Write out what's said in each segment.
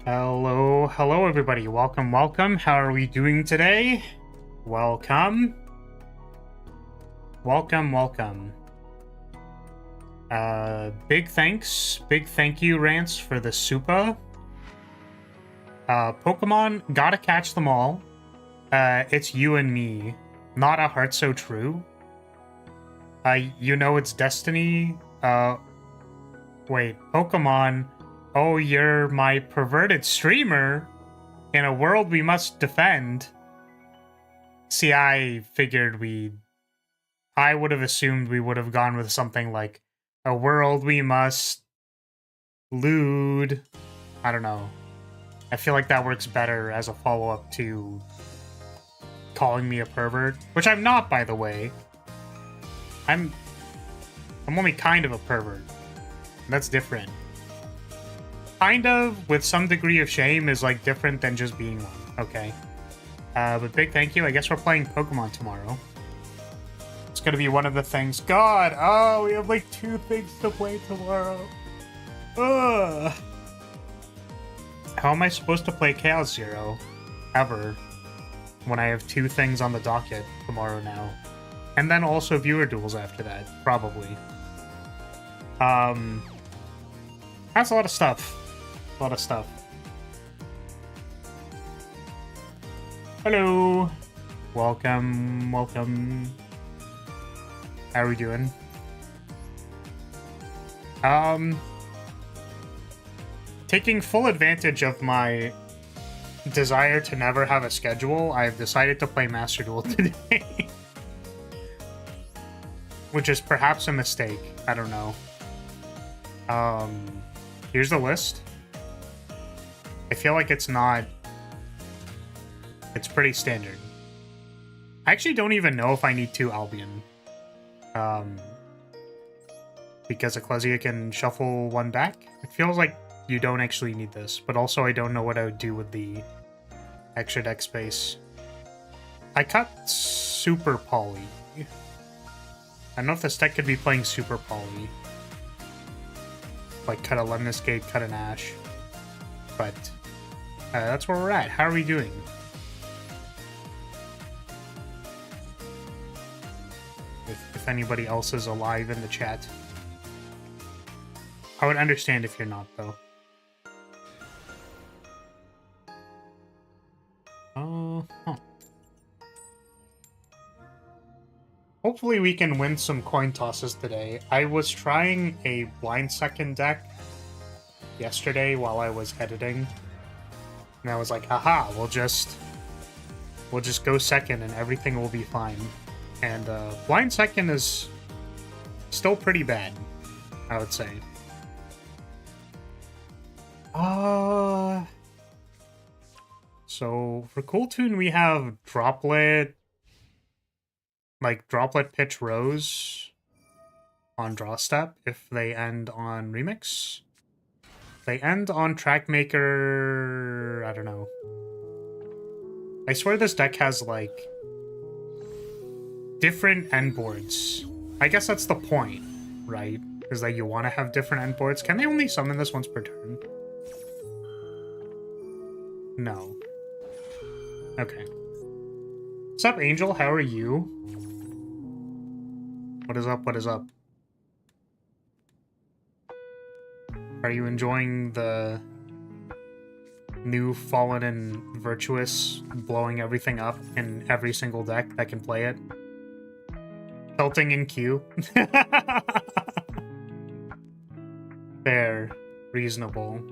Hello everybody. Welcome. How are we doing today? Welcome. Big thank you, Rants, for the Supa. Pokemon, gotta catch them all. It's you and me. Not a heart so true. You know it's destiny. Wait, Pokemon. Oh, you're my perverted streamer in a world we must defend. See, I would have assumed we would have gone with something like a world we must lewd. I don't know. I feel like that works better as a follow-up to calling me a pervert, which I'm not, by the way. I'm only kind of a pervert. That's different. Kind of, with some degree of shame, is like different than just being one, okay? But big thank you. I guess we're playing Pokemon tomorrow. It's gonna be one of the things. God, oh, we have like 2 things to play tomorrow. Ugh. How am I supposed to play Chaos Zero ever when I have 2 things on the docket tomorrow now? And then also viewer duels after that, probably. That's a lot of stuff. Hello. Welcome. How are we doing? Taking full advantage of my desire to never have a schedule, I've decided to play Master Duel today. Which is perhaps a mistake. I don't know. Here's the list. I feel like it's not... It's pretty standard. I actually don't even know if I need 2 Albion. Because Ecclesia can shuffle 1 back. It feels like you don't actually need this, but also I don't know what I would do with the extra deck space. I cut Super Poly. I don't know if this deck could be playing Super Poly. Like, cut a Lemniscate, cut an Ash. But that's where we're at. How are we doing? If anybody else is alive in the chat. I would understand if you're not, though. Huh. Hopefully we can win some coin tosses today. I was trying a blind second deck yesterday while I was editing. And I was like, haha, we'll just go second and everything will be fine. And blind second is still pretty bad, I would say. So for Cool Tune we have Droplet, like Droplet Pitch Rose on draw step if they end on Remix. They end on Trackmaker, I don't know. I swear this deck has like different end boards. I guess that's the point, right? Is that you want to have different end boards. Can they only summon this once per turn? No. Okay. What's up, Angel? How are you? What is up? Are you enjoying the new Fallen and Virtuous blowing everything up in every single deck that can play it? Tilting in Q. Fair. Reasonable.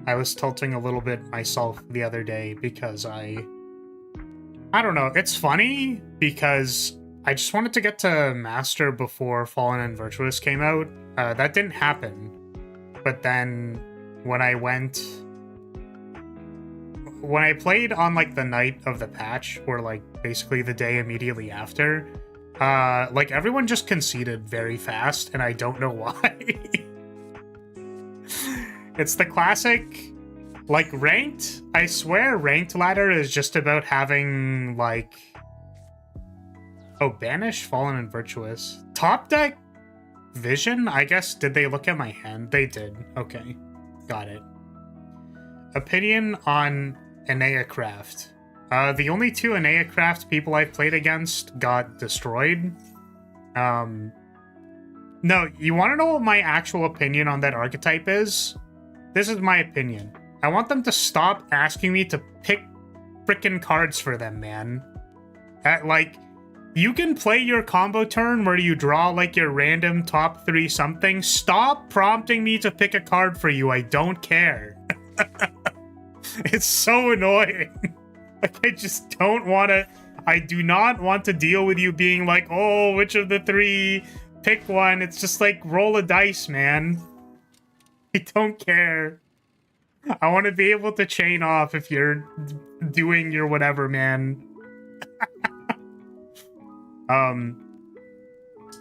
I was tilting a little bit myself the other day because I don't know, it's funny because I just wanted to get to Master before Fallen and Virtuous came out. That didn't happen. But then when I played on like the night of the patch, or like basically the day immediately after, like everyone just conceded very fast, and I don't know why. It's the classic, like, ranked. I swear ranked ladder is just about having, like... Oh, Banish, Fallen, and Virtuous. Top deck Vision? I guess, did they look at my hand? They did. Okay. Got it. Opinion on Eneacraft. The only two Eneacraft people I've played against got destroyed. No, you want to know what my actual opinion on that archetype is? This is my opinion. I want them to stop asking me to pick frickin' cards for them, man. Like, you can play your combo turn where you draw, like, your random top 3 something. Stop prompting me to pick a card for you. I don't care. It's so annoying. Like, I just don't want to... I do not want to deal with you being like, oh, which of the 3? Pick one. It's just like, roll a dice, man. I don't care. I want to be able to chain off if you're doing your whatever, man.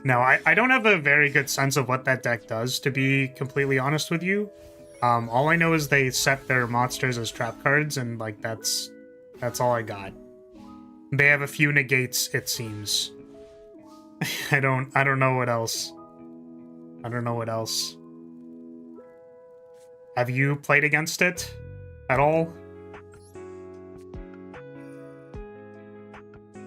No, I don't have a very good sense of what that deck does, to be completely honest with you. All I know is they set their monsters as trap cards, and like that's all I got. They have a few negates, it seems. I don't know what else. I don't know what else. Have you played against it at all?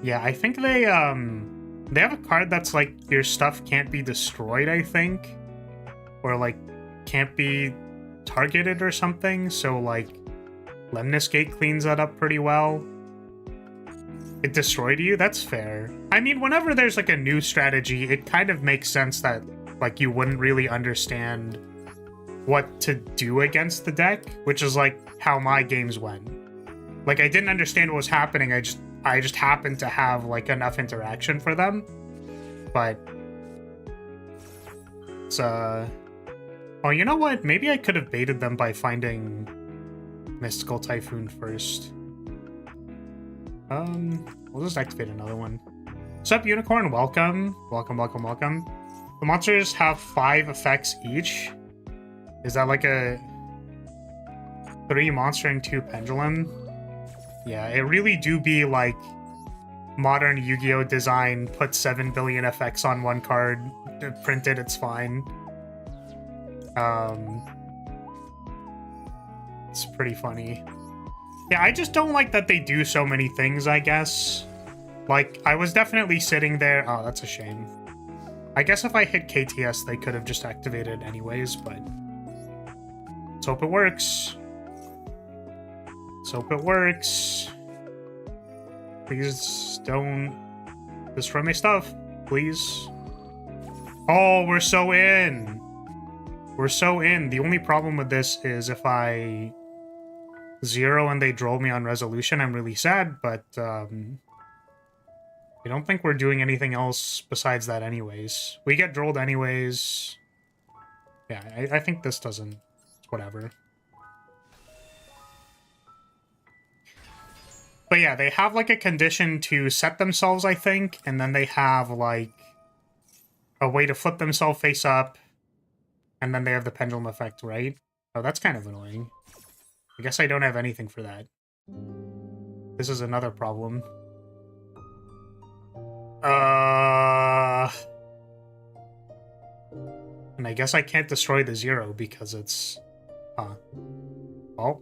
Yeah, I think they have a card that's like your stuff can't be destroyed, I think. Or like can't be targeted or something, so like Lemnis Gate cleans that up pretty well. It destroyed you? That's fair. I mean, whenever there's like a new strategy, it kind of makes sense that like you wouldn't really understand what to do against the deck, which is like how my games went. Like I didn't understand what was happening. I just happened to have like enough interaction for them. But it's oh, you know what? Maybe I could have baited them by finding Mystical Typhoon first. We'll just activate another one. Sup, Unicorn? Welcome. Welcome, welcome, welcome. The monsters have 5 effects each. Is that like a 3 monster and 2 pendulum? Yeah, it really do be like modern Yu-Gi-Oh! Design, put 7 billion effects on one card, print it, it's fine. It's pretty funny. Yeah, I just don't like that they do so many things, I guess. Like, I was definitely sitting there... Oh, that's a shame. I guess if I hit KTS, they could have just activated anyways, but... Let's hope it works. Let's hope it works. Please don't destroy my stuff, please. Oh, we're so in. We're so in. The only problem with this is if I... 0 and they droll me on resolution, I'm really sad, but I don't think we're doing anything else besides that anyways. We get drolled anyways. Yeah, I think this doesn't... Whatever. But yeah, they have like a condition to set themselves, I think, and then they have like a way to flip themselves face up, and then they have the pendulum effect, right? Oh, that's kind of annoying. I guess I don't have anything for that. This is another problem. And I guess I can't destroy the 0 because it's... Huh. Well.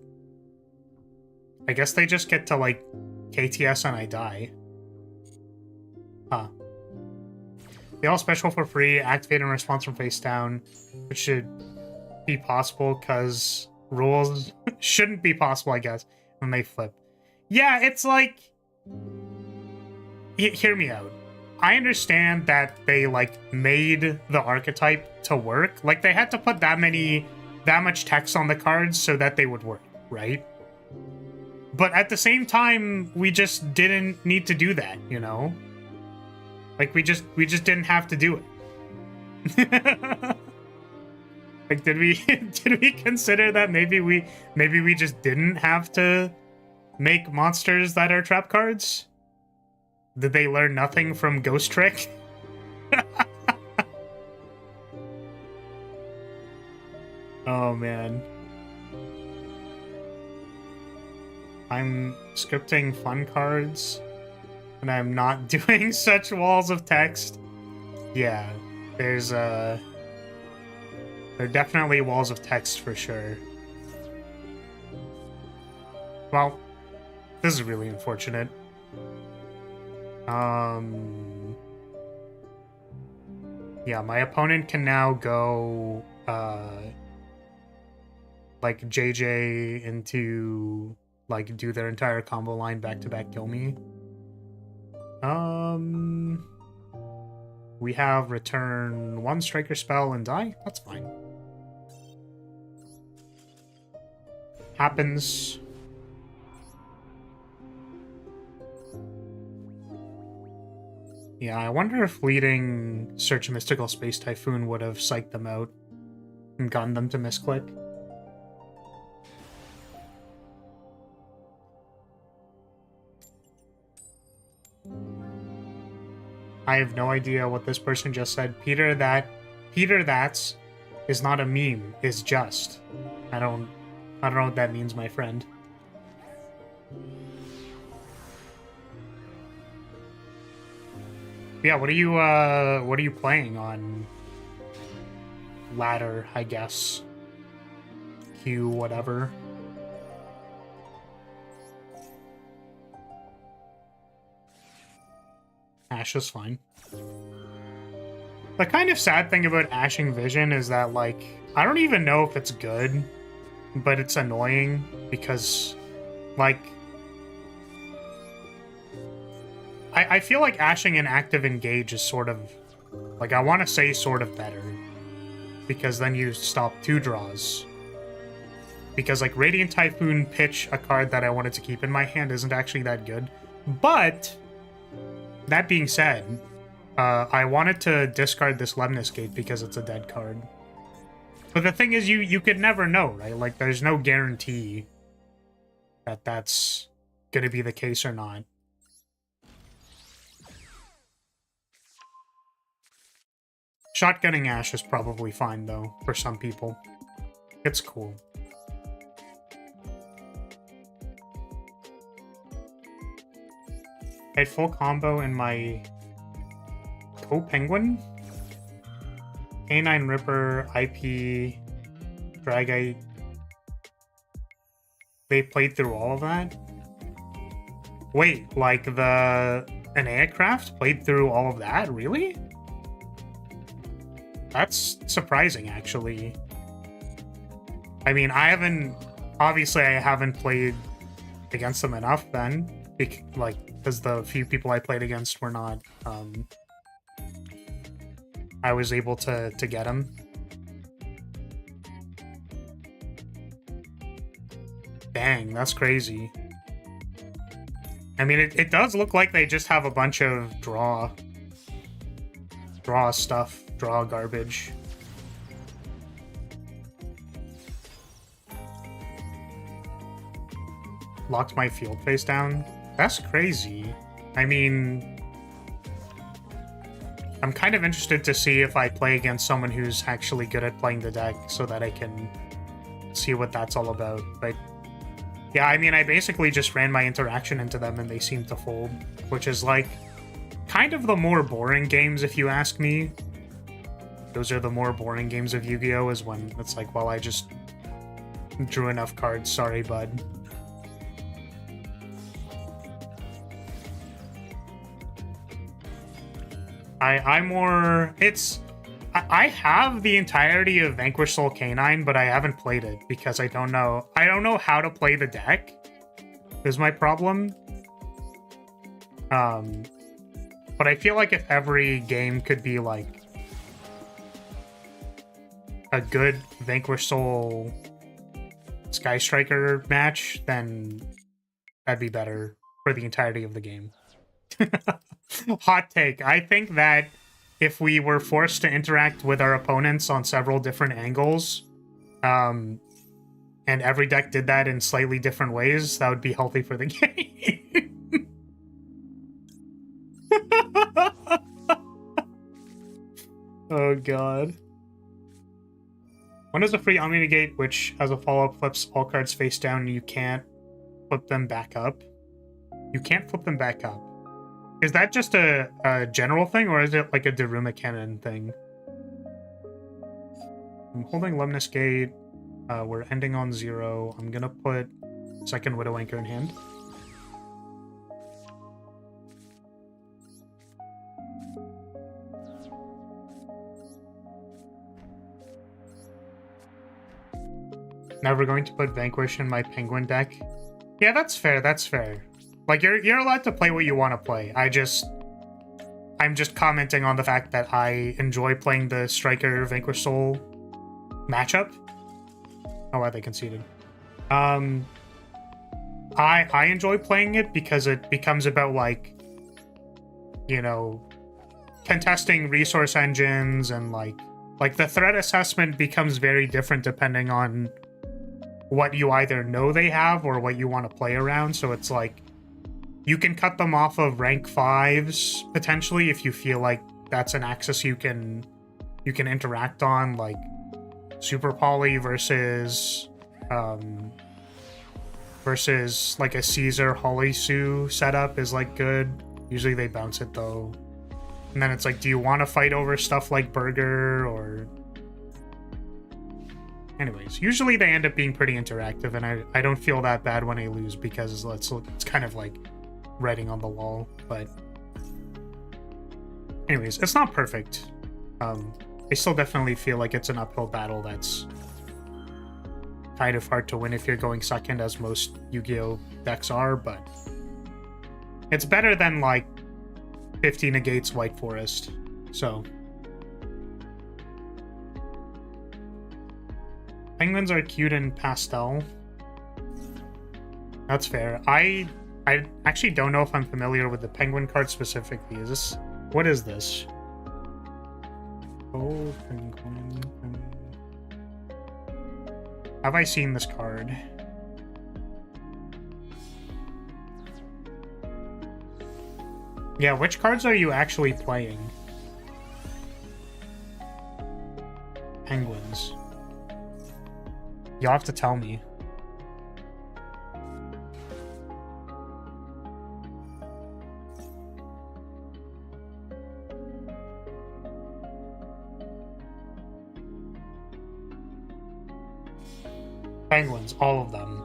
I guess they just get to, like, KTS and I die. Huh. They all special for free, activate in response from face down, which should be possible because... rules shouldn't be possible, I guess, when they flip. Yeah, it's like... Hear me out. I understand that they, like, made the archetype to work. Like, they had to put that much text on the cards so that they would work, right? But at the same time, we just didn't need to do that, you know? Like, we just didn't have to do it. Like, did we consider that maybe we just didn't have to make monsters that are trap cards? Did they learn nothing from Ghost Trick? Oh man. I'm scripting fun cards and I'm not doing such walls of text. Yeah, there's there are definitely walls of text for sure. Well, this is really unfortunate. Yeah, my opponent can now go, like, JJ into, like, do their entire combo line back-to-back kill me. We have return 1 striker spell and die. That's fine. Happens. Yeah, I wonder if leading Search a Mystical Space Typhoon would have psyched them out and gotten them to misclick. I have no idea what this person just said. Peter, that's is not a meme, is just. I don't know what that means, my friend. Yeah, what are you playing on? Ladder, I guess. Q, whatever. Ash is fine. The kind of sad thing about Ashing Vision is that, like, I don't even know if it's good, but it's annoying because, like, I feel like Ashing and Active Engage is sort of, like, I want to say sort of better, because then you stop 2 draws. Because, like, Radiant Typhoon Pitch, a card that I wanted to keep in my hand, isn't actually that good. But, that being said, I wanted to discard this Lemnis Gate because it's a dead card. But the thing is, you could never know, right? Like, there's no guarantee that that's gonna be the case or not. Shotgunning Ash is probably fine, though, for some people. It's cool. I had full combo in my Co-Penguin? Canine Ripper, IP, Dragite. They played through all of that? Wait, like the Aeacraft played through all of that? Really? That's surprising, actually. I mean, obviously I haven't played against them enough then, because the few people I played against were not, I was able to get them. Dang, that's crazy. I mean, it does look like they just have a bunch of draw stuff, draw garbage. Locked my field face down? That's crazy. I mean, I'm kind of interested to see if I play against someone who's actually good at playing the deck so that I can see what that's all about. But yeah, I mean, I basically just ran my interaction into them and they seemed to fold, which is like kind of the more boring games, if you ask me. Those are the more boring games of Yu-Gi-Oh! Is when it's like, well, I just drew enough cards, sorry, bud. I have the entirety of Vanquish Soul Canine, but I haven't played it because I don't know how to play the deck, is my problem. But I feel like if every game could be like a good Vanquish Soul Sky Striker match, then that'd be better for the entirety of the game. Hot take. I think that if we were forced to interact with our opponents on several different angles, and every deck did that in slightly different ways, that would be healthy for the game. Oh god. One is a free Omni-Negate, which as a follow-up flips all cards face down, and you can't flip them back up. You can't flip them back up. Is that just a general thing, or is it like a Daruma Cannon thing? I'm holding Lemnis Gate. We're ending on 0. I'm gonna put second Widow Anchor in hand. Now we're going to put Vanquish in my Penguin deck. Yeah, that's fair, that's fair. Like, you're allowed to play what you want to play. I'm just commenting on the fact that I enjoy playing the Striker Vanquish Soul matchup. Oh, wow, they conceded. I enjoy playing it because it becomes about, like, you know, contesting resource engines and like the threat assessment becomes very different depending on what you either know they have or what you want to play around. So it's like you can cut them off of rank 5s potentially if you feel like that's an axis you can interact on, like Super Poly versus like a Caesar Holly Sue setup is like good. Usually they bounce it though. And then it's like, do you want to fight over stuff like Burger or... Anyways, usually they end up being pretty interactive, and I don't feel that bad when I lose because it's kind of like writing on the wall, but... Anyways, it's not perfect. I still definitely feel like it's an uphill battle that's kind of hard to win if you're going second, as most Yu-Gi-Oh! Decks are, but... It's better than, like, 50 negates White Forest, so... Penguins are cute in pastel. That's fair. I actually don't know if I'm familiar with the penguin card specifically. Is this... What is this? Oh, penguin. Have I seen this card? Yeah, which cards are you actually playing? Penguins. You'll have to tell me. Penguins, all of them.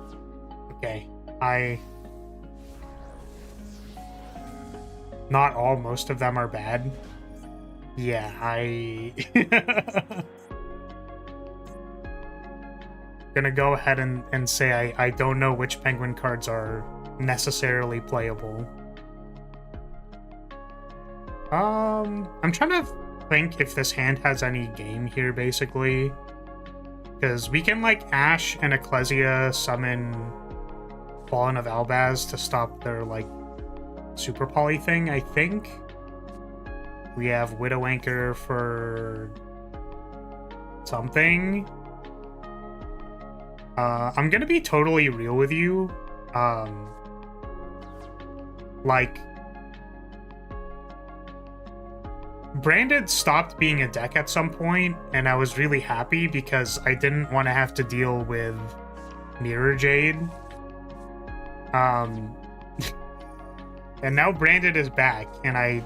Okay, Not all, most of them are bad. Yeah, gonna go ahead and say I don't know which penguin cards are necessarily playable. I'm trying to think if this hand has any game here, basically. Because we can, like, Ash and Ecclesia summon Fallen of Albaz to stop their, like, Super Poly thing, I think. We have Widow Anchor for something. I'm gonna be totally real with you. Like, Branded stopped being a deck at some point, and I was really happy because I didn't want to have to deal with Mirror Jade. And now Branded is back, and I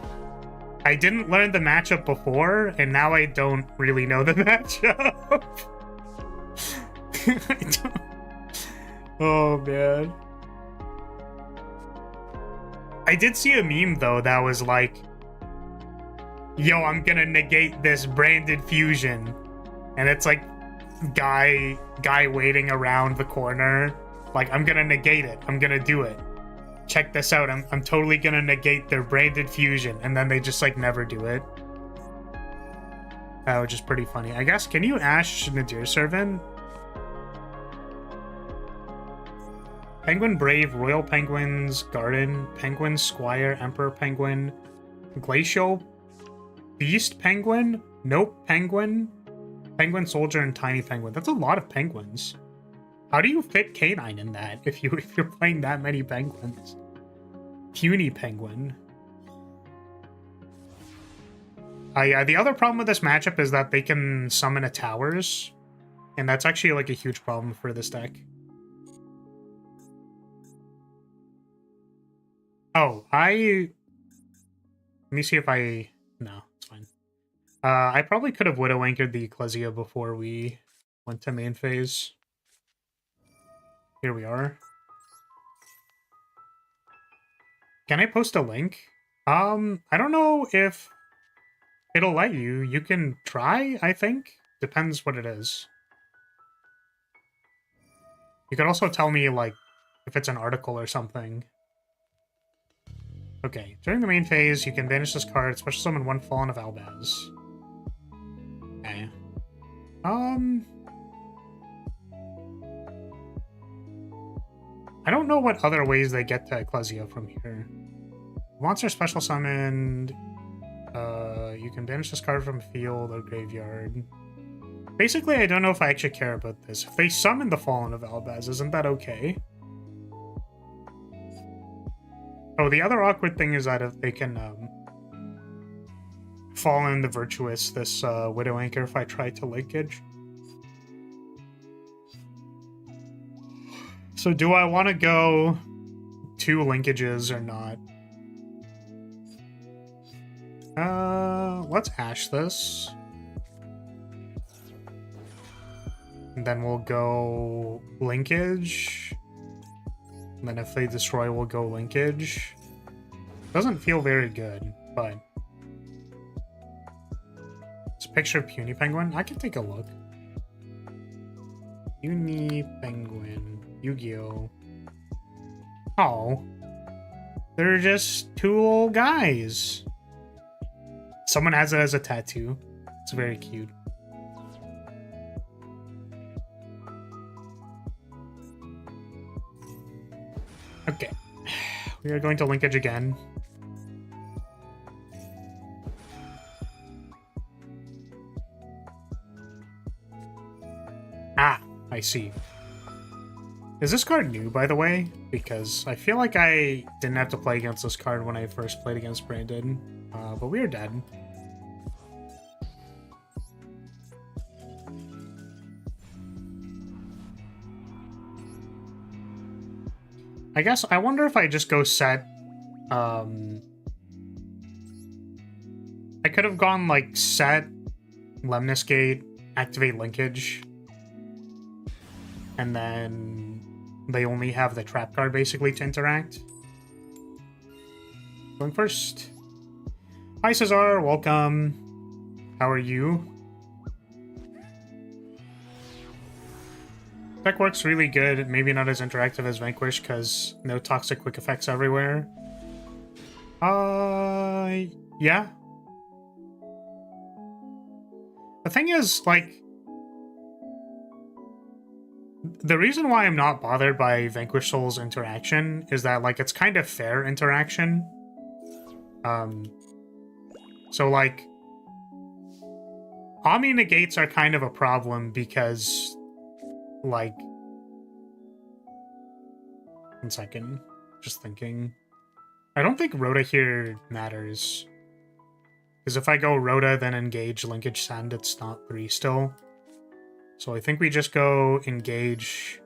didn't learn the matchup before, and now I don't really know the matchup. Oh, man. I did see a meme, though, that was like, yo, I'm gonna negate this Branded fusion. And it's like, guy waiting around the corner. Like, I'm gonna negate it. I'm gonna do it. Check this out. I'm totally gonna negate their Branded fusion. And then they just, like, never do it. Which is pretty funny. I guess, can you Ash Nadir Servant? Penguin Brave, Royal Penguins, Garden, Penguin Squire, Emperor Penguin, Glacial, Beast Penguin, Nope Penguin, Penguin Soldier, and Tiny Penguin. That's a lot of penguins. How do you fit Canine in that if you're playing that many penguins? Puny Penguin. Yeah, the other problem with this matchup is that they can summon a towers, and that's actually like a huge problem for this deck. Oh, let me see if I... No, it's fine. I probably could have Widow Anchored the Ecclesia before we went to main phase. Here we are. Can I post a link? I don't know if it'll let you. You can try, I think. Depends what it is. You could also tell me, like, if it's an article or something. Okay, during the main phase, you can banish this card, special summon one Fallen of Albaz. Okay. I don't know what other ways they get to Ecclesia from here. Monster special summoned. You can banish this card from field or graveyard. Basically, I don't know if I actually care about this. If they summon the Fallen of Albaz, isn't that okay? Oh, the other awkward thing is that if they can Fallen the Virtuous, this Widow Anchor, if I try to linkage. So do I want to go 2 linkages or not? Let's hash this. And then we'll go linkage. And then if they destroy, we'll go linkage. Doesn't feel very good, but... It's a picture of Puny Penguin. I can take a look. Puny Penguin. Yu-Gi-Oh! Oh. They're just 2 little guys. Someone has it as a tattoo. It's very cute. Okay. We are going to linkage again. Ah, I see. Is this card new, by the way? Because I feel like I didn't have to play against this card when I first played against Brandon. But we are dead. I guess, I wonder if I just go set, I could have gone, like, set, Lemnis Gate, activate linkage, and then they only have the trap card, basically, to interact. Going first. Hi, Cesar, welcome. How are you? Deck works really good, maybe not as interactive as Vanquish, because no toxic quick effects everywhere. Yeah. The thing is, like, the reason why I'm not bothered by Vanquish Soul's interaction is that, like, it's kind of fair interaction. So, like, Omni Negates are kind of a problem because, like... 1 second. Just thinking. I don't think Rhoda here matters. Because if I go Rhoda, then engage, linkage, send, it's not 3 still. So I think we just go engage...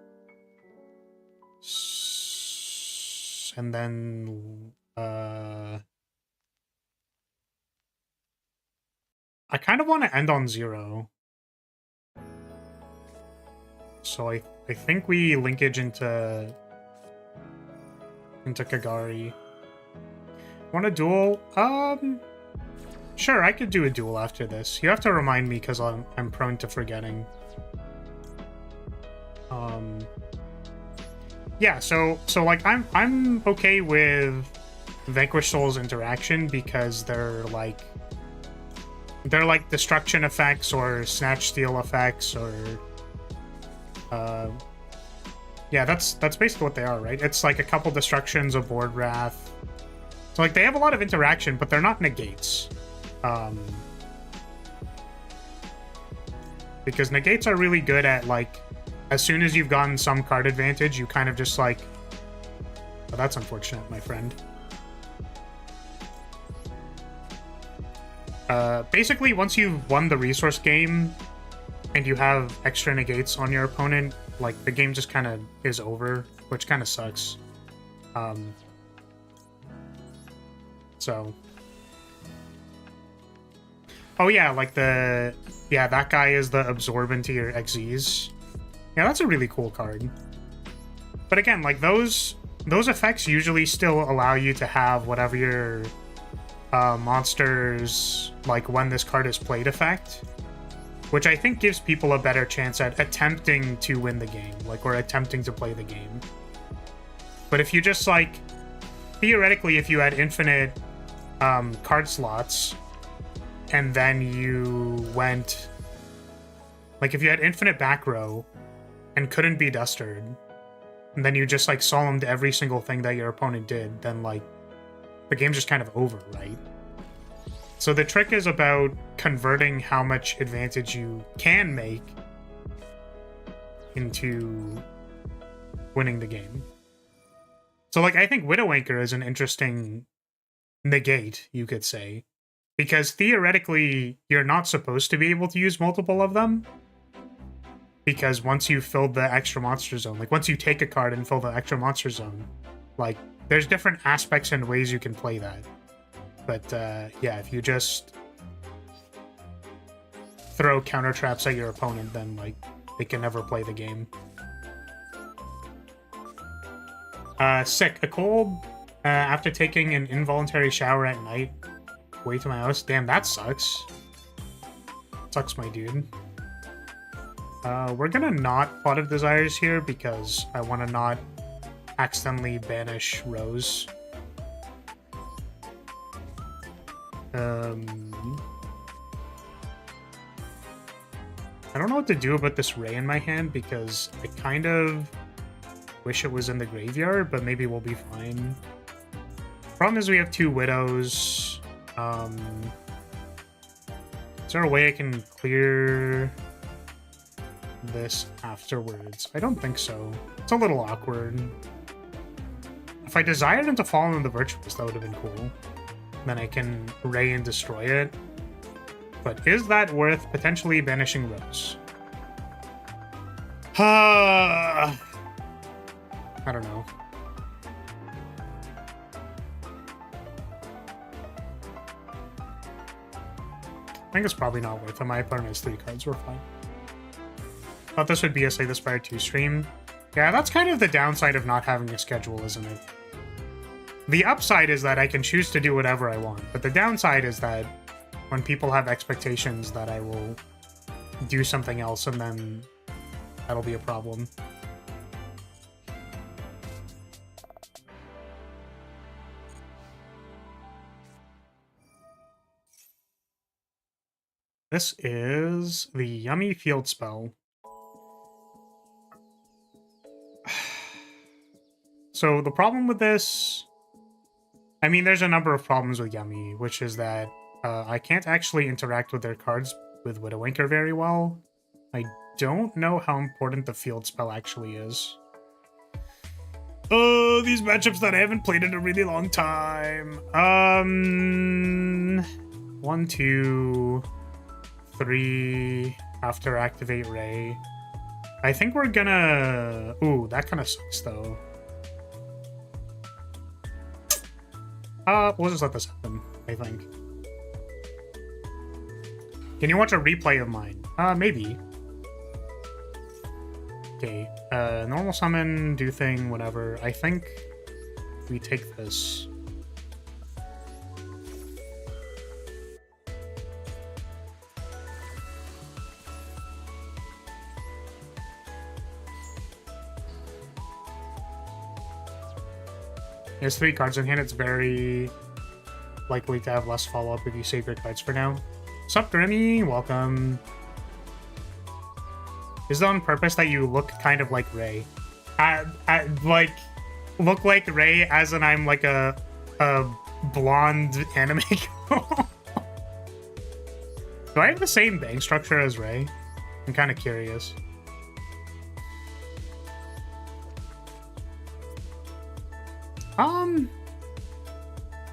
and then... I kind of want to end on 0. So I think we linkage into Kagari. Want a duel? Sure, I could do a duel after this. You have to remind me because I'm prone to forgetting. Yeah, so like I'm okay with Vanquish Soul's interaction because they're like destruction effects or snatch steal effects or yeah, that's basically what they are, right? It's like a couple destructions, a board wrath. So like they have a lot of interaction, but they're not negates. Because negates are really good at, like, as soon as you've gotten some card advantage, you kind of just like, oh, that's unfortunate, my friend. Basically, once you've won the resource game and you have extra negates on your opponent, like, the game just kind of is over, which kind of sucks. So... Oh yeah, like the... Yeah, that guy is the absorb into your XZs. Yeah, that's a really cool card. But again, like, those those effects usually still allow you to have whatever your monsters, like when this card is played effect, which I think gives people a better chance at attempting to win the game, like, or attempting to play the game. But if you just, like, theoretically, if you had infinite card slots, and then you went, like, if you had infinite back row and couldn't be dustered, and then you just, like, solemned every single thing that your opponent did, then, like, the game's just kind of over, right? So the trick is about converting how much advantage you can make into winning the game. So, like, I think Widowmaker is an interesting negate, you could say, because theoretically, you're not supposed to be able to use multiple of them, because once you've filled the extra monster zone, like, once you take a card and fill the extra monster zone, like, there's different aspects and ways you can play that. But, yeah, if you just throw counter traps at your opponent, then, like, they can never play the game. Sick. A cold after taking an involuntary shower at night. Way to my house. Damn, that sucks. Sucks, my dude. We're gonna not Pot of Desires here because I want to not accidentally banish Rose. I don't know what to do about this Ray in my hand because I kind of wish it was in the graveyard, but maybe we'll be fine. Problem is we have two Widows. Is there a way I can clear this afterwards? I don't think so. It's a little awkward. If I desired him to fall in the Virtuous, that would have been cool. Then I can Ray and destroy it. But is that worth potentially banishing Rose? I don't know. I think it's probably not worth it. My opponent has 3 cards. We're fine. Thought this would be a Slay the Spire 2 stream. Yeah, that's kind of the downside of not having a schedule, isn't it? The upside is that I can choose to do whatever I want, but the downside is that when people have expectations that I will do something else, and then that'll be a problem. This is the Yummy Field Spell. So the problem with this... I mean, there's a number of problems with Yummy, which is that I can't actually interact with their cards with Widowmaker very well. I don't know how important the field spell actually is. Oh, these matchups that I haven't played in a really long time. 1, 2, 3 after activate Ray. I think we're gonna... Ooh, that kind of sucks, though. We'll just let this happen, I think. Can you watch a replay of mine? Maybe. Okay, normal summon, do thing, whatever. I think we take this. He has 3 cards in hand. It's very likely to have less follow-up if you save your cards for now. Sup, Grimmy? Welcome. Is it on purpose that you look kind of like Ray? Like, look like Ray as in I'm like a blonde anime girl? Do I have the same bang structure as Ray? I'm kind of curious.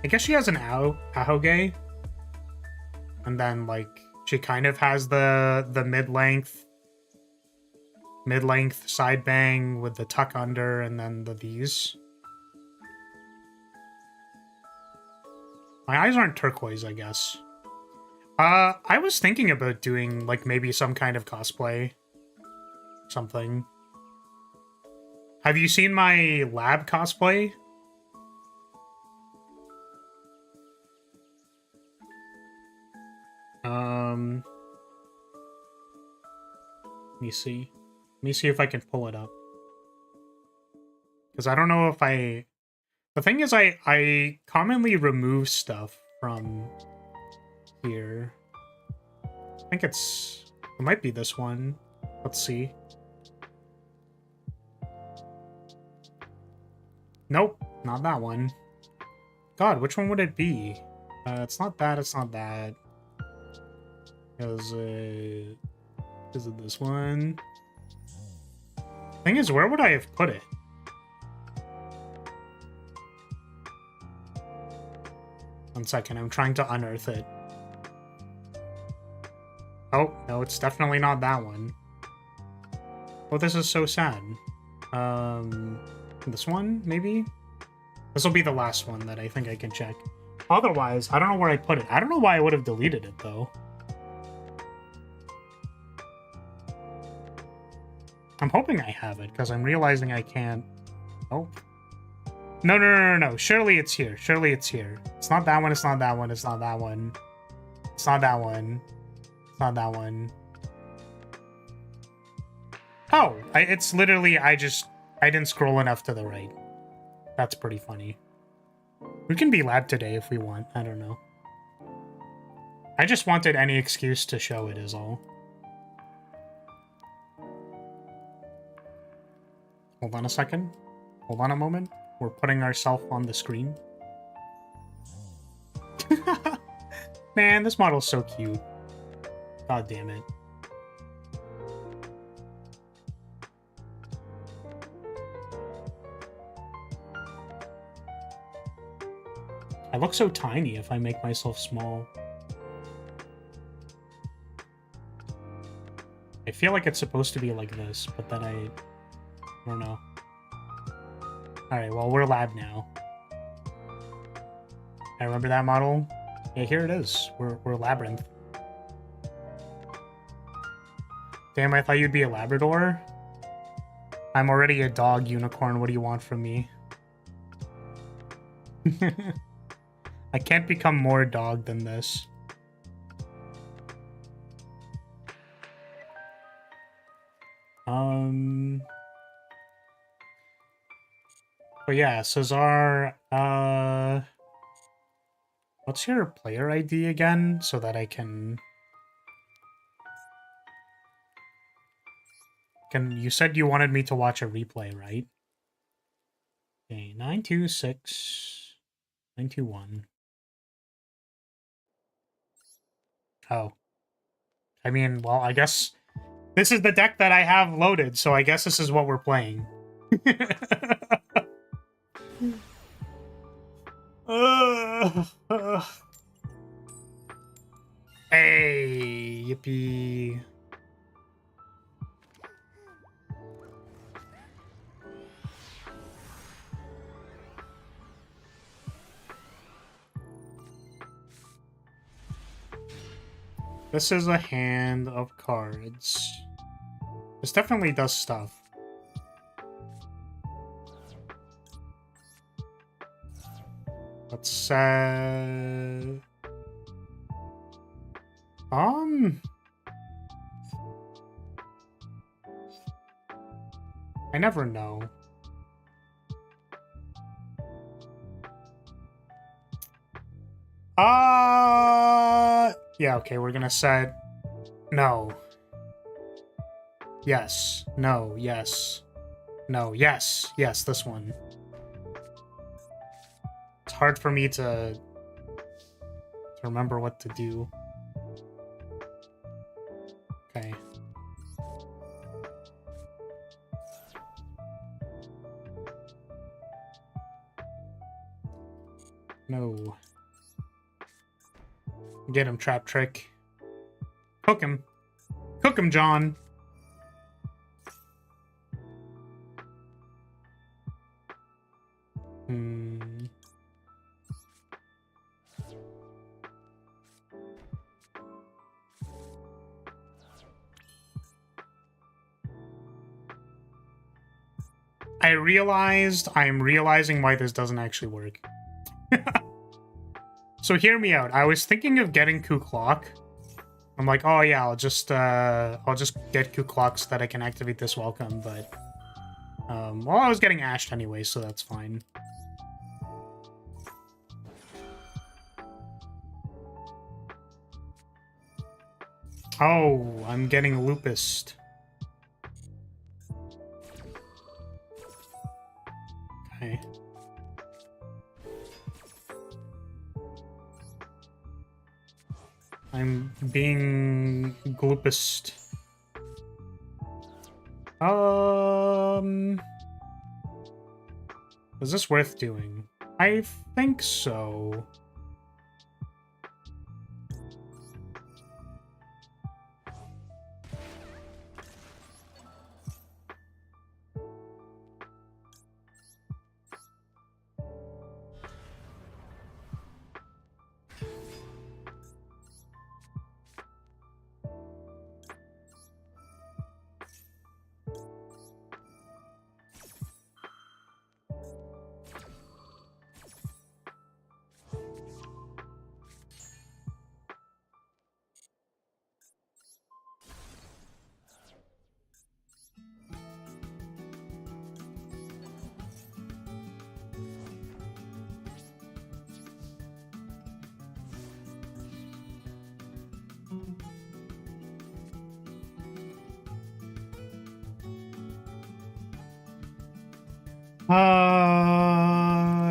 I guess she has an Ahoge. And then, like, she kind of has the mid-length side bang with the tuck under and then the these. My eyes aren't turquoise, I guess. I was thinking about doing, like, maybe some kind of cosplay. Something. Have you seen my lab cosplay? Let me see. Let me see if I can pull it up. Because I don't know if I... The thing is, I commonly remove stuff from here. I think it might be this one. Let's see. Nope, not that one. God, which one would it be? It's not that, it's not that. Is it this one? Thing is, where would I have put it? One second, I'm trying to unearth it. Oh, no, it's definitely not that one. Oh, this is so sad. This one, maybe? This will be the last one that I think I can check. Otherwise, I don't know where I put it. I don't know why I would have deleted it, though. I'm hoping I have it, because I'm realizing I can't... Oh. No. Surely it's here. Surely it's here. It's not that one, it's not that one, it's not that one. It's not that one. It's not that one. Oh, it's literally, I didn't scroll enough to the right. That's pretty funny. We can be lab today if we want. I don't know. I just wanted any excuse to show it is all. Hold on a second. Hold on a moment. We're putting ourselves on the screen. Man, this model's so cute. God damn it. I look so tiny if I make myself small. I feel like it's supposed to be like this, but then I don't know. Alright, well, we're lab now. I remember that model. Yeah, here it is. We're Labyrinth. Damn, I thought you'd be a Labrador. I'm already a dog unicorn. What do you want from me? I can't become more dog than this. But yeah, Cesar, what's your player ID again? So that I can... You said you wanted me to watch a replay, right? Okay, 926... 921. Oh. I mean, well, I guess this is the deck that I have loaded, so I guess this is what we're playing. Hey, yippee. This is a hand of cards. This definitely does stuff. Let's say... I never know. Yeah, okay, we're gonna set... No. Yes. No. Yes. No. Yes. Yes, this one. It's hard for me to remember what to do. Okay. No. Get him, Trap Trick. Cook him. Cook him, John. I'm realizing why this doesn't actually work. So hear me out. I was thinking of getting Ku-Clock. I'm like, oh yeah, I'll just get Ku-Clock so that I can activate this welcome, but well, I was getting ashed anyway, so that's fine. Oh, I'm getting lupused. Okay. I'm being gloopest. Is this worth doing? I think so.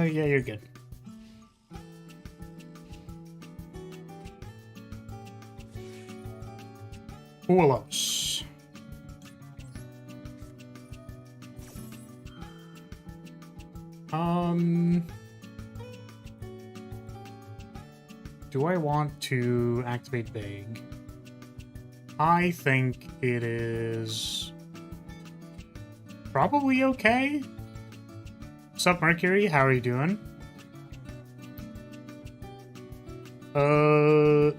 Yeah, you're good. Who else? Do I want to activate Vague? I think it is probably okay. What's up, Mercury? How are you doing? I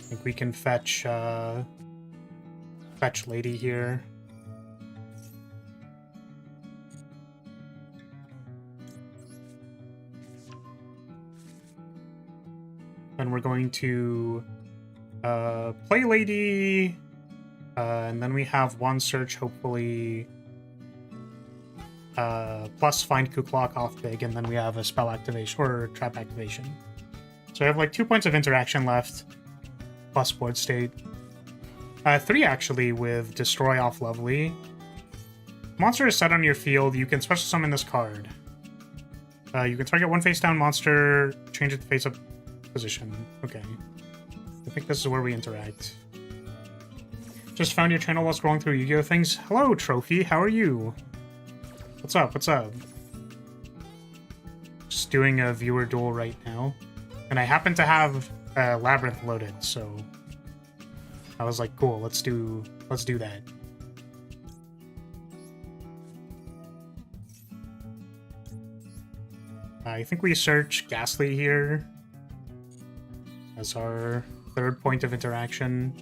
think we can fetch Lady here. And we're going to play Lady, and then we have one search, hopefully, plus find Ku-Clock off big, and then we have a spell activation, or trap activation. So I have like 2 points of interaction left, plus board state. 3 actually, with destroy off Lovely. Monster is set on your field, you can special summon this card. You can target one face down monster, change it to face up position. Okay. I think this is where we interact. Just found your channel while scrolling through Yu-Gi-Oh! Things. Hello, Trophy. How are you? What's up? What's up? Just doing a viewer duel right now. And I happen to have Labyrinth loaded, so I was like, cool, let's do that. I think we search Ghastly here as our 3rd point of interaction.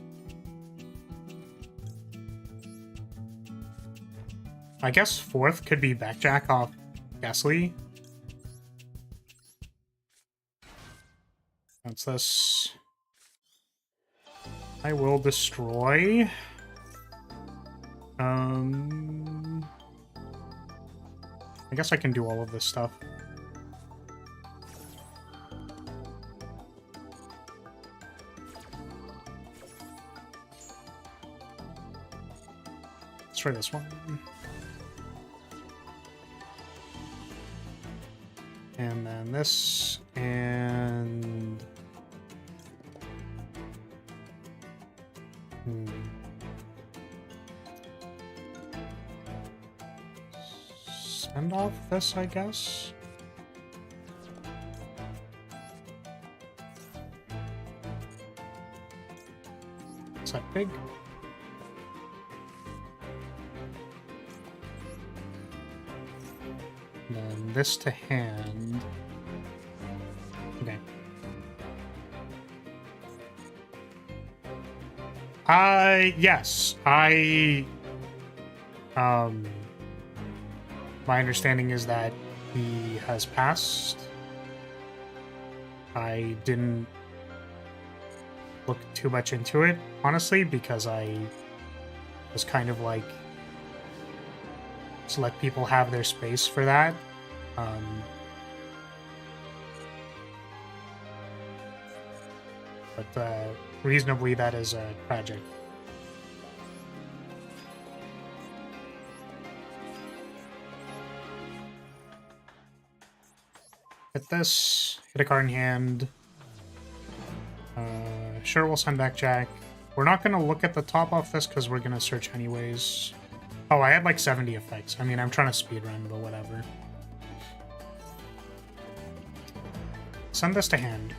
I guess 4th could be Backjack off Ghastly. That's this. I will destroy. I guess I can do all of this stuff. Let's try this one. And then this, and... Send off this, I guess? Is that big? And then this to hand. Okay. Yes. My understanding is that he has passed. I didn't look too much into it, honestly, because I was kind of like, just let people have their space for that. But reasonably, that is tragic. Hit this, hit a card in hand. Sure, we'll send back Jack. We're not going to look at the top off this because we're going to search anyways. Oh, I had like 70 effects. I mean, I'm trying to speedrun, but whatever. Send this to hand.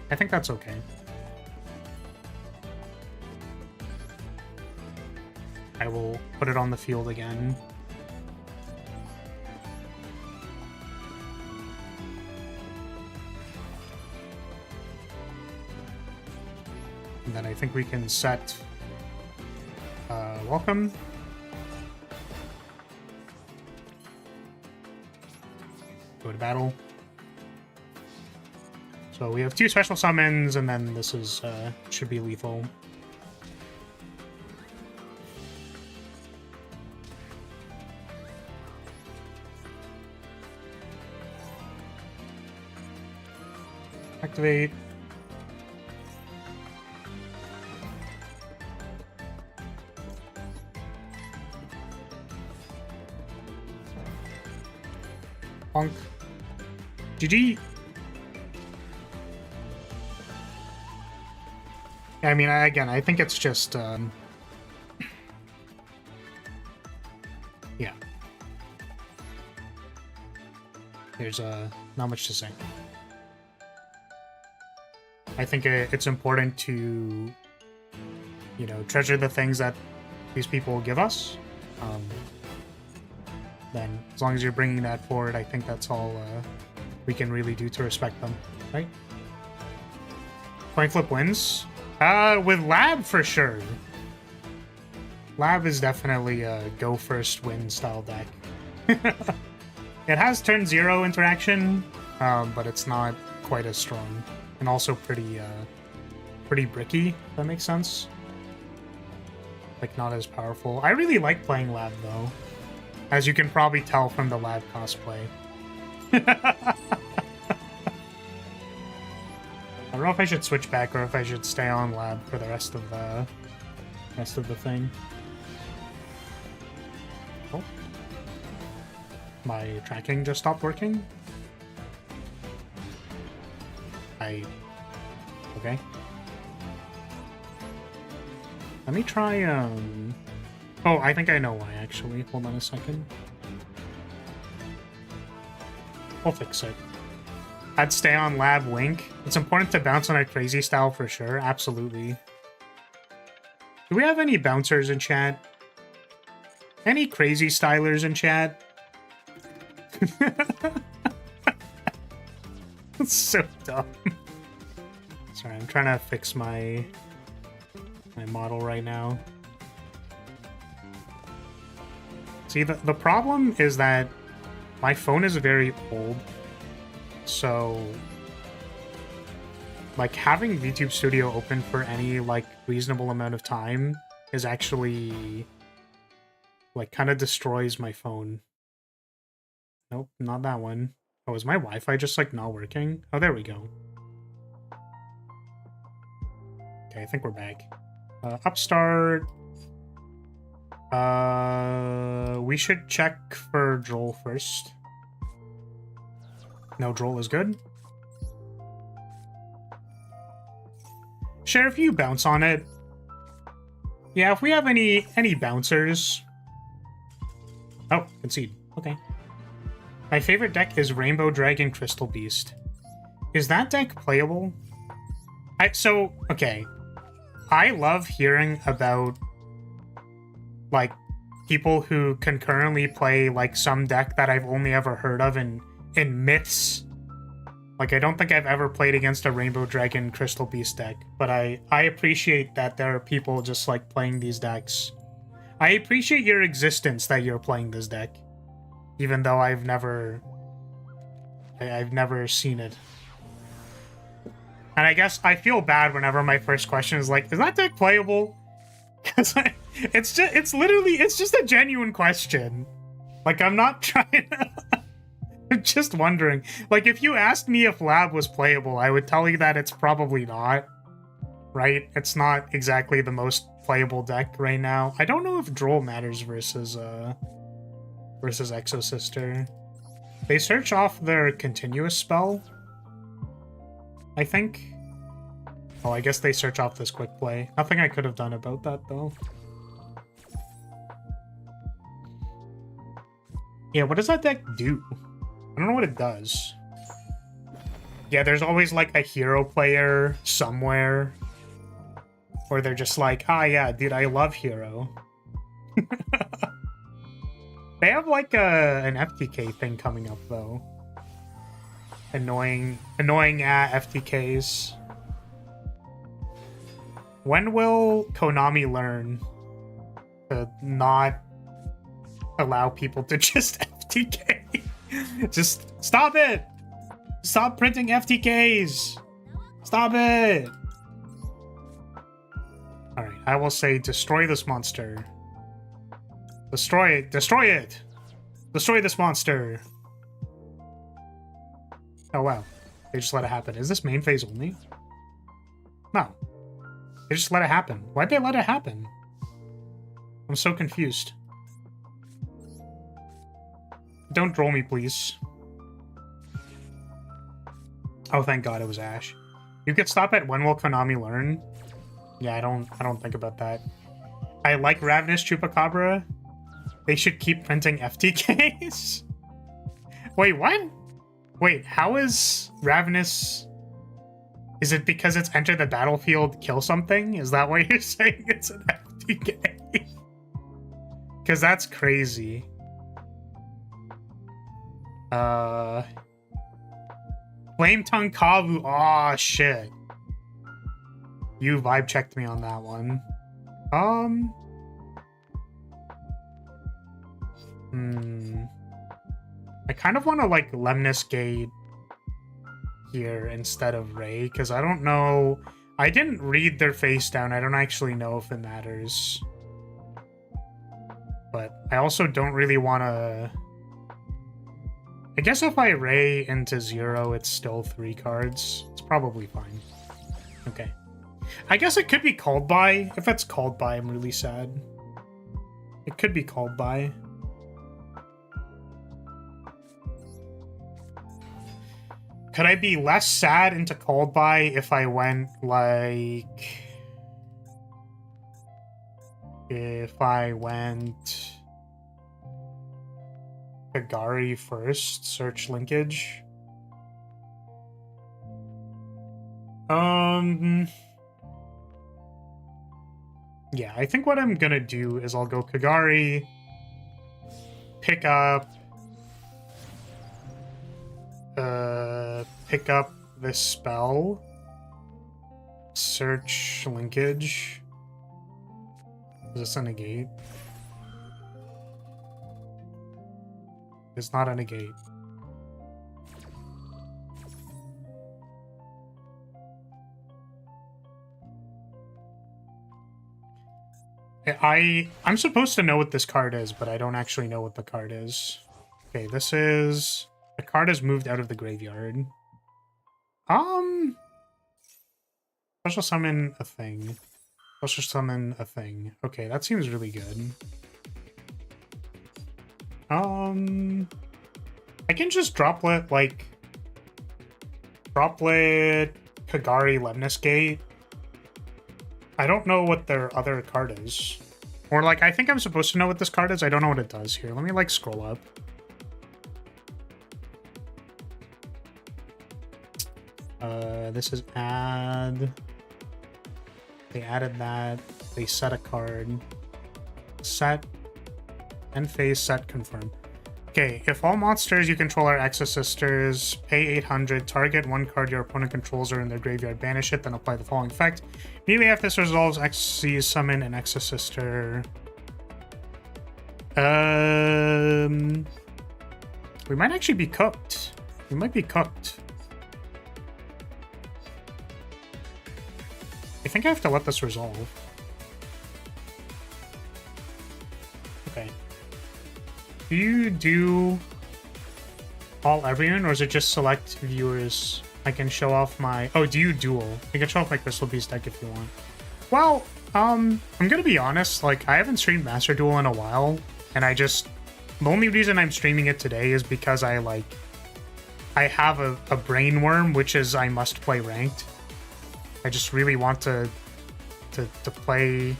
I think that's okay. I will put it on the field again. And then I think we can set welcome. Go to battle. So we have 2 special summons, and then this is should be lethal. Activate. Bonk. GG. I mean, again, I think it's just, yeah. There's not much to say. I think it's important to, you know, treasure the things that these people give us. Then, as long as you're bringing that forward, I think that's all we can really do to respect them, right? Coin flip wins. With Lab, for sure. Lab is definitely a go first win style deck. It has turn 0 interaction, but it's not quite as strong. And also pretty bricky, if that makes sense. Like, not as powerful. I really like playing Lab, though. As you can probably tell from the Lab cosplay. I don't know if I should switch back or if I should stay on Lab for the rest of the thing. Oh. My tracking just stopped working. Okay. Let me try, Oh, I think I know why, actually. Hold on a second. We'll fix it. I'd stay on Lab Link. It's important to bounce on a crazy style for sure. Absolutely. Do we have any bouncers in chat? Any crazy stylers in chat? That's so dumb. Sorry, I'm trying to fix my model right now. See, the problem is that my phone is very old, so like having VTube Studio open for any like reasonable amount of time is actually like kind of destroys my phone. Nope, not that one. Oh, is my Wi-Fi just like not working? Oh, there we go. Okay, I think we're back. Upstart. We should check for Droll first. No, Droll is good. Share if you bounce on it. Yeah, if we have any bouncers. Oh, concede. Okay. My favorite deck is Rainbow Dragon Crystal Beast. Is that deck playable? Okay. I love hearing about like people who concurrently play like some deck that I've only ever heard of in myths, Like, I don't think I've ever played against a Rainbow Dragon Crystal Beast deck, but I appreciate that there are people just, like, playing these decks. I appreciate your existence that you're playing this deck, even though I've never seen it. And I guess I feel bad whenever my first question is like, is that deck playable? Because it's just a genuine question. Like, I'm not trying to... I'm just wondering. Like, if you asked me if Lab was playable, I would tell you that it's probably not. Right? It's not exactly the most playable deck right now. I don't know if Duel matters versus Exosister. They search off their continuous spell, I think. Oh, I guess they search off this quick play. Nothing I could have done about that, though. Yeah, what does that deck do? I don't know what it does. Yeah, there's always, like, a hero player somewhere. Or they're just like, ah, yeah, dude, I love hero. They have, like, an FTK thing coming up, though. Annoying FTKs. When will Konami learn to not allow people to just FTK? Just stop it! Stop printing FTKs! Stop it! Alright, I will say destroy this monster. Destroy it! Destroy it! Destroy this monster! Oh wow. They just let it happen. Is this main phase only? No. They just let it happen. Why'd they let it happen? I'm so confused. Don't troll me, please. Oh, thank God it was Ash. You could stop at when will Konami learn? Yeah, I don't think about that. I like Ravenous Chupacabra. They should keep printing FTKs. Wait, what? Wait, how is Ravenous... Is it because it's enter the battlefield, kill something? Is that why you're saying it's an FTK? Because that's crazy. Flame Tongue Kavu. Aw, shit. You vibe checked me on that one. I kind of want to, like, Lemnis Gate here instead of Ray, because I don't know. I didn't read their face down. I don't actually know if it matters. But I also don't really want to... I guess if I Ray into 0, it's still 3 cards. It's probably fine. Okay. I guess it could be called by. If it's called by, I'm really sad. It could be called by. Could I be less sad into called by if I went, like... If I went... Kagari first, search linkage? Yeah, I think what I'm gonna do is I'll go Kagari, pick up this spell, search linkage. Is this a negate? It's not a negate. I'm supposed to know what this card is, but I don't actually know what the card is. Okay, this is... The card is moved out of the graveyard. Special summon a thing. Special summon a thing. Okay, that seems really good. I can just droplet, like... Droplet Kagari Lemnis Gate. I don't know what their other card is. Or, like, I think I'm supposed to know what this card is. I don't know what it does here. Let me, like, scroll up. This is add. They added that. They set a card. Set. End phase, set, confirm. Okay, if all monsters you control are Exorcisters, pay 800, target one card your opponent controls are in their graveyard, banish it, then apply the following effect. Immediately after this resolves, Xyz summon an Exorcister. We might actually be cooked. We might be cooked. I think I have to let this resolve. Okay. Do you do all everyone, or is it just select viewers? I can show off my... Oh, do you duel? You can show off my Crystal Beast deck if you want. Well, I'm gonna be honest, like, I haven't streamed Master Duel in a while, and I just... The only reason I'm streaming it today is because I have a brain worm, which is I must play ranked. I just really want to play...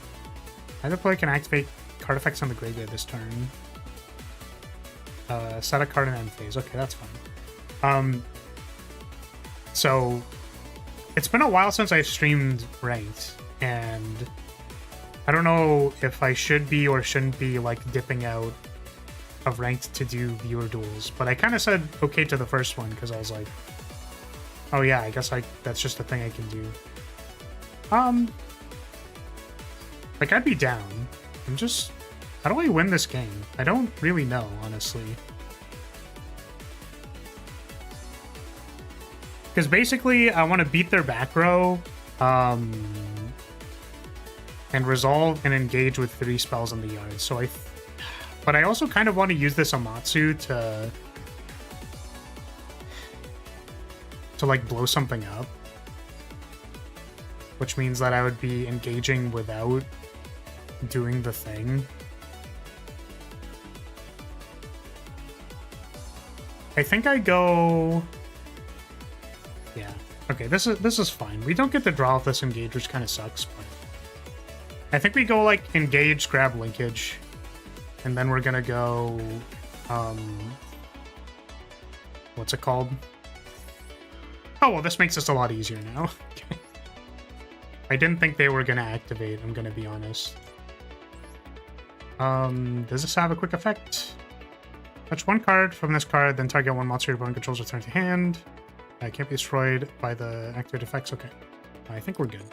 Either play can activate card effects on the graveyard this turn. Set a card in end phase. Okay, that's fine. So it's been a while since I streamed ranked, and I don't know if I should be or shouldn't be like dipping out of ranked to do viewer duels, but I kind of said okay to the first one because I was like, oh yeah, I guess that's just a thing I can do. Like, I'd be down. I'm just... How do I win this game? I don't really know, honestly. Because basically, I want to beat their back row, and resolve and engage with 3 spells in the yard. So but I also kind of want to use this Amatsu to like blow something up, which means that I would be engaging without doing the thing. I think I go... Yeah. Okay, this is fine. We don't get to draw off this engage, which kind of sucks, but... I think we go, like, engage, grab linkage, and then we're gonna go... What's it called? Oh, well, this makes this a lot easier now. Okay. I didn't think they were gonna activate, I'm gonna be honest. Does this have a quick effect? Touch one card from this card, then target one monster your opponent controls return to hand. It can't be destroyed by the activated effects. Okay. I think we're good.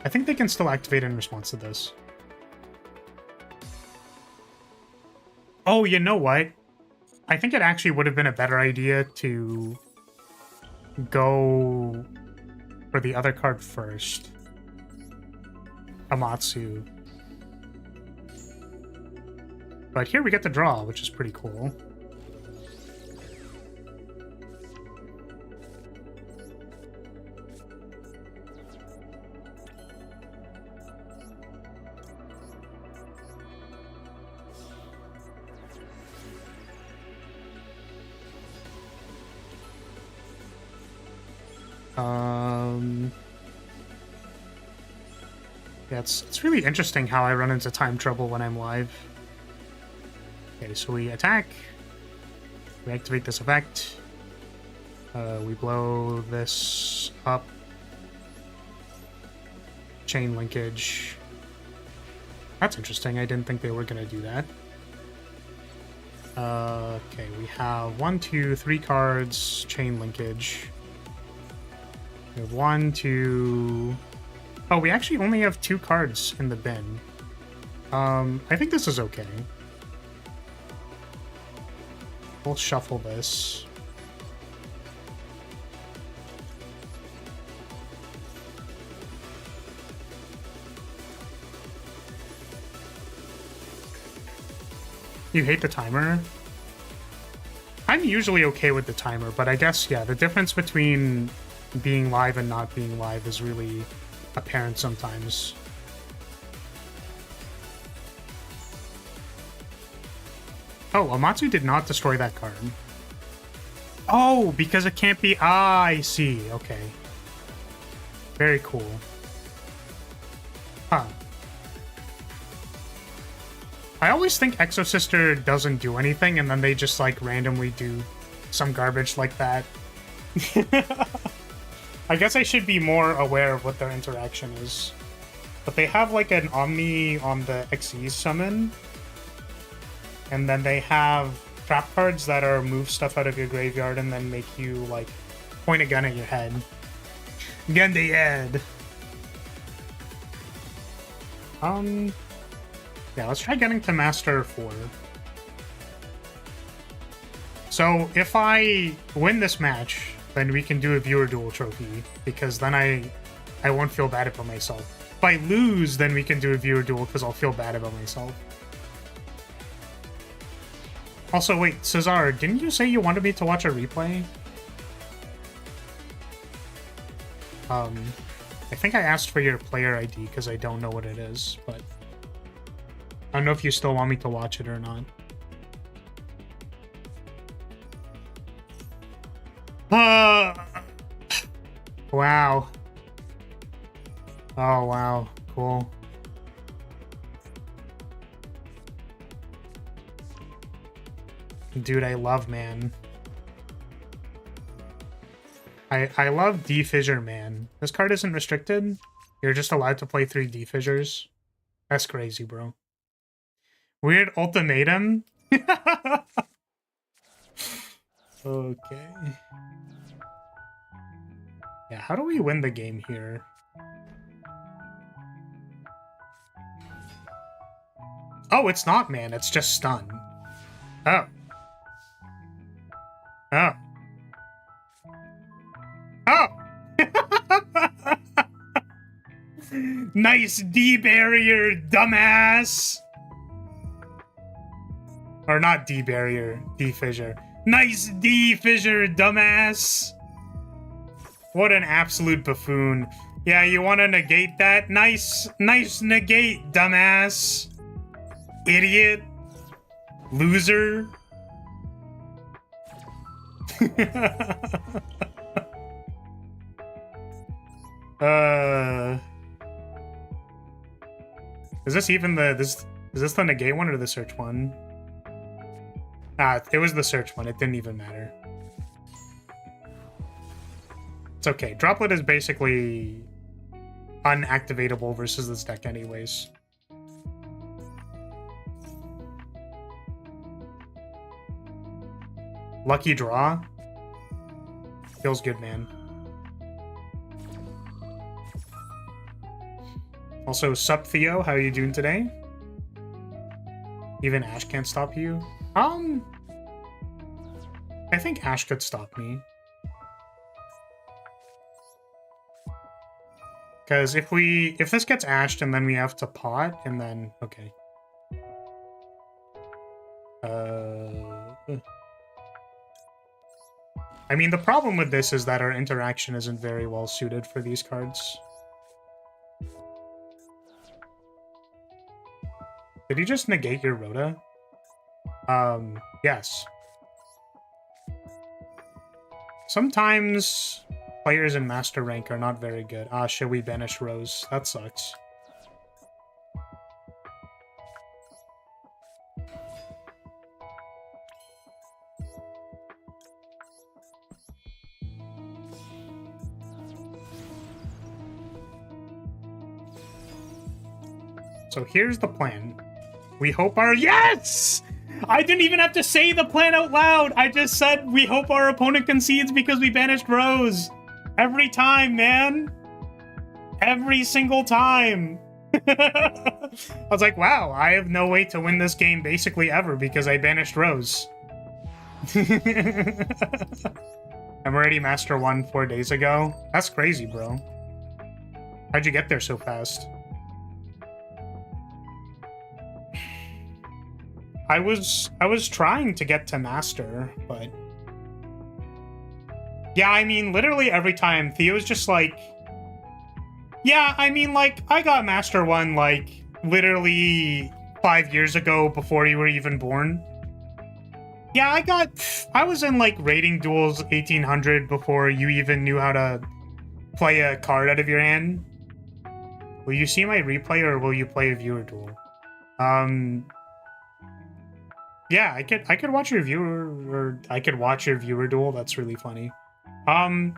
I think they can still activate in response to this. Oh, you know what? I think it actually would have been a better idea to go for the other card first. Amatsu. But here we get the draw, which is pretty cool. Yeah, it's really interesting how I run into time trouble when I'm live. Okay, so we attack. We activate this effect. We blow this up. Chain linkage. That's interesting. I didn't think they were going to do that. Okay, we have 1, 2, 3 cards. Chain linkage. We have 1, 2... Oh, we actually only have 2 cards in the bin. I think this is okay. We'll shuffle this. You hate the timer? I'm usually okay with the timer, but I guess, yeah, the difference between being live and not being live is really apparent sometimes. Oh, Amatsu did not destroy that card. Oh, because it can't be... Ah, I see. Okay. Very cool. Huh. I always think Exosister doesn't do anything, and then they just, like, randomly do some garbage like that. I guess I should be more aware of what their interaction is. But they have, like, an Omni on the Xyz summon. And then they have trap cards that are move stuff out of your graveyard and then make you, like, point a gun at your head. Gun to your head. Yeah, let's try getting to Master 4. So, if I win this match, then we can do a viewer duel trophy, because then I won't feel bad about myself. If I lose, then we can do a viewer duel, because I'll feel bad about myself. Also, wait, Cesar, didn't you say you wanted me to watch a replay? I think I asked for your player ID because I don't know what it is, but I don't know if you still want me to watch it or not. Wow. Oh, wow. Cool. Dude, I love Man. I love D-Fissure Man. This card isn't restricted. You're just allowed to play 3 D-Fissures. That's crazy, bro. Weird ultimatum? Okay. Yeah, how do we win the game here? Oh, it's not Man. It's just stun. Oh. Oh. Oh! Nice D-barrier, dumbass! Or not D-barrier, D-fissure. Nice D-fissure, dumbass! What an absolute buffoon. Yeah, you want to negate that? Nice negate, dumbass. Idiot. Loser. Is this even the is this the negate one or the search one? Ah, it was the search one. It didn't even matter. It's okay. Droplet is basically unactivatable versus this deck anyways. Lucky draw. Feels good, man. Also, sup Theo, how are you doing today? Even Ash can't stop you? I think Ash could stop me. Because if this gets ashed and then we have to pot, and then, okay. I mean, the problem with this is that our interaction isn't very well suited for these cards. Did you just negate your Rhoda? Yes. Sometimes players in Master Rank are not very good. Ah, should we banish Rose? That sucks. So here's the plan. We hope our— Yes! I didn't even have to say the plan out loud. I just said we hope our opponent concedes because we banished Rose. Every time, man. Every single time. I was like, wow, I have no way to win this game basically ever because I banished Rose. I'm already Master 1 4 days ago. That's crazy, bro. How'd you get there so fast? I was trying to get to Master, but... Yeah, I mean, literally every time, Theo's just like... Yeah, I mean, like, I got Master 1, like, literally 5 years ago before you were even born. Yeah, I was in, like, rating duels 1800 before you even knew how to play a card out of your hand. Will you see my replay or will you play a viewer duel? Yeah, I could watch your viewer, or I could watch your viewer duel. That's really funny. I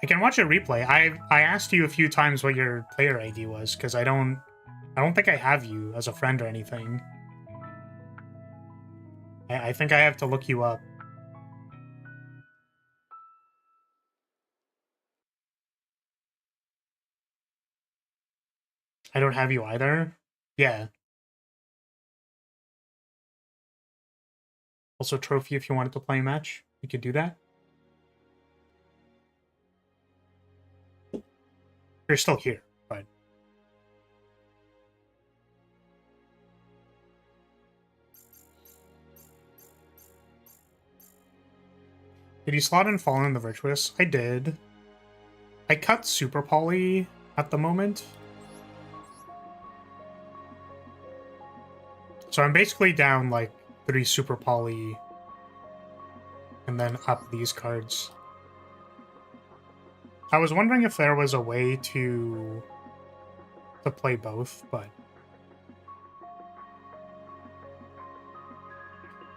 can watch a replay. I asked you a few times what your player ID was because I don't think I have you as a friend or anything. I think I have to look you up. I don't have you either? Yeah. Also, Trophy, if you wanted to play a match, you could do that. You're still here, but... Did you slot in Fallen in the Virtuous? I did. I cut Super Poly at the moment. So I'm basically down, like, 3 Super Poly and then up these cards. I was wondering if there was a way to play both, but...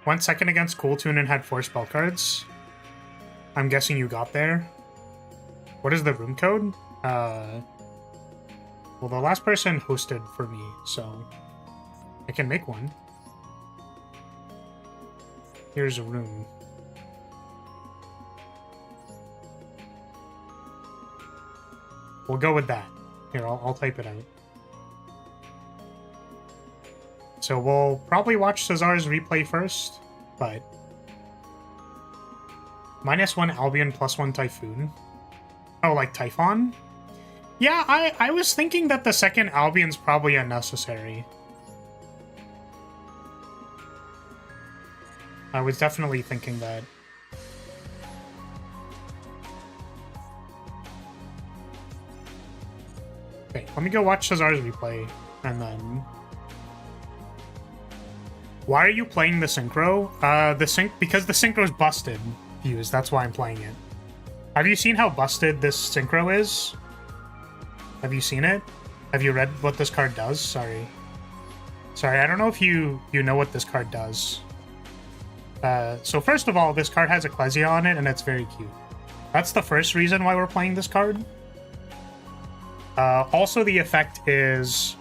1 second against Cool Tune and had 4 spell cards. I'm guessing you got there. What is the room code? Well, the last person hosted for me, so I can make one. Here's a room. We'll go with that. Here, I'll type it out. So we'll probably watch Cesar's replay first, but... -1 Albion, +1 Typhoon. Oh, like Typhon? Yeah, I was thinking that the second Albion's probably unnecessary. I was definitely thinking that. Okay, let me go watch Cesar's replay, and then... Why are you playing the Synchro? Because the Synchro's busted, Fuse, that's why I'm playing it. Have you seen how busted this Synchro is? Have you seen it? Have you read what this card does? Sorry, I don't know if you know what this card does. So first of all, this card has Ecclesia on it, and it's very cute. That's the first reason why we're playing this card. Also, the effect is...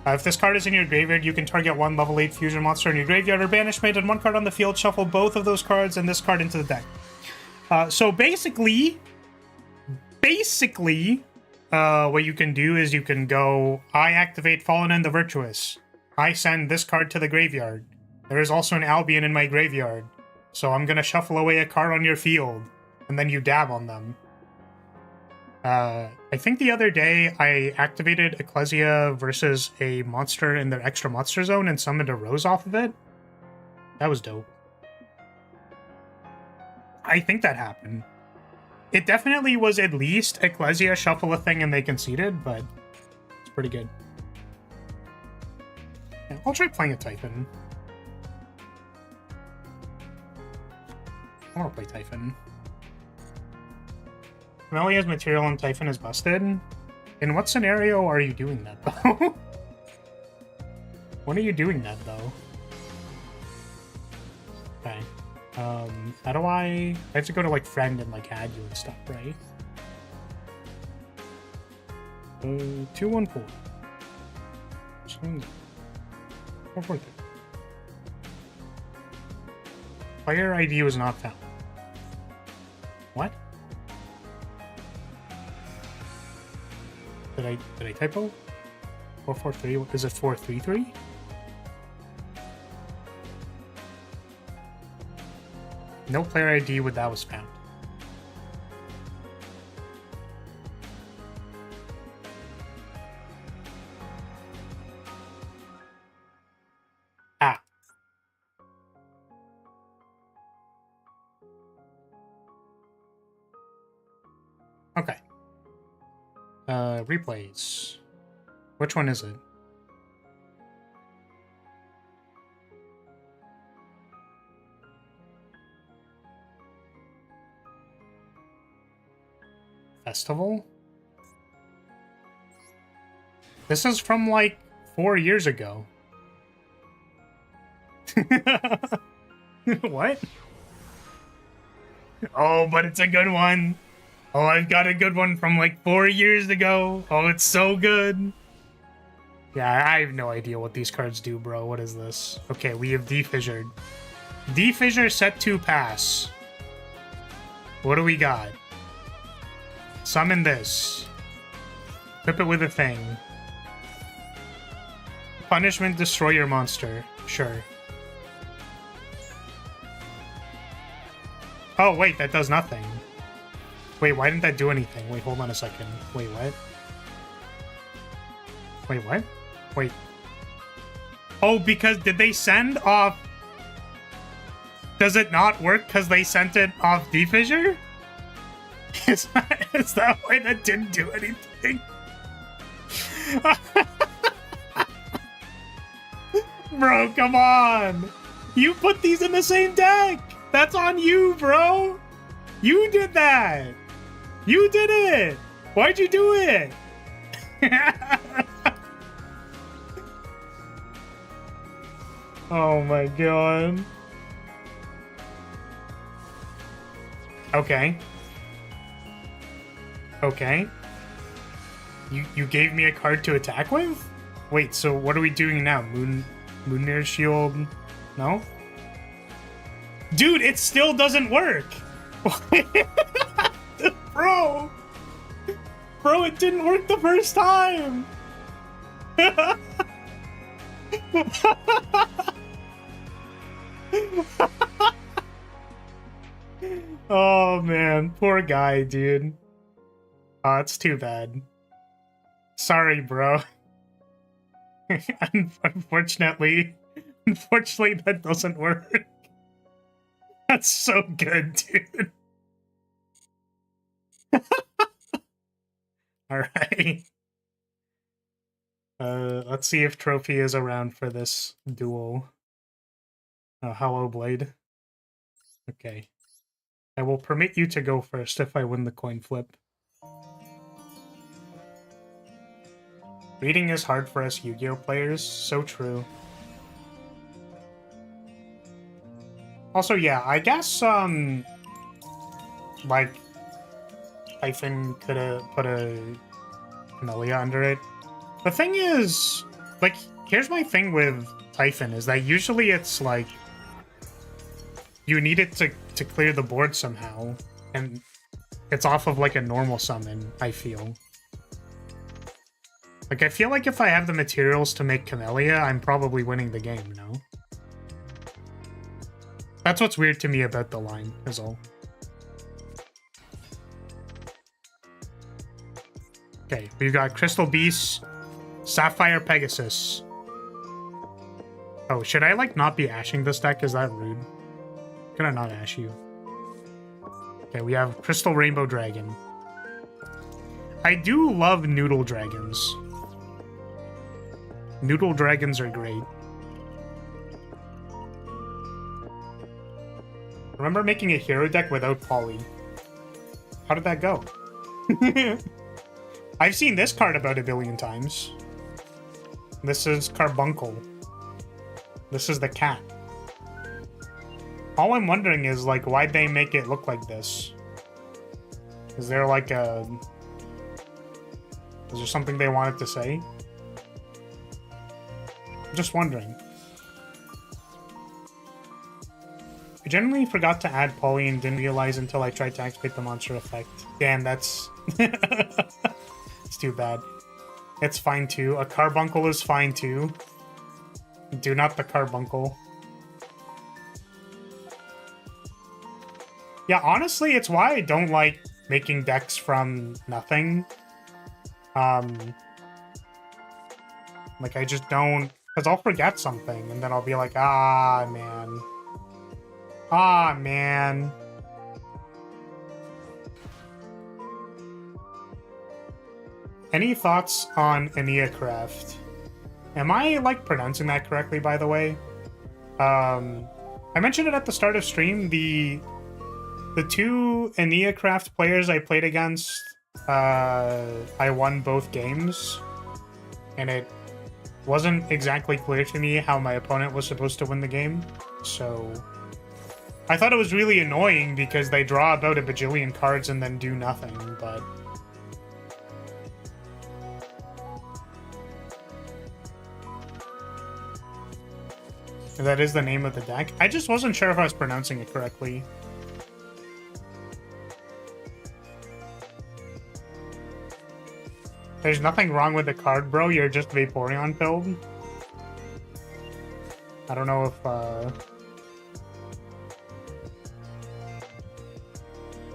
if this card is in your graveyard, you can target 1 level 8 fusion monster in your graveyard or banishment and 1 card on the field, shuffle both of those cards and this card into the deck. So basically, what you can do is you can go, I activate Fallen and the Virtuous. I send this card to the graveyard. There is also an Albion in my graveyard. So I'm going to shuffle away a card on your field, and then you dab on them. I think the other day I activated Ecclesia versus a monster in their extra monster zone and summoned a Rose off of it. That was dope. I think that happened. It definitely was at least Ecclesia shuffle a thing and they conceded, but it's pretty good. Yeah, I'll try playing a Typhon. I want to play Typhon. Melia's material on Typhon is busted. In what scenario are you doing that, though? When are you doing that, though? Okay. How do I have to go to, like, friend and, like, add you and stuff, right? 214. 443. Player ID was not found. What? Did I typo? 443? Is it 433? No player ID with that was found. Ah. Okay. Replays. Which one is it? Festival? This is from like 4 years ago. What? Oh, but it's a good one. Oh, I've got a good one from like 4 years ago. Oh, it's so good. Yeah, I have no idea what these cards do, bro. What is this? Okay, we have defissured. D-Fissure set to pass. What do we got? Summon this. Equip it with a thing. Punishment, destroy your monster. Sure. Oh, wait, that does nothing. Wait, why didn't that do anything? Wait, hold on a second. Wait, what? Wait, what? Wait. Oh, because did they send off... Does it not work because they sent it off D-Fissure? Is that why that didn't do anything? Bro, come on! You put these in the same deck! That's on you, bro! You did that! You did it! Why'd you do it? Oh my god. Okay. Okay. You gave me a card to attack with? Wait, so what are we doing now? Moonmere Shield? No? Dude, it still doesn't work! Bro! Bro, it didn't work the first time! Oh man, poor guy, dude. Oh, it's too bad. Sorry, bro. Unfortunately, that doesn't work. That's so good, dude. Alright. Let's see if Trophy is around for this duel. Hollow Blade. Okay. I will permit you to go first if I win the coin flip. Reading is hard for us Yu-Gi-Oh players. So true. Also, yeah, I guess, like, Typhon could have put a Camellia under it. The thing is, like, here's my thing with Typhon, is that usually it's, like, you need it to clear the board somehow, and it's off of, like, a normal summon, I feel. Like, I feel like if I have the materials to make Camellia, I'm probably winning the game, no? That's what's weird to me about the line, is all. Okay, we've got Crystal Beast, Sapphire Pegasus. Oh, should I, like, not be ashing this deck? Is that rude? Can I not ash you? Okay, we have Crystal Rainbow Dragon. I do love Noodle Dragons. Noodle Dragons are great. Remember making a hero deck without Poly? How did that go? I've seen this card about 1 billion times. This is Carbuncle. This is the cat. All I'm wondering is, like, why'd they make it look like this? Is there, like, a... Is there something they wanted to say? I'm just wondering. I generally forgot to add Poly and didn't realize until I tried to activate the monster effect. Damn, that's... It's too bad. It's fine, too. A Carbuncle is fine, too. Do not the Carbuncle. Yeah, honestly, it's why I don't like making decks from nothing. Like, I just don't... Because I'll forget something, and then I'll be like, ah, man. Ah, man. Any thoughts on Aeneacraft? Am I, like, pronouncing that correctly, by the way? I mentioned it at the start of stream. The 2 Aeneacraft players I played against, I won both games. And it wasn't exactly clear to me how my opponent was supposed to win the game. So I thought it was really annoying because they draw about 1 bajillion cards and then do nothing, but... That is the name of the deck. I just wasn't sure if I was pronouncing it correctly. There's nothing wrong with the card, bro. You're just Vaporeon pilled. I don't know if,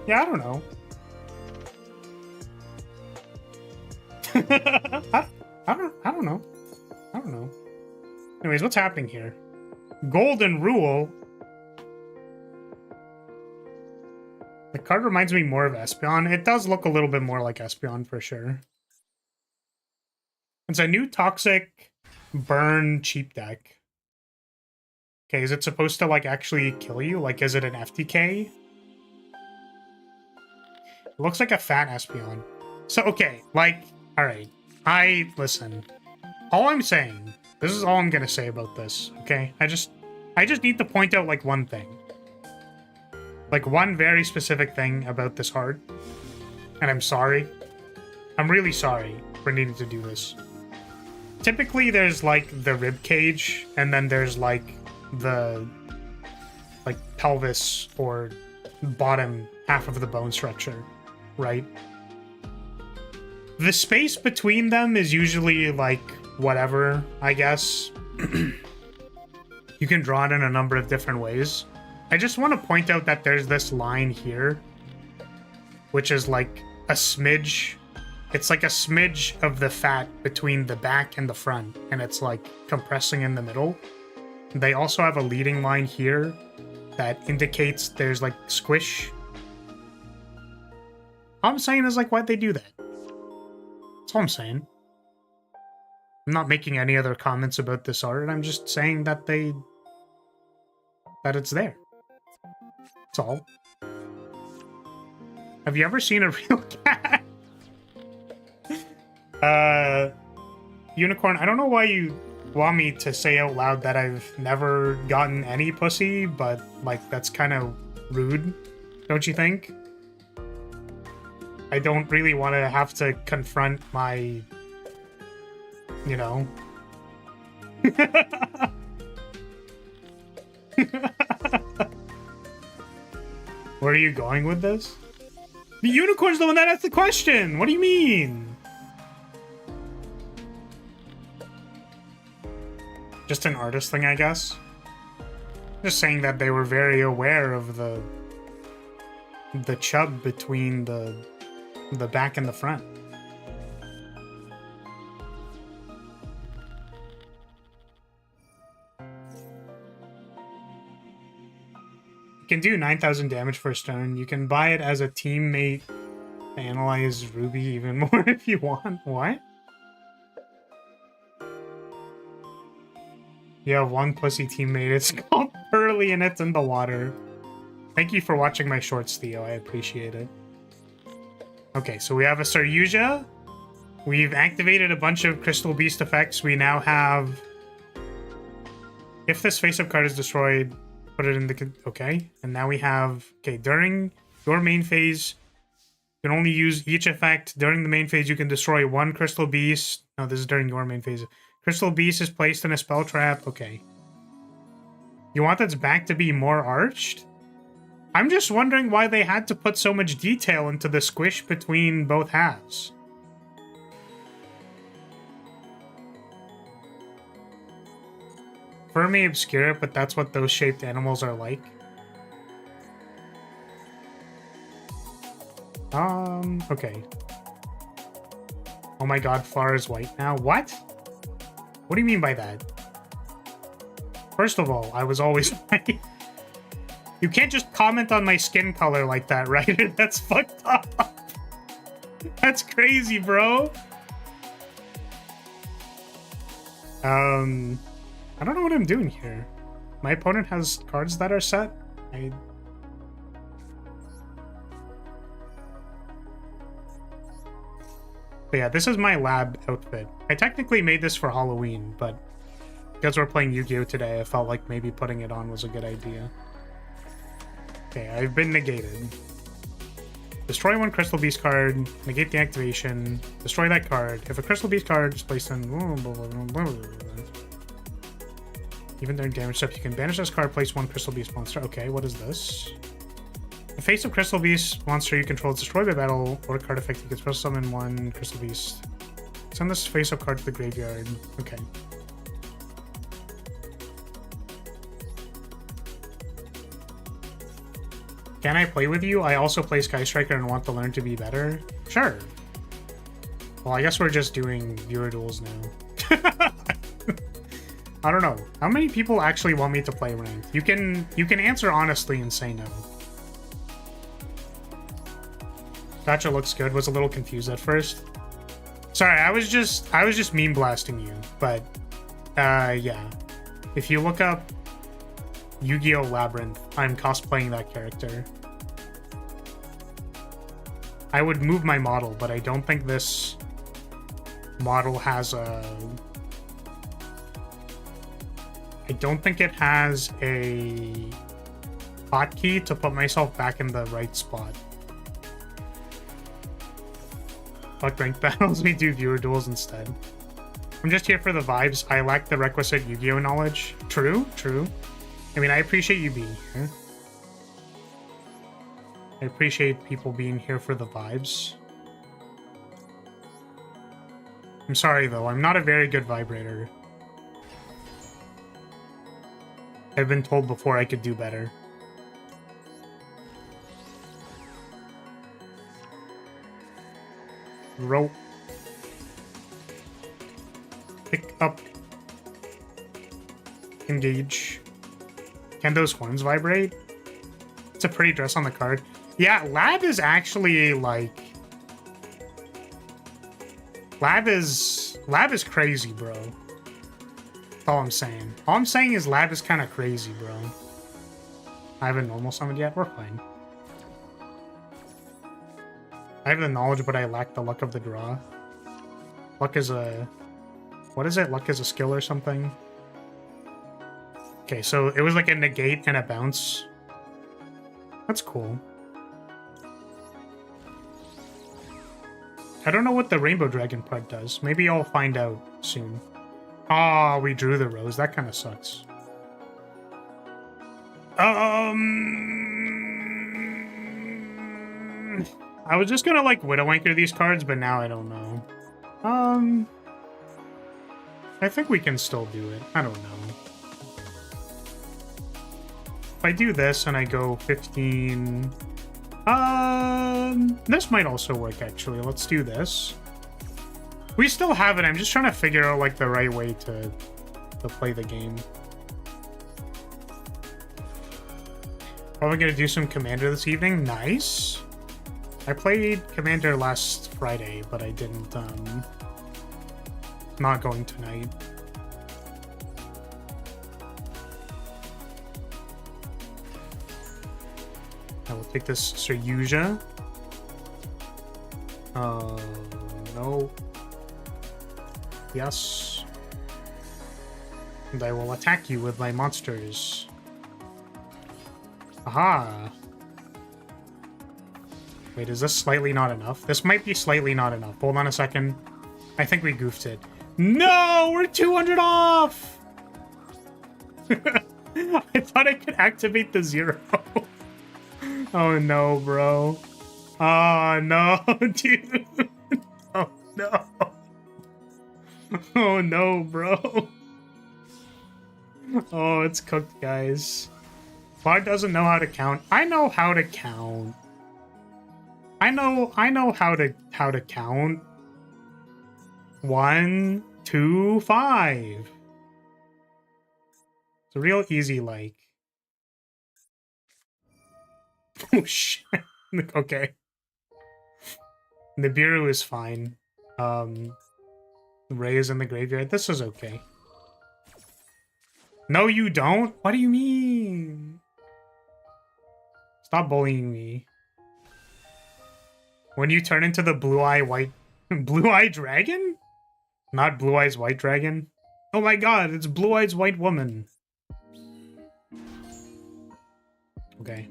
yeah, I don't know. I don't know. I don't know. Anyways, what's happening here? Golden Rule. The card reminds me more of Espeon. It does look a little bit more like Espeon for sure. It's a new toxic burn cheap deck. Okay, is it supposed to like actually kill you? Like, is it an FTK? It looks like a fat Espeon. So, okay, like, alright. Listen. All I'm saying, this is all I'm gonna say about this, okay? I just need to point out, like, one thing. Like, one very specific thing about this card. And I'm sorry. I'm really sorry for needing to do this. Typically, there's, like, the rib cage, and then there's, like, the, like, pelvis or bottom half of the bone structure, right? The space between them is usually, like, whatever, I guess. You can draw it in a number of different ways. I just want to point out that there's this line here, which is, like, a smidge. It's like a smidge of the fat between the back and the front, and it's, like, compressing in the middle. They also have a leading line here that indicates there's, like, squish. All I'm saying is, like, why'd they do that? That's all I'm saying. I'm not making any other comments about this art. I'm just saying that that it's there. That's all. Have you ever seen a real cat? Unicorn, I don't know why you want me to say out loud that I've never gotten any pussy, but, like, that's kind of rude, don't you think? I don't really want to have to confront my, you know. Where are you going with this? The unicorn's the one that asked the question! What do you mean? Just an artist thing, I guess. Just saying that they were very aware of the chub between the back and the front. You can do 9,000 damage for a stone. You can buy it as a teammate to analyze Ruby even more if you want. What? You have one pussy teammate. It's called Pearly and it's in the water. Thank you for watching my shorts, Theo. I appreciate it. Okay, so we have a Saryuja. We've activated a bunch of Crystal Beast effects. We now have... If this face-up card is destroyed, put it in the... Okay, and now we have... Okay, during your main phase, you can only use each effect. During the main phase, you can destroy one Crystal Beast. No, this is during your main phase. Crystal Beast is placed in a spell trap. Okay. You want its back to be more arched? I'm just wondering why they had to put so much detail into the squish between both halves. Fur may obscure it, but that's what those shaped animals are like. Okay. Oh my god, Flower is white now. What? What do you mean by that? First of all, I was always white. You can't just comment on my skin color like that, right? That's fucked up. That's crazy, bro. I don't know what I'm doing here. My opponent has cards that are set. But yeah, this is my lab outfit. I technically made this for Halloween, but because we're playing Yu-Gi-Oh! Today, I felt like maybe putting it on was a good idea. Okay, I've been negated. Destroy one Crystal Beast card, negate the activation, destroy that card. If a Crystal Beast card is placed in... Even during damage steps, you can banish this card, place one Crystal Beast monster. Okay, what is this? The face of Crystal Beast monster you control is destroyed by battle or card effect. You can special summon one Crystal Beast. Send this face-up card to the graveyard. Okay. Can I play with you? I also play Sky Striker and want to learn to be better. Sure. Well, I guess we're just doing viewer duels now. I don't know. How many people actually want me to play ranked? You can answer honestly and say no. Gotcha looks good. Was a little confused at first. Sorry, I was just meme blasting you, but yeah. If you look up Yu-Gi-Oh! Labyrinth, I'm cosplaying that character. I would move my model, but I don't think this model has a... I don't think it has a hotkey to put myself back in the right spot. Fuck ranked battles, we do viewer duels instead. I'm just here for the vibes. I lack the requisite Yu-Gi-Oh! Knowledge. True, true. I mean, I appreciate you being here. I appreciate people being here for the vibes. I'm sorry, though. I'm not a very good vibrator. I've been told before I could do better. Rope. Pick up. Engage. Can those horns vibrate? It's a pretty dress on the card. Yeah, Lab is actually like... Lab is crazy, bro. That's all I'm saying. All I'm saying is Lab is kind of crazy, bro. I haven't normal summoned yet. We're fine. I have the knowledge, but I lack the luck of the draw. Luck is a... What is it? Luck is a skill or something? Okay, so it was like a negate and a bounce. That's cool. I don't know what the Rainbow Dragon part does. Maybe I'll find out soon. Oh, we drew the rose. That kind of sucks. I was just gonna like Widow Anchor these cards, but now I don't know. I think we can still do it. I don't know. If I do this and I go 15... this might also work, actually. Let's do this. We still have it. I'm just trying to figure out, like, the right way to play the game. Probably gonna do some Commander this evening. Nice. I played Commander last Friday, but I didn't, not going tonight. I will take this Saryuja. No. Yes. And I will attack you with my monsters. Aha! Wait, is this slightly not enough? This might be slightly not enough. Hold on a second. I think we goofed it. No! We're 200 off! I thought I could activate the 0. Oh no, bro. Oh no, dude. Oh no. Oh no, bro. Oh, it's cooked, guys. Bard doesn't know how to count. I know how to count. I know how to count. 1, 2, 5. It's a real easy, like. Oh shit. Okay. Nibiru is fine. Ray is in the graveyard. This is okay. No, you don't? What do you mean? Stop bullying me. When you turn into the blue-eye white... Blue-eye dragon? Not Blue Eyes White Dragon? Oh my god, it's Blue Eyes White Woman. Okay.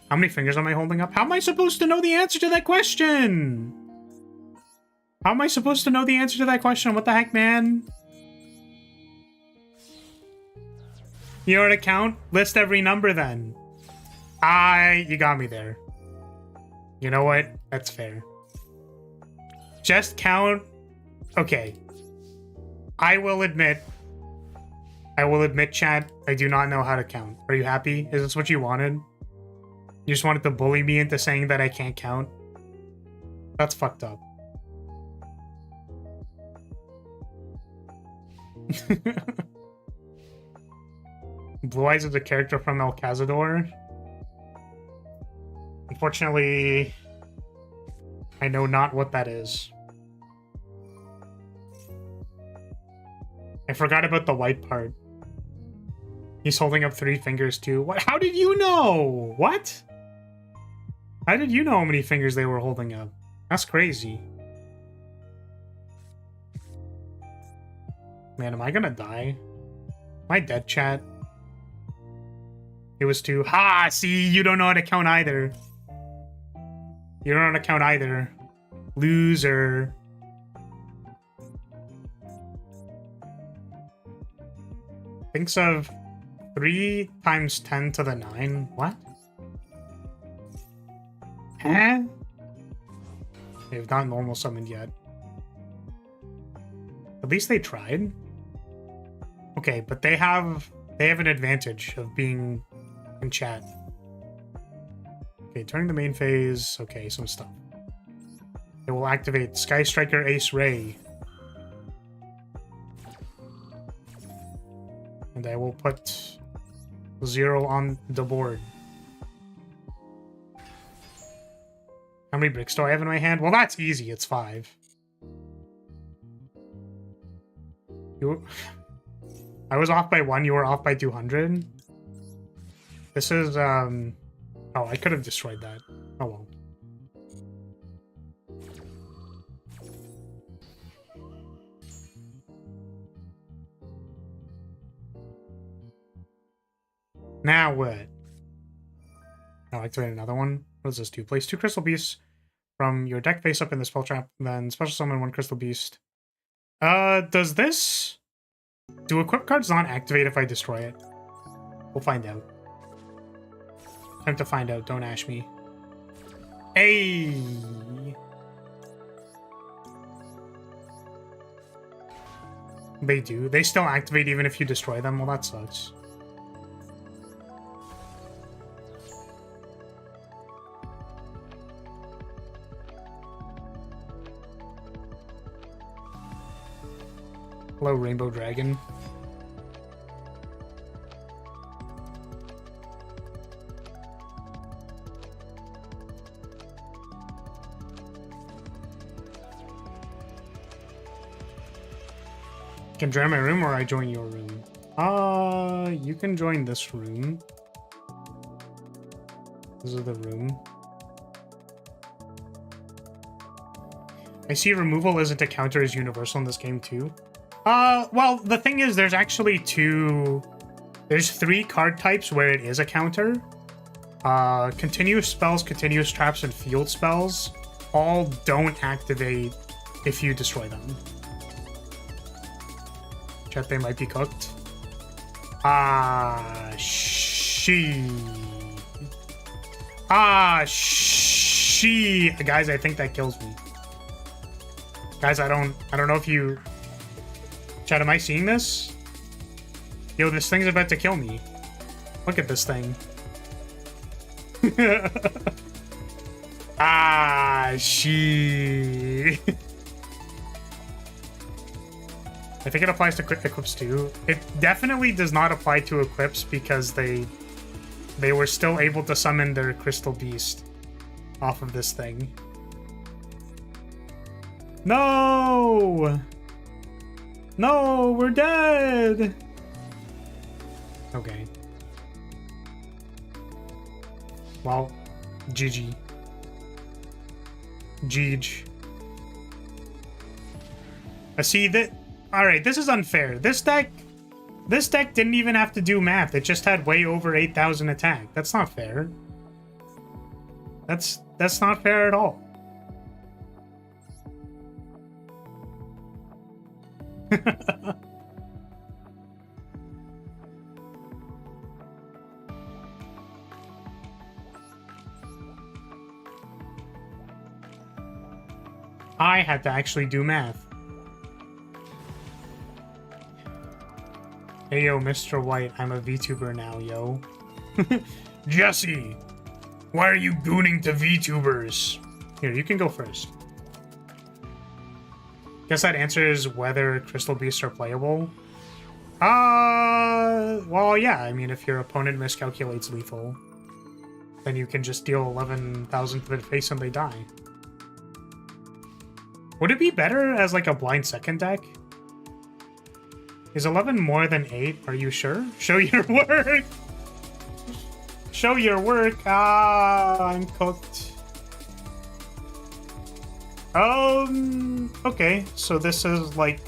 How many fingers am I holding up? How am I supposed to know the answer to that question? How am I supposed to know the answer to that question? What the heck, man? You know how to count? List every number then. You got me there. You know what? That's fair. Just count. Okay. I will admit, chat, I do not know how to count. Are you happy? Is this what you wanted? You just wanted to bully me into saying that I can't count? That's fucked up. Blue Eyes is a character from El Cazador. Unfortunately, I know not what that is. I forgot about the white part. He's holding up 3 fingers too. What? How did you know? What? How did you know how many fingers they were holding up? That's crazy. Man, am I gonna die? Am I dead, chat? It was 2. Ha! See, you don't know how to count either. You don't know how to count either. Loser. Thinks of 3 times 10 to the 9. What? Huh? They've not normal summoned yet. At least they tried. Okay, but they have an advantage of being in chat. Okay, turning the main phase. Okay, some stuff. It will activate Sky Striker Ace Ray. And I will put 0 on the board. How many bricks do I have in my hand? Well, that's easy. It's 5. I was off by 1. You were off by 200. This is, Oh, I could have destroyed that. Oh, well. Now what? I'll activate another one. What does this do? Place 2 crystal beasts from your deck face up in the spell trap, then special summon 1 crystal beast. Does this... Do equip cards not activate if I destroy it? We'll find out. Time to find out, don't ash me. Hey! They do. They still activate even if you destroy them? Well, that sucks. Hello, Rainbow Dragon. You can join my room or I join your room? You can join this room. This is the room. I see removal isn't a counter as universal in this game too. Well, the thing is, there's actually there's 3 card types where it is a counter. Continuous spells, continuous traps, and field spells all don't activate if you destroy them. Chat, they might be cooked. Guys, I think that kills me. Guys, I don't know if you... Chat, am I seeing this? Yo, this thing's about to kill me. Look at this thing. I think it applies to equips too. It definitely does not apply to equips because they were still able to summon their Crystal Beast off of this thing. No! No, we're dead! Okay. Well, GG. Jeej. I see that. Alright, this is unfair. This deck didn't even have to do math. It just had way over 8,000 attack. That's not fair. That's not fair at all. I had to actually do math. Hey yo, Mr. White, I'm a VTuber now, yo. Jesse, why are you gooning to VTubers? Here, you can go first. Guess that answers whether Crystal Beasts are playable. Well, yeah, I mean, if your opponent miscalculates lethal, then you can just deal 11,000 to their face and they die. Would it be better as, like, a blind second deck? Is 11 more than 8? Are you sure? Show your work! Show your work! Ah, I'm cooked. Okay, so this is, like,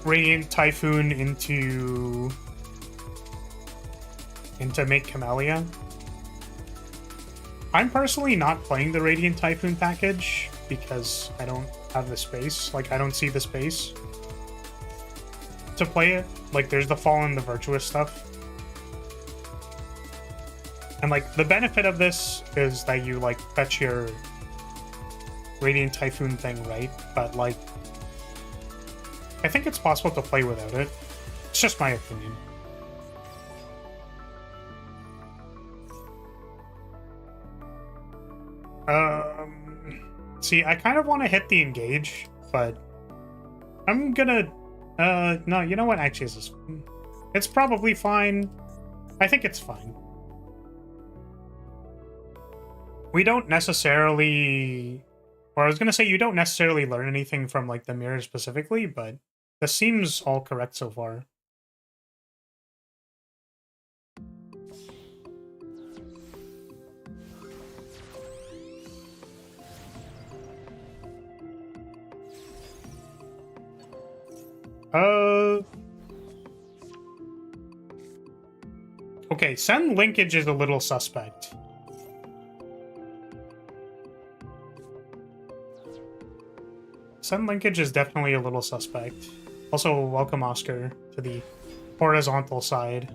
Radiant Typhoon into make Camellia. I'm personally not playing the Radiant Typhoon package because I don't have the space. Like, I don't see the space to play it. Like, there's the Fall and the Virtuous stuff. And, like, the benefit of this is that you, like, fetch your Radiant Typhoon thing, right? But, like, I think it's possible to play without it. It's just my opinion. See, I kind of want to hit the engage, but I'm gonna... no, you know what? Actually, it's probably fine. I think it's fine. We don't necessarily... Or I was gonna say, you don't necessarily learn anything from, like, the mirror specifically, but this seems all correct so far. Okay, send linkage is a little suspect. Send linkage is definitely a little suspect. Also, welcome Oscar to the horizontal side.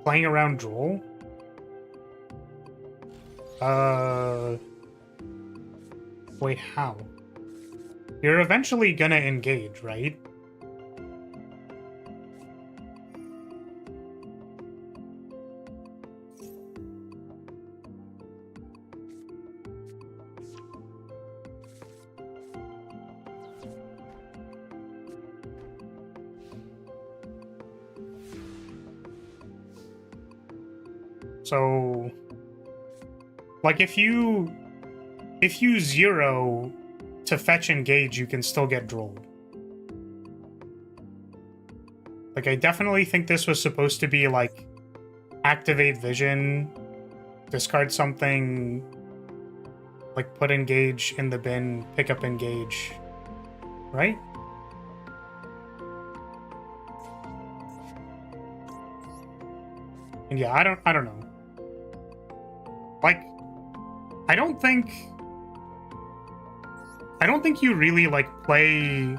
Playing around Duel? Wait, how? You're eventually gonna engage, right? So, like, if you zero to fetch engage, you can still get drolled. Like, I definitely think this was supposed to be, like, activate vision, discard something, like, put engage in the bin, pick up engage, right? And yeah, I don't know. Like, I don't think you really, like, play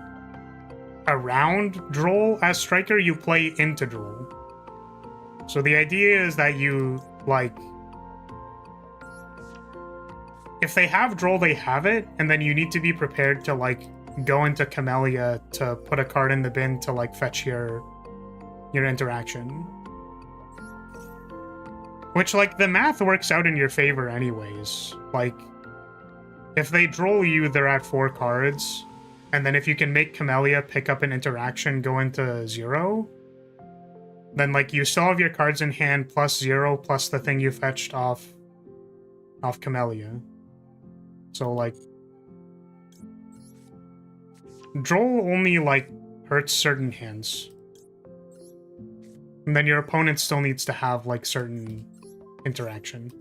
around Droll as Striker, you play into Droll. So the idea is that you, like, if they have Droll, they have it, and then you need to be prepared to, like, go into Camellia to put a card in the bin to, like, fetch your interaction. Which, like, the math works out in your favor anyways. Like, if they Droll you, they're at 4 cards. And then if you can make Camellia pick up an interaction, go into 0, then, like, you still have your cards in hand plus 0 plus the thing you fetched off Camellia. So, like, Droll only, like, hurts certain hands. And then your opponent still needs to have, like, certain interaction.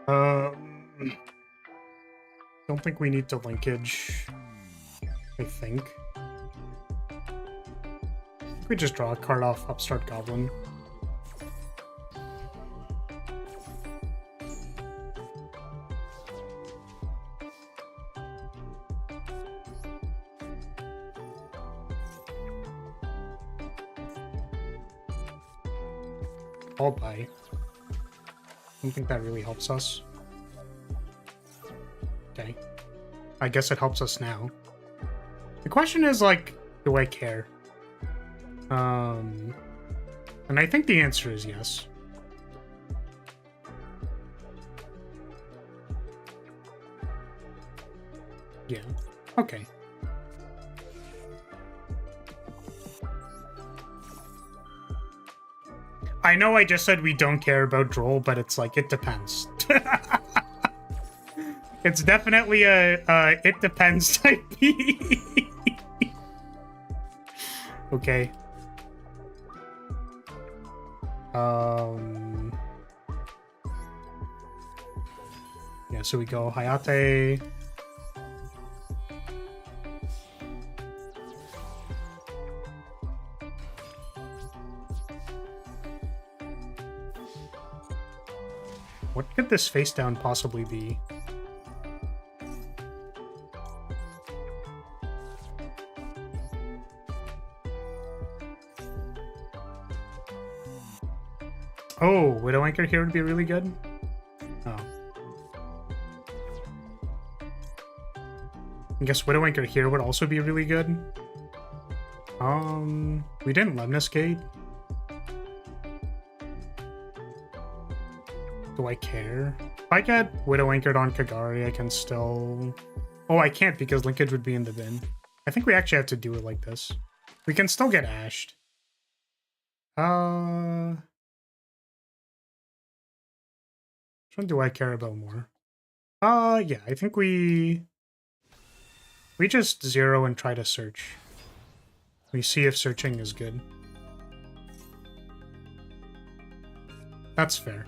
Don't think we need to linkage, I think. We just draw a card off Upstart Goblin. I'll buy. I don't think that really helps us. Okay. I guess it helps us now. The question is, like, do I care? And I think the answer is yes. Yeah. Okay. I know I just said we don't care about Droll, but it's like, it depends. It's definitely a it depends type P. Okay. Yeah, so we go Hayate. What could this face down possibly be? Oh, Widow Anchor here would be really good? Oh. I guess Widow Anchor here would also be really good. We didn't Lemnis Gate. Do I care? If I get Widow Anchored on Kagari, I can still... Oh, I can't because linkage would be in the bin. I think we actually have to do it like this. We can still get ashed. Which one do I care about more? Yeah, I think we just zero and try to search. We see if searching is good. That's fair.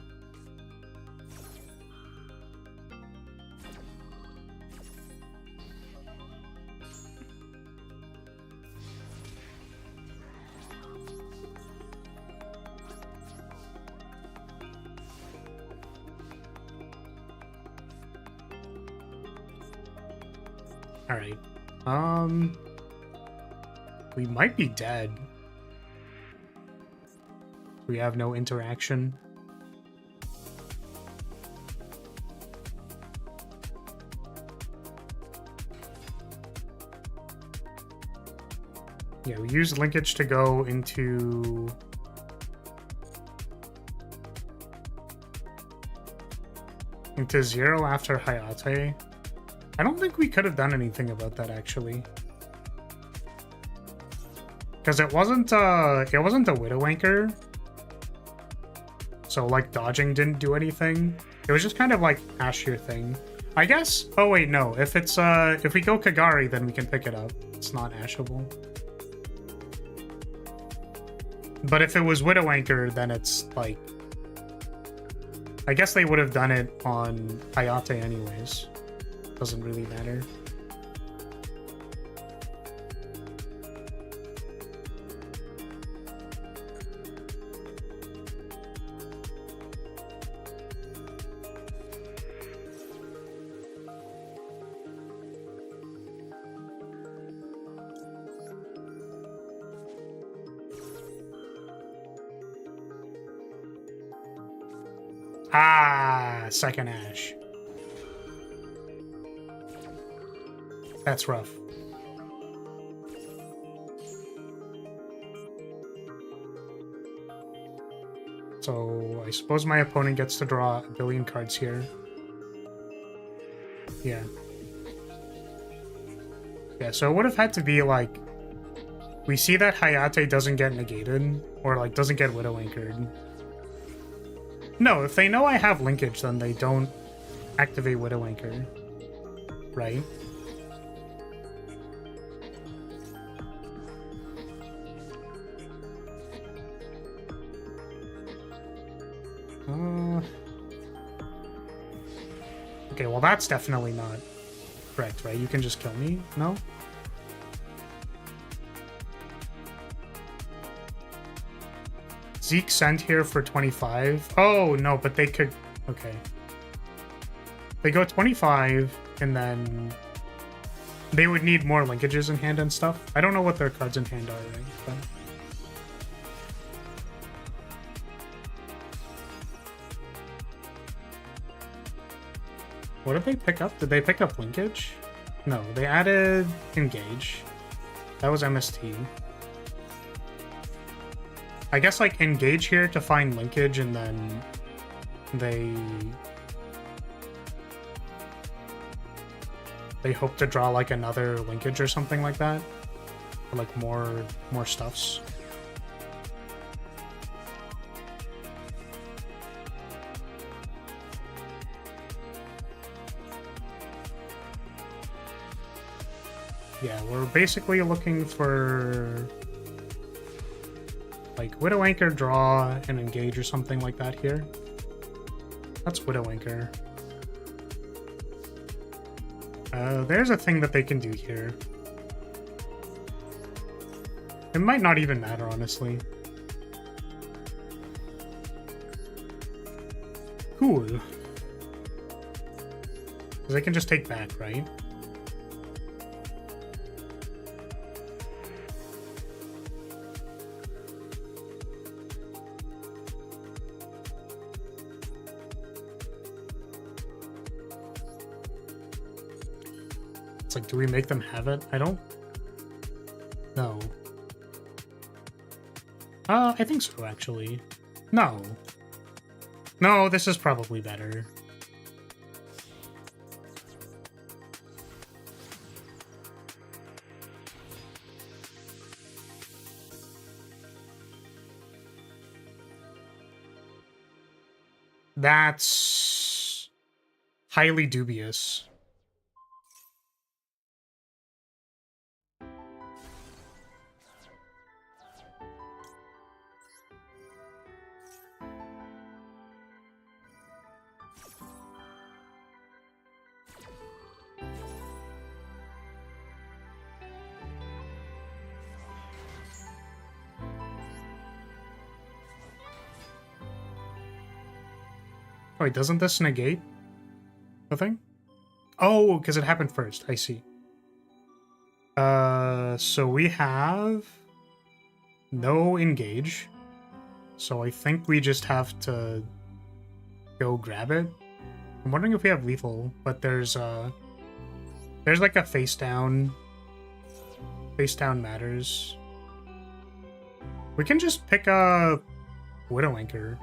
Alright. We might be dead. We have no interaction. Yeah, we use linkage to go into... zero after Hayate. I don't think we could have done anything about that, actually. Because it wasn't a Widow Anchor. So, like, dodging didn't do anything. It was just kind of like Ash your thing. I guess... Oh, wait, no. If it's, if we go Kagari, then we can pick it up. It's not ashable. But if it was Widow Anchor, then it's, like... I guess they would have done it on Hayate anyways. Doesn't really matter. Ah, second Ash. That's rough. So I suppose my opponent gets to draw a billion cards here. Yeah. Yeah, so it would have had to be like... We see that Hayate doesn't get negated, or like doesn't get Widow Anchored. No, if they know I have linkage, then they don't activate Widow Anchor. Right? Okay, well that's definitely not correct, right? You can just kill me? No? Zeke sent here for 25. Oh, no, but they could... Okay. They go 25, and then... They would need more linkages in hand and stuff. I don't know what their cards in hand are, right? But... What did they pick up? Did they pick up linkage? No, they added engage. That was MST. I guess like engage here to find linkage, and then they hope to draw like another linkage or something like that, or like more stuffs. Yeah, we're basically looking for like Widow Anchor, draw, and engage or something like that here. That's Widow Anchor. There's a thing that they can do here. It might not even matter, honestly. Cool. Because they can just take back, right? It's like, do we make them have it? I don't... No. I think so, actually. No. No, this is probably better. That's highly dubious. Oh, wait, doesn't this negate the thing? Oh, because it happened first. I see. So we have no engage. So I think we just have to go grab it. I'm wondering if we have lethal, but there's like a face down. Face down matters. We can just pick a Widow Anchor.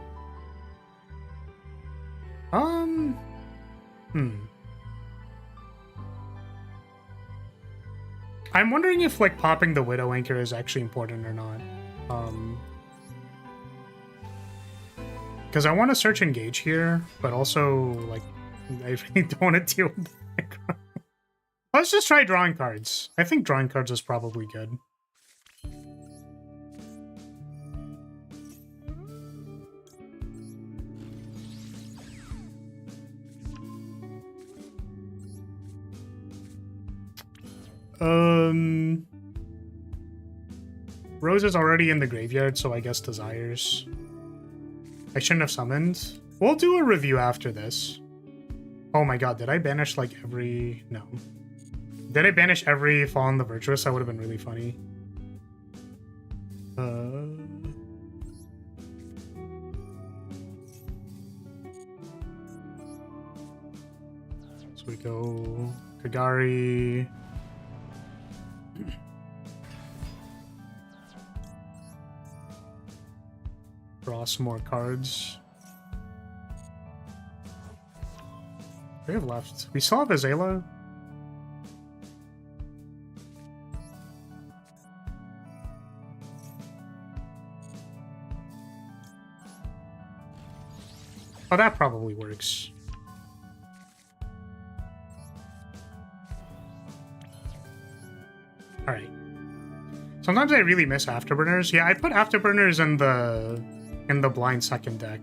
I'm wondering if, like, popping the Widow Anchor is actually important or not. Because I want to search engage here, but also, like, I really don't want to deal with the background. Let's just try drawing cards. I think drawing cards is probably good. Rose is already in the graveyard, so I guess Desires. I shouldn't have summoned. We'll do a review after this. Oh my god, did I banish like every... No. Did I banish every Fall on the Virtuous? That would have been really funny. So we go... Kagari... Draw some more cards. We have left. We still have Azala. Oh, that probably works. Alright. Sometimes I really miss Afterburners. Yeah, I put Afterburners in the blind second deck.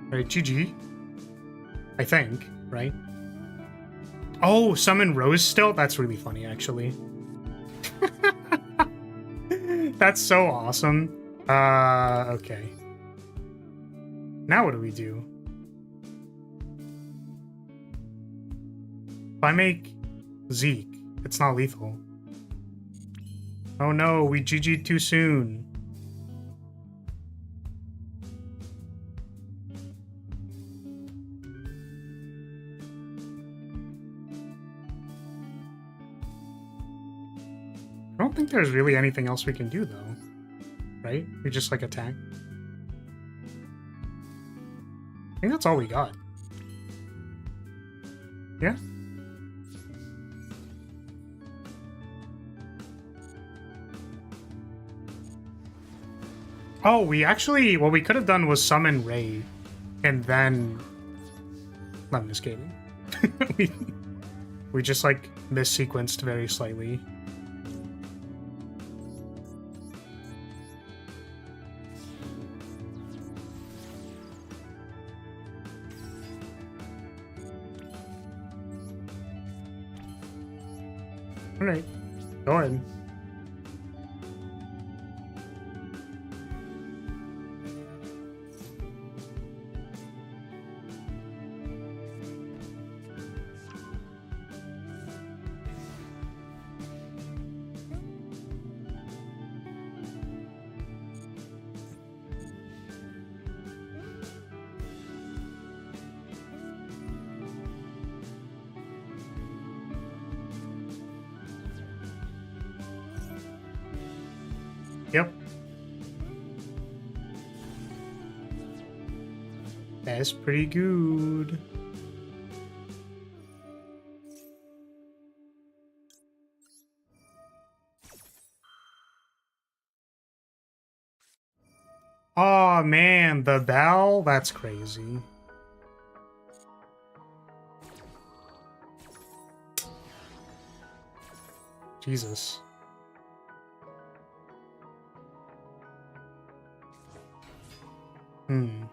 Right, GG. I think, right? Oh, summon Rose still? That's really funny, actually. That's so awesome. Okay. Now what do we do? If I make Zeke, it's not lethal. Oh no, we GG'd too soon. I don't think there's really anything else we can do, though. Right? We just, like, attack. I think that's all we got. Yeah? Oh, we actually... What we could have done was summon Ray, and then... Lemon escaping. we just, like, mis-sequenced very slightly. Alright, go ahead. Yep. That's pretty good. Oh man, the bell? That's crazy. Jesus. Hmm.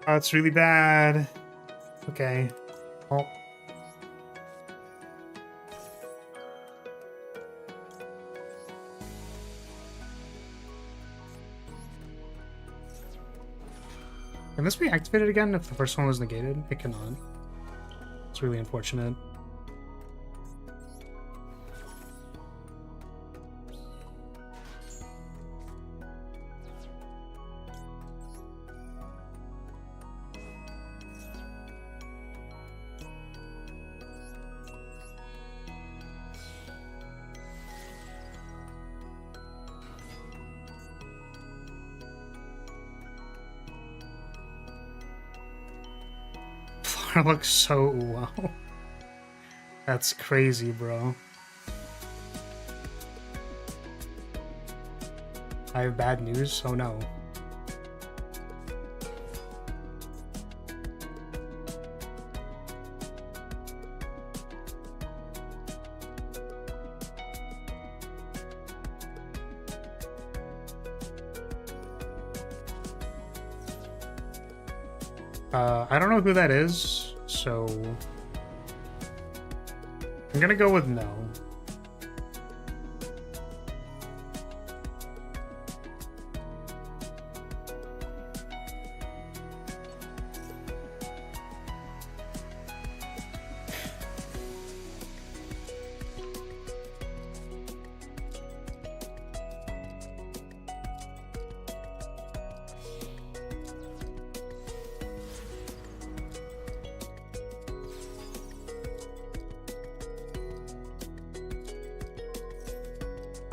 That's really bad. Okay. Well. Can this be activated again if the first one was negated? It cannot. It's really unfortunate. It looks so well. That's crazy, bro. I have bad news? Oh no. I don't know who that is, so I'm gonna go with no.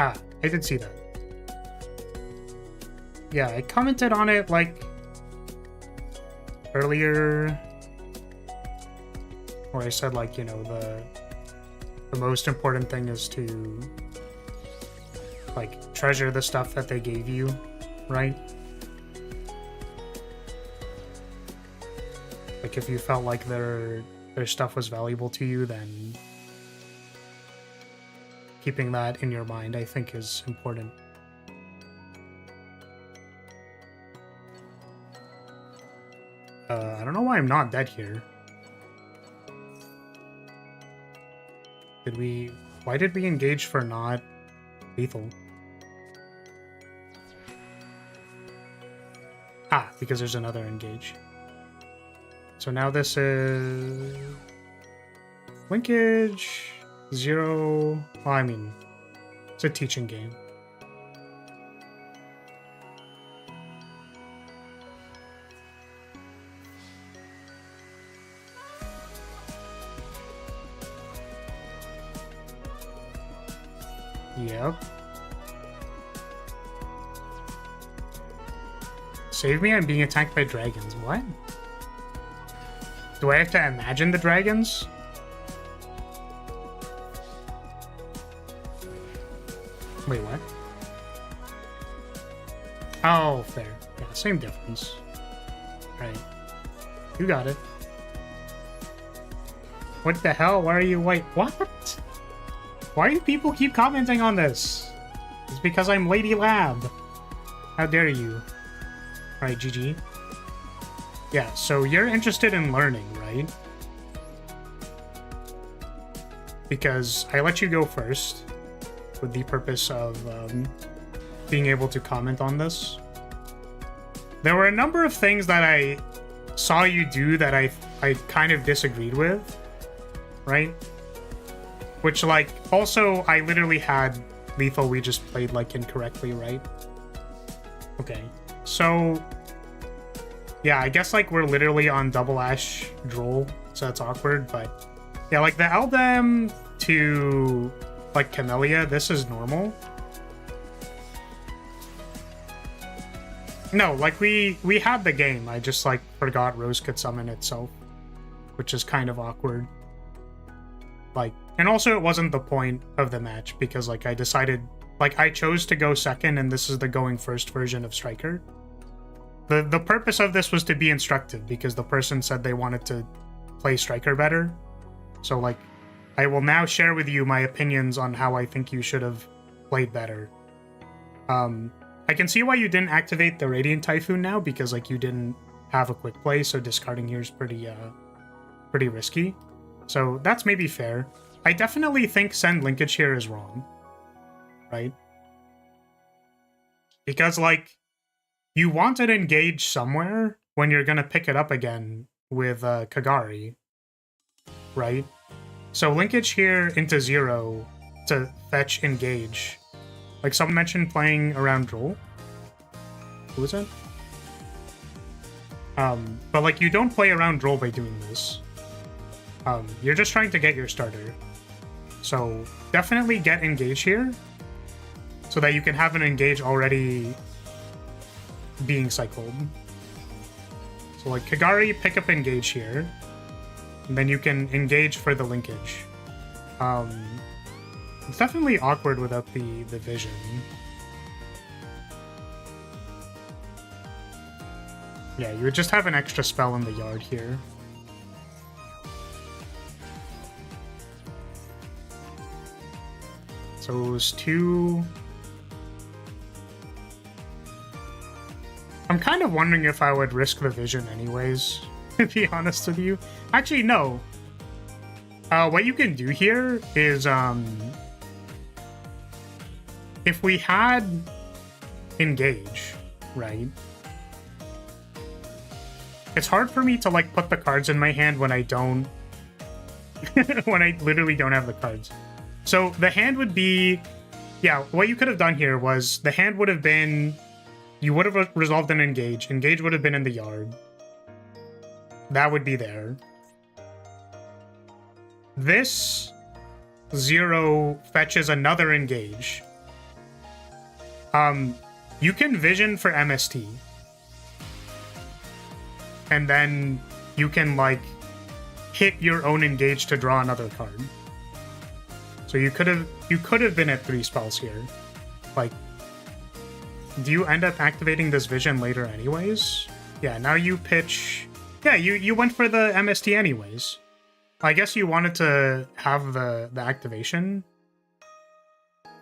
Ah, I did see that. Yeah, I commented on it, like, earlier, where I said, like, you know, the most important thing is to, like, treasure the stuff that they gave you, right? Like, if you felt like their stuff was valuable to you, then keeping that in your mind, I think, is important. I don't know why I'm not dead here. Why did we engage for not lethal? Ah, because there's another engage. So now this is linkage 0. Well, I mean, it's a teaching game. Yep. Save me, I'm being attacked by dragons. What? Do I have to imagine the dragons? Wait, what? Oh, fair. Yeah, same difference. Right. You got it. What the hell? Why are you white? What? Why do people keep commenting on this? It's because I'm Lady Lab. How dare you? Alright, GG. Yeah, so you're interested in learning, right? Because I let you go first with the purpose of being able to comment on this. There were a number of things that I saw you do that I kind of disagreed with, right? Which, like, also, I literally had lethal, we just played, like, incorrectly, right? Okay. So, yeah, I guess, like, we're literally on double Ash Droll, so that's awkward, but... Yeah, like, the Eldam to, like, Camellia, this is normal. No, like, we had the game, I just, like, forgot Rose could summon itself, which is kind of awkward. Like, and also it wasn't the point of the match, because, like, I decided, like, I chose to go second, and this is the going first version of Striker. The purpose of this was to be instructive, because the person said they wanted to play Striker better. So, like, I will now share with you my opinions on how I think you should have played better. I can see why you didn't activate the Radiant Typhoon now, because, like, you didn't have a quick play, so discarding here is pretty risky. So that's maybe fair. I definitely think send linkage here is wrong, right? Because, like, you want it engaged somewhere when you're gonna pick it up again with Kagari, right? So linkage here into 0 to fetch engage. Like, someone mentioned playing around Droll. Who was it? But, like, you don't play around Droll by doing this. You're just trying to get your starter. So definitely get engage here so that you can have an engage already being cycled. So, like, Kagari, pick up engage here, and then you can engage for the linkage. It's definitely awkward without the vision. Yeah, you would just have an extra spell in the yard here. So it was 2... I'm kind of wondering if I would risk the vision anyways, to be honest with you. Actually, no. What you can do here is, if we had engage, right? It's hard for me to, like, put the cards in my hand when I don't... when I literally don't have the cards. So the hand would be... Yeah, what you could have done here was the hand would have been... You would have resolved an engage. Engage would have been in the yard. That would be there. This 0 fetches another engage. You can vision for MST. And then you can, like, hit your own engage to draw another card. So you could have been at 3 spells here. Like, do you end up activating this vision later anyways? Yeah, now you pitch... Yeah, you went for the MST anyways. I guess you wanted to have the activation.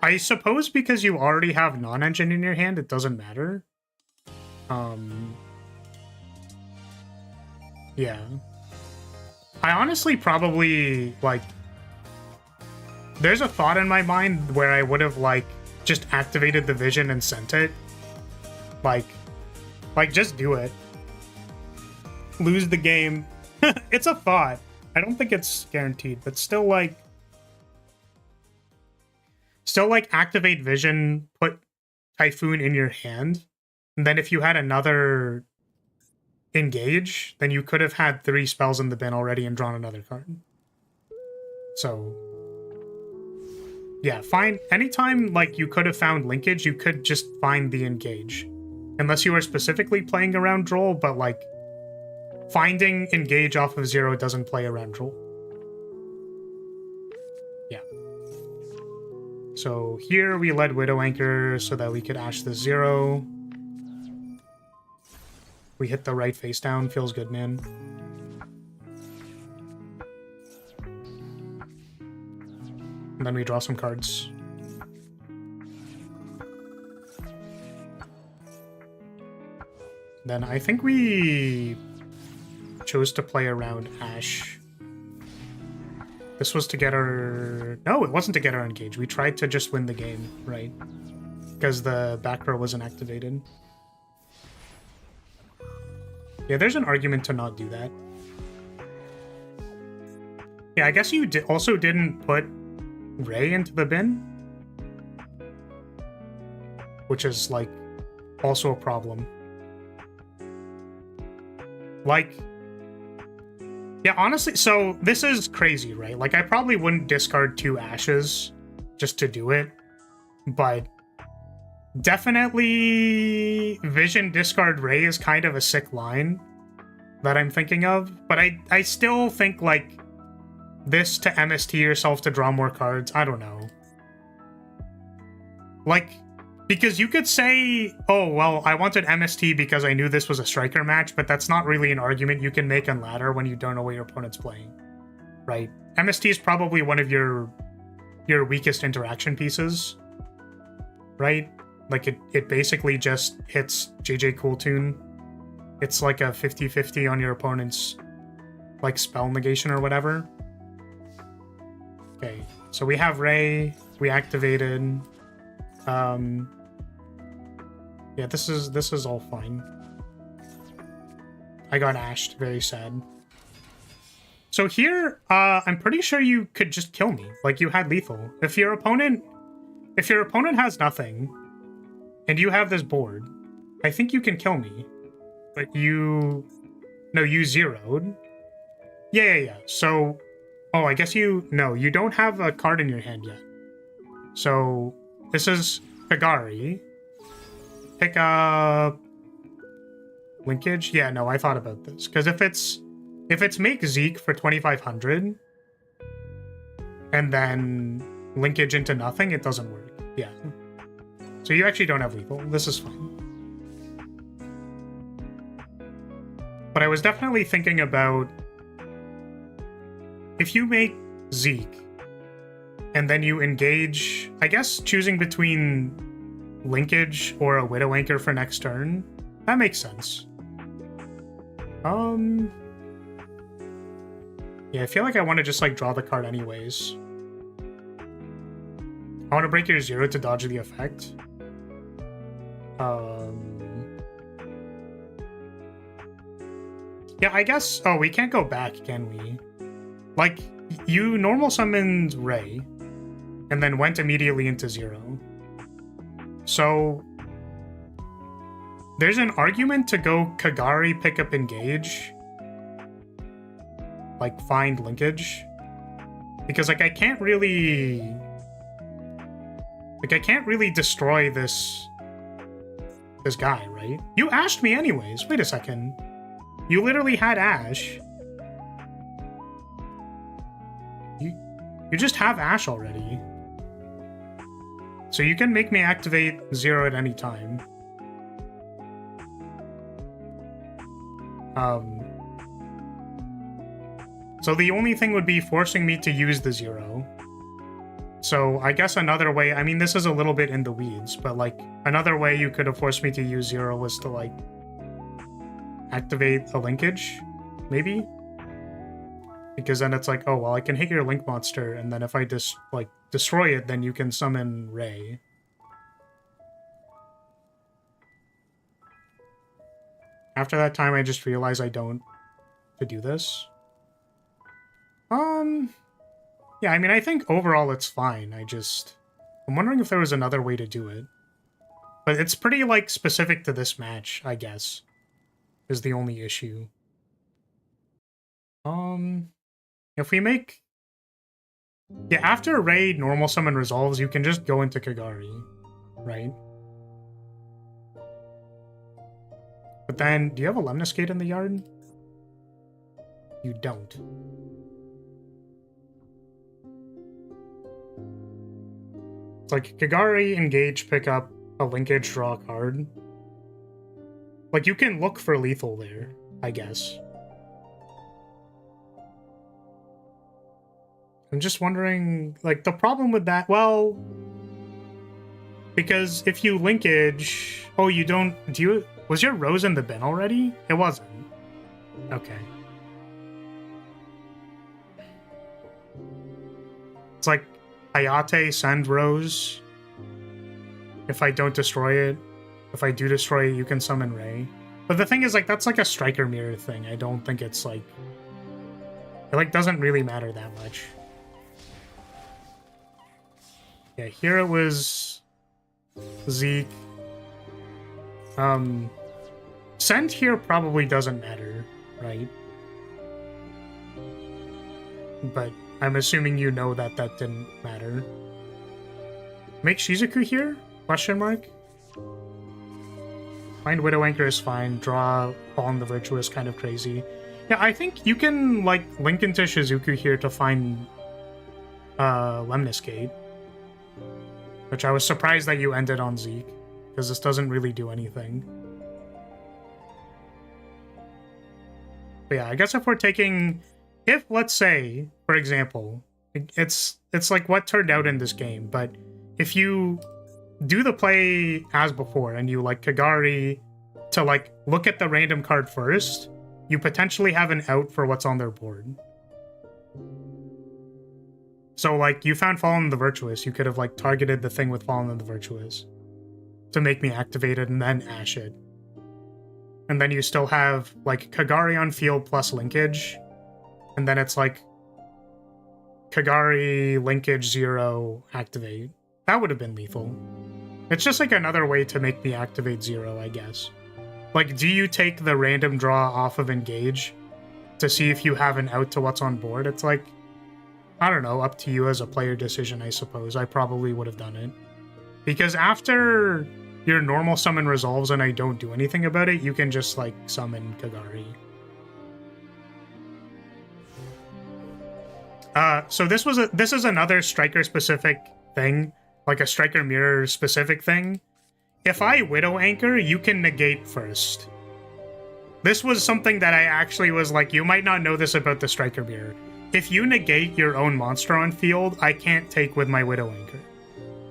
I suppose because you already have non-engine in your hand, it doesn't matter. Yeah. I honestly probably, like... There's a thought in my mind where I would have, like, just activated the vision and sent it. Like, just do it. Lose the game. It's a thought. I don't think it's guaranteed, but still, like, activate vision, put Typhoon in your hand, and then if you had another engage, then you could have had 3 spells in the bin already and drawn another card. So, yeah, anytime, like, you could have found linkage, you could just find the engage. Unless you were specifically playing around Droll, but, like, finding engage off of 0 doesn't play around Droll. Yeah. So here we led Widow Anchor so that we could Ash the 0. We hit the right face down. Feels good, man. And then we draw some cards. Then I think we chose to play around Ash. This was to get our... No, it wasn't to get our engage. We tried to just win the game, right? Because the back row wasn't activated. Yeah, there's an argument to not do that. Yeah, I guess you also didn't put Ray into the bin. Which is, like, also a problem. Like... Yeah, honestly, so this is crazy, right? Like, I probably wouldn't discard 2 Ashes just to do it, but definitely Vision discard Ray is kind of a sick line that I'm thinking of, but I still think, like, this to MST yourself to draw more cards, I don't know. Like, because you could say, oh, well, I wanted MST because I knew this was a striker match, but that's not really an argument you can make on ladder when you don't know what your opponent's playing, right? MST is probably one of your weakest interaction pieces, right? Like, it basically just hits JJ Cooltoon. It's like a 50-50 on your opponent's, like, spell negation or whatever. Okay, so we have Ray, we activated. Yeah, this is all fine. I got ashed, very sad. So here, I'm pretty sure you could just kill me. Like, you had lethal. If your opponent has nothing, and you have this board, I think you can kill me. But you zeroed. Yeah. So, oh, I guess you don't have a card in your hand yet. So, this is Kagari. Pick up linkage. Yeah, no, I thought about this because if it's make Zeke for 2,500 and then linkage into nothing, it doesn't work. Yeah. So you actually don't have lethal. This is fine. But I was definitely thinking about if you make Zeke and then you engage, I guess choosing between linkage or a Widow Anchor for next turn, that makes sense. Yeah, I feel like I want to just, like, draw the card anyways. I want to break your 0 to dodge the effect. Yeah, I guess... Oh, we can't go back, can we? Like, you normal summoned Ray, and then went immediately into 0. So, there's an argument to go Kagari, pick up engage. Like, find linkage. Because, like, I can't really destroy this guy, right? You ashed me anyways. Wait a second. You literally had Ash. You just have Ash already. So you can make me activate 0 at any time. So the only thing would be forcing me to use the 0. So I guess another way, I mean, this is a little bit in the weeds, but like another way you could have forced me to use 0 was to like activate a linkage, maybe? Because then it's like, oh, well, I can hit your link monster, and then if I just like destroy it, then you can summon Ray. After that time, I just realized I don't to do this. Yeah, I mean, I think overall it's fine. I'm wondering if there was another way to do it. But it's pretty, like, specific to this match, I guess, is the only issue. If we make... Yeah, after Ray normal summon resolves, you can just go into Kagari, right? But then, do you have a Lemniscate in the yard? You don't. It's like Kagari, engage, pick up a linkage, draw a card. Like, you can look for lethal there, I guess. I'm just wondering, like, the problem with that, well... Because if you linkage... Oh, you don't... Do you... Was your rose in the bin already? It wasn't. Okay. It's like Hayate, send rose. If I don't destroy it. If I do destroy it, you can summon Ray. But the thing is, like, that's like a striker mirror thing. I don't think it's like... It, like, doesn't really matter that much. Yeah, here it was... Zeke. Send here probably doesn't matter, right? But I'm assuming you know that that didn't matter. Make Shizuku here? Question mark? Find Widow Anchor is fine. Draw Fallen the Virtuous kind of crazy. Yeah, I think you can, like, link into Shizuku here to find Lemniscate. Which I was surprised that you ended on Zeke, because this doesn't really do anything. But yeah, I guess if we're taking... If, let's say, for example, it's like what turned out in this game, but if you do the play as before, and you, like, Kagari to, like, look at the random card first, you potentially have an out for what's on their board. So, like, you found Fallen the Virtuous, you could have, like, targeted the thing with Fallen the Virtuous to make me activate it and then ash it. And then you still have, like, Kagari on field plus linkage, and then it's, like, Kagari, linkage, 0, activate. That would have been lethal. It's just, like, another way to make me activate 0, I guess. Like, do you take the random draw off of engage to see if you have an out to what's on board? It's like... I don't know, up to you as a player decision, I suppose. I probably would have done it. Because after your normal summon resolves and I don't do anything about it, you can just, like, summon Kagari. So this is another striker-specific thing, like a striker mirror-specific thing. If I Widow Anchor, you can negate first. This was something that I actually was like, you might not know this about the striker mirror. If you negate your own monster on field, I can't take with my Widow Anchor.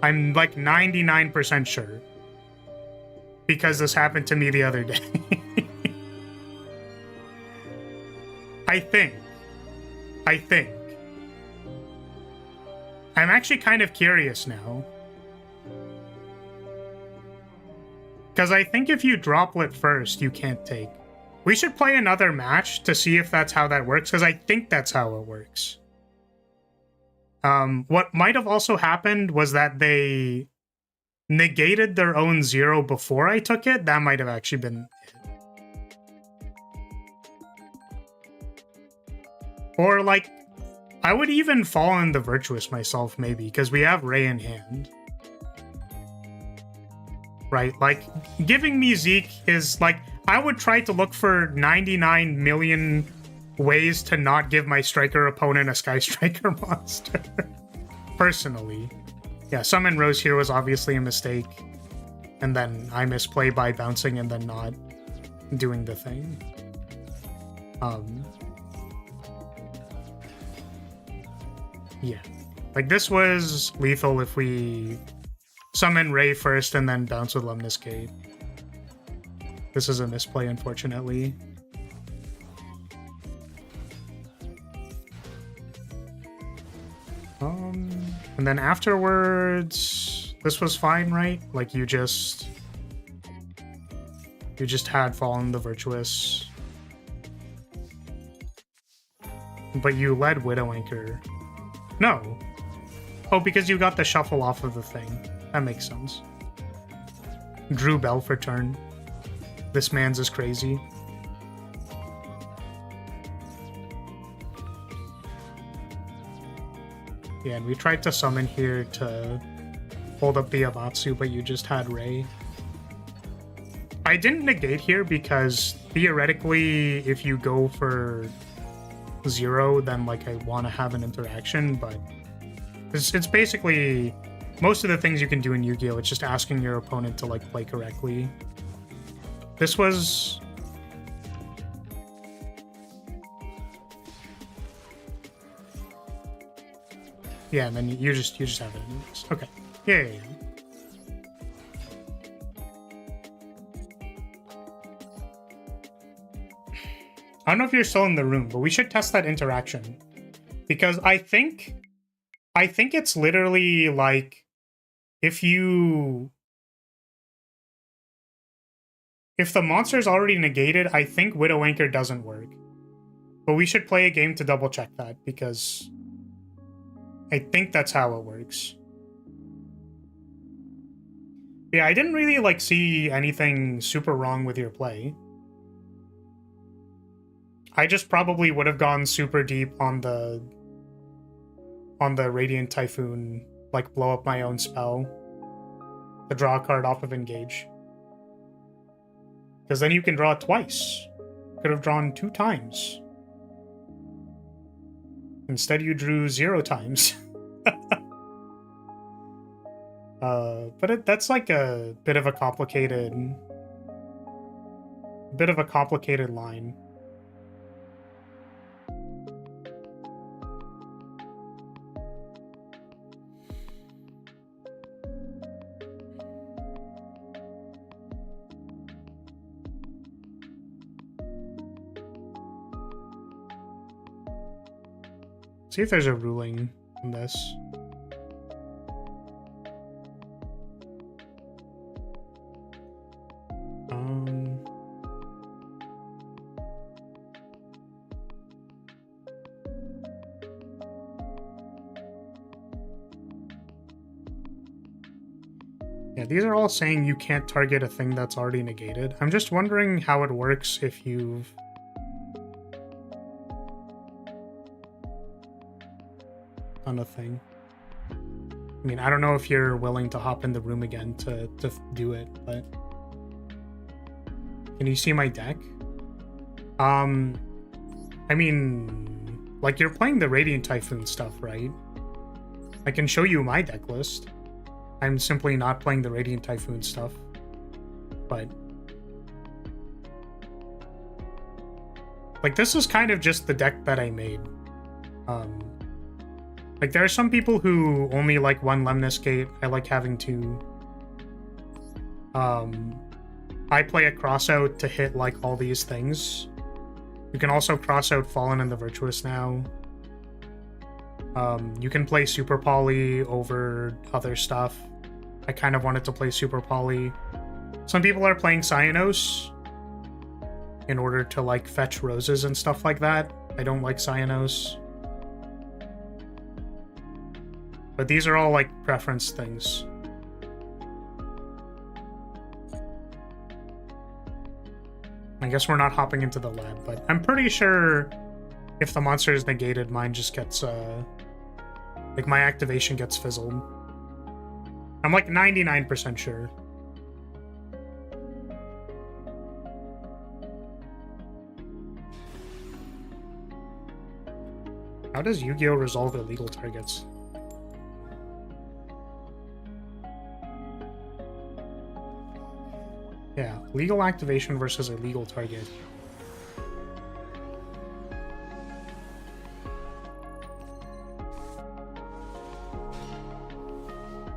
I'm like 99% sure. Because this happened to me the other day. I think. I'm actually kind of curious now. Because I think if you droplet first, you can't take. We should play another match to see if that's how that works, because I think that's how it works. What might have also happened was that they negated their own 0 before I took it. That might have actually been it. Or, like, I would even fall in the Virtuous myself, maybe, because we have Ray in hand. Right? Like, giving me Zeke is, like... I would try to look for 99 million ways to not give my striker opponent a Sky Striker monster. Personally. Yeah, Summon Rose here was obviously a mistake. And then I misplay by bouncing and then not doing the thing. Yeah. Like, this was lethal if we summon Ray first and then bounce with Lemnis Gate. This is a misplay, unfortunately. And then afterwards, this was fine, right? Like, you just had Fallen the Virtuous. But you led Widow Anchor. No. Oh, because you got the shuffle off of the thing. That makes sense. Drew Bell for turn. This man's is crazy. Yeah, and we tried to summon here to hold up the Amatsu, but you just had Ray. I didn't negate here because theoretically, if you go for 0, then like I want to have an interaction, but it's basically most of the things you can do in Yu-Gi-Oh! It's just asking your opponent to like play correctly. This was... Yeah, and then you just have it in this. Okay. Yeah. I don't know if you're still in the room, but we should test that interaction. Because I think it's literally like if the monster's already negated, I think Widow Anchor doesn't work. But we should play a game to double check that, because I think that's how it works. Yeah, I didn't really like see anything super wrong with your play. I just probably would have gone super deep on the Radiant Typhoon, like blow up my own spell to draw a card off of Engage. Because then you can draw it twice. Could have drawn 2 times. Instead you drew 0 times. But that's like a bit of a complicated line. See if there's a ruling on this. Yeah, these are all saying you can't target a thing that's already negated. I'm just wondering how it works if you've... on a thing. I mean, I don't know if you're willing to hop in the room again to do it, but... Can you see my deck? I mean, like, you're playing the Radiant Typhoon stuff, right? I can show you my deck list. I'm simply not playing the Radiant Typhoon stuff, but... Like, this is kind of just the deck that I made. Like, there are some people who only like 1 Lemnis Gate. I like having 2. I play a crossout to hit, like, all these things. You can also cross out Fallen and the Virtuous now. You can play Super Poly over other stuff. I kind of wanted to play Super Poly. Some people are playing Cyanos in order to, like, fetch roses and stuff like that. I don't like Cyanos. But these are all, like, preference things. I guess we're not hopping into the lab, but I'm pretty sure if the monster is negated, mine just gets, like, my activation gets fizzled. I'm, like, 99% sure. How does Yu-Gi-Oh! Resolve illegal targets? Yeah, legal activation versus illegal target.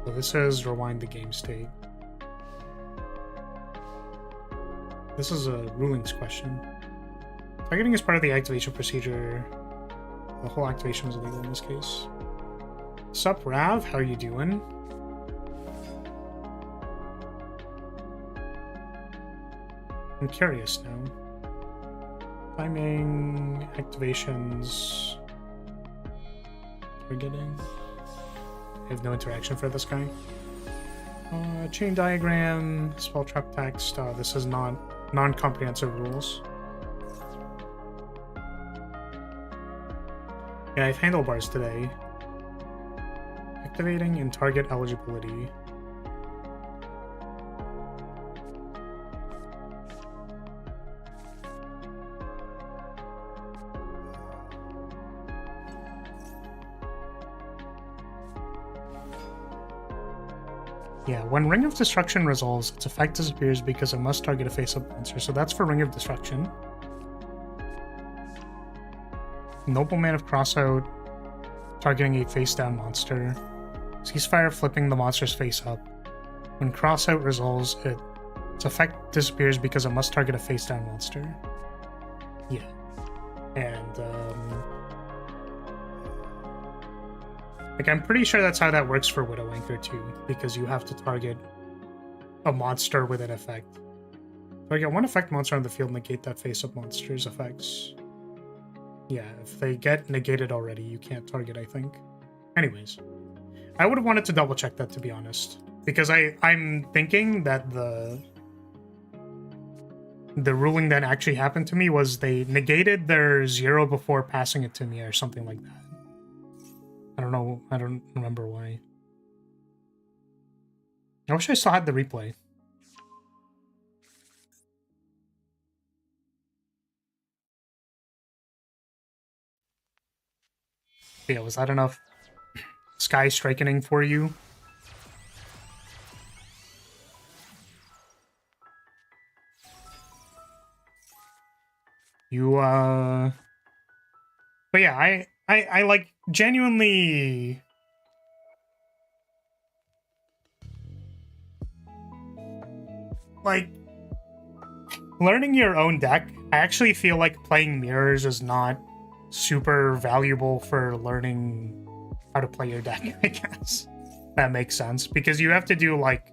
So this is rewind the game state. This is a rulings question. Targeting is part of the activation procedure. The whole activation is illegal in this case. Sup, Rav? How are you doing? I'm curious now. Timing, activations, targeting. I have no interaction for this guy. Chain diagram, spell trap text. This is non-comprehensive rules. Yeah, I have handlebars today. Activating and target eligibility. Yeah, when Ring of Destruction resolves, its effect disappears because it must target a face-up monster. So that's for Ring of Destruction. Nobleman of Crossout, targeting a face-down monster. Ceasefire flipping the monster's face up. When Crossout resolves, its effect disappears because it must target a face-down monster. Yeah. And, like, I'm pretty sure that's how that works for Widow Anchor too, because you have to target a monster with an effect. Target one effect monster on the field, negate that face-up monster's effects. Yeah, if they get negated already, you can't target, I think. Anyways, I would have wanted to double-check that, to be honest, because I'm thinking that the ruling that actually happened to me was they negated their 0 before passing it to me or something like that. I don't know. I don't remember why. I wish I still had the replay. Yeah, was that enough sky striking for you? But yeah, I like genuinely like learning your own deck. I actually feel like playing mirrors is not super valuable for learning how to play your deck, I guess. That makes sense, because you have to do like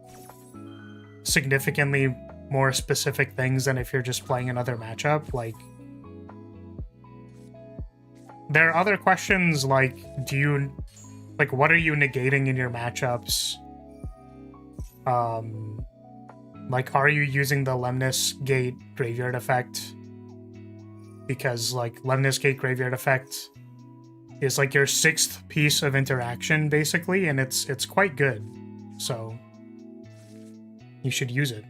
significantly more specific things than if you're just playing another matchup. Like, there are other questions like, what are you negating in your matchups? Like, are you using the Lemnis Gate Graveyard effect? Because, like, Lemnis Gate Graveyard effect is like your 6th piece of interaction, basically, and it's quite good. So, you should use it.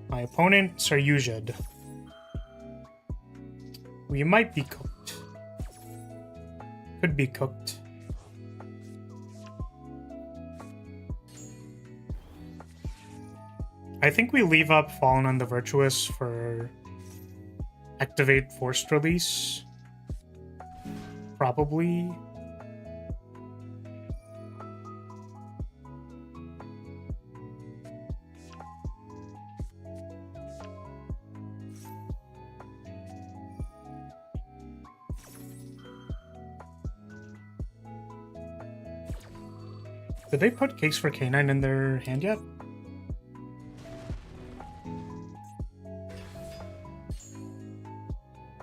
My opponent, Saryujid. We might be cooked. Could be cooked. I think we leave up Fallen on the Virtuous for activate Forced Release. Probably. Did they put Cakes for Canine in their hand yet?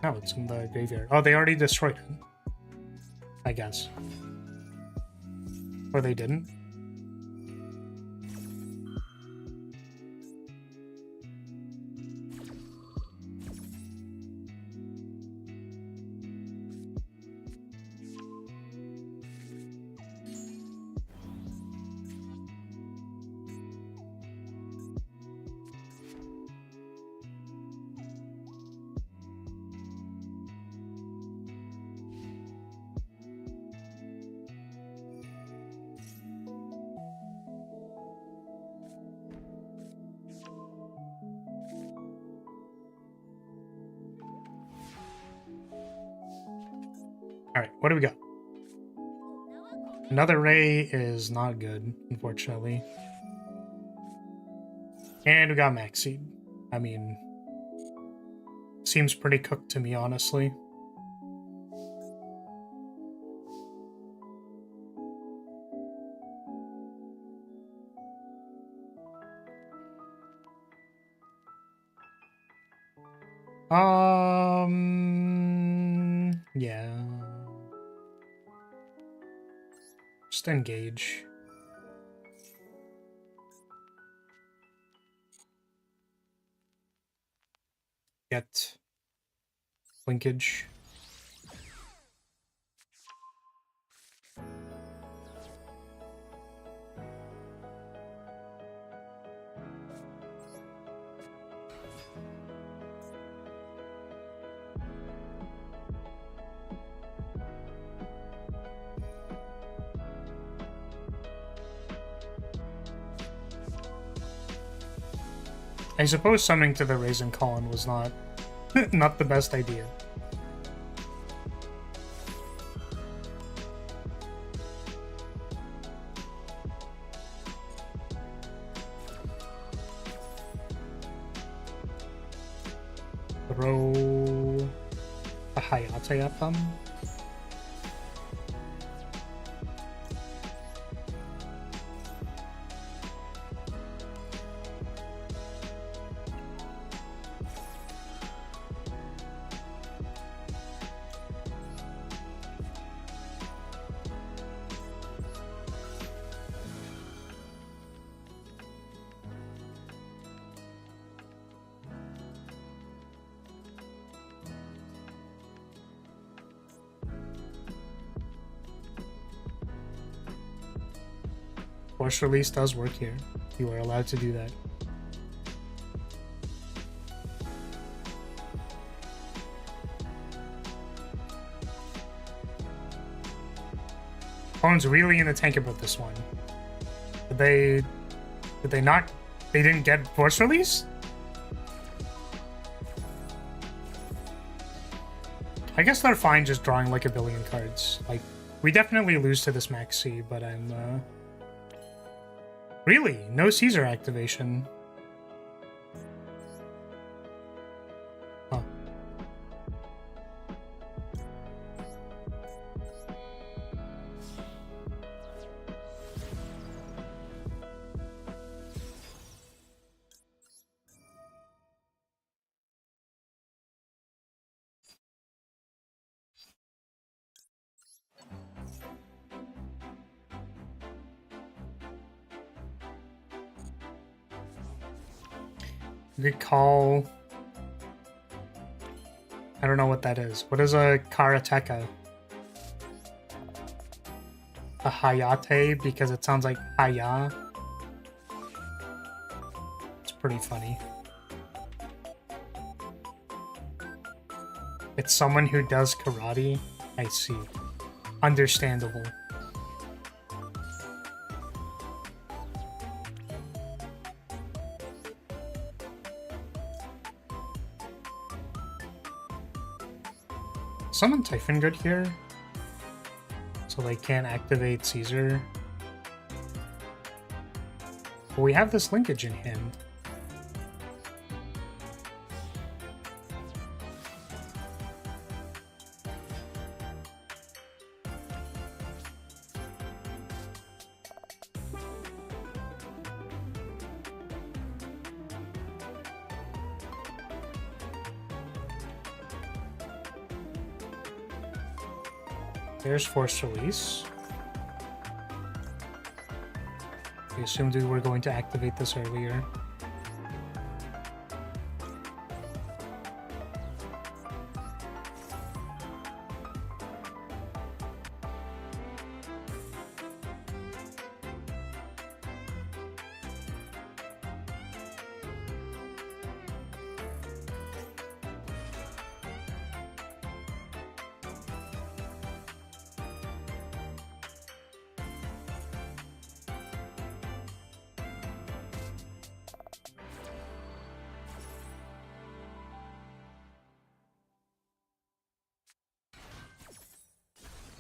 No, it's in the graveyard. Oh, they already destroyed it, I guess. Or they didn't. Alright, what do we got? Another Ray is not good, unfortunately. And we got Backseat. I mean, seems pretty cooked to me, honestly. Yeah. Just engage. Get linkage. I suppose summoning to the Raisin Colin was not not the best idea. Throw a Hayate at them. Force release does work here. You are allowed to do that. Opponent's really in the tank about this one. Did they not? They didn't get force release? I guess they're fine just drawing like a billion cards. Like, we definitely lose to this Maxi, but I'm Really? No Caesar activation? Huh. Good call. I don't know what that is. What is a karateka? A hayate, because it sounds like haya. It's pretty funny. It's someone who does karate. I see. Understandable. Summon Typhon Good here, so they can't activate Caesar. But we have this linkage in hand. There's Force Release. I assumed we were going to activate this earlier.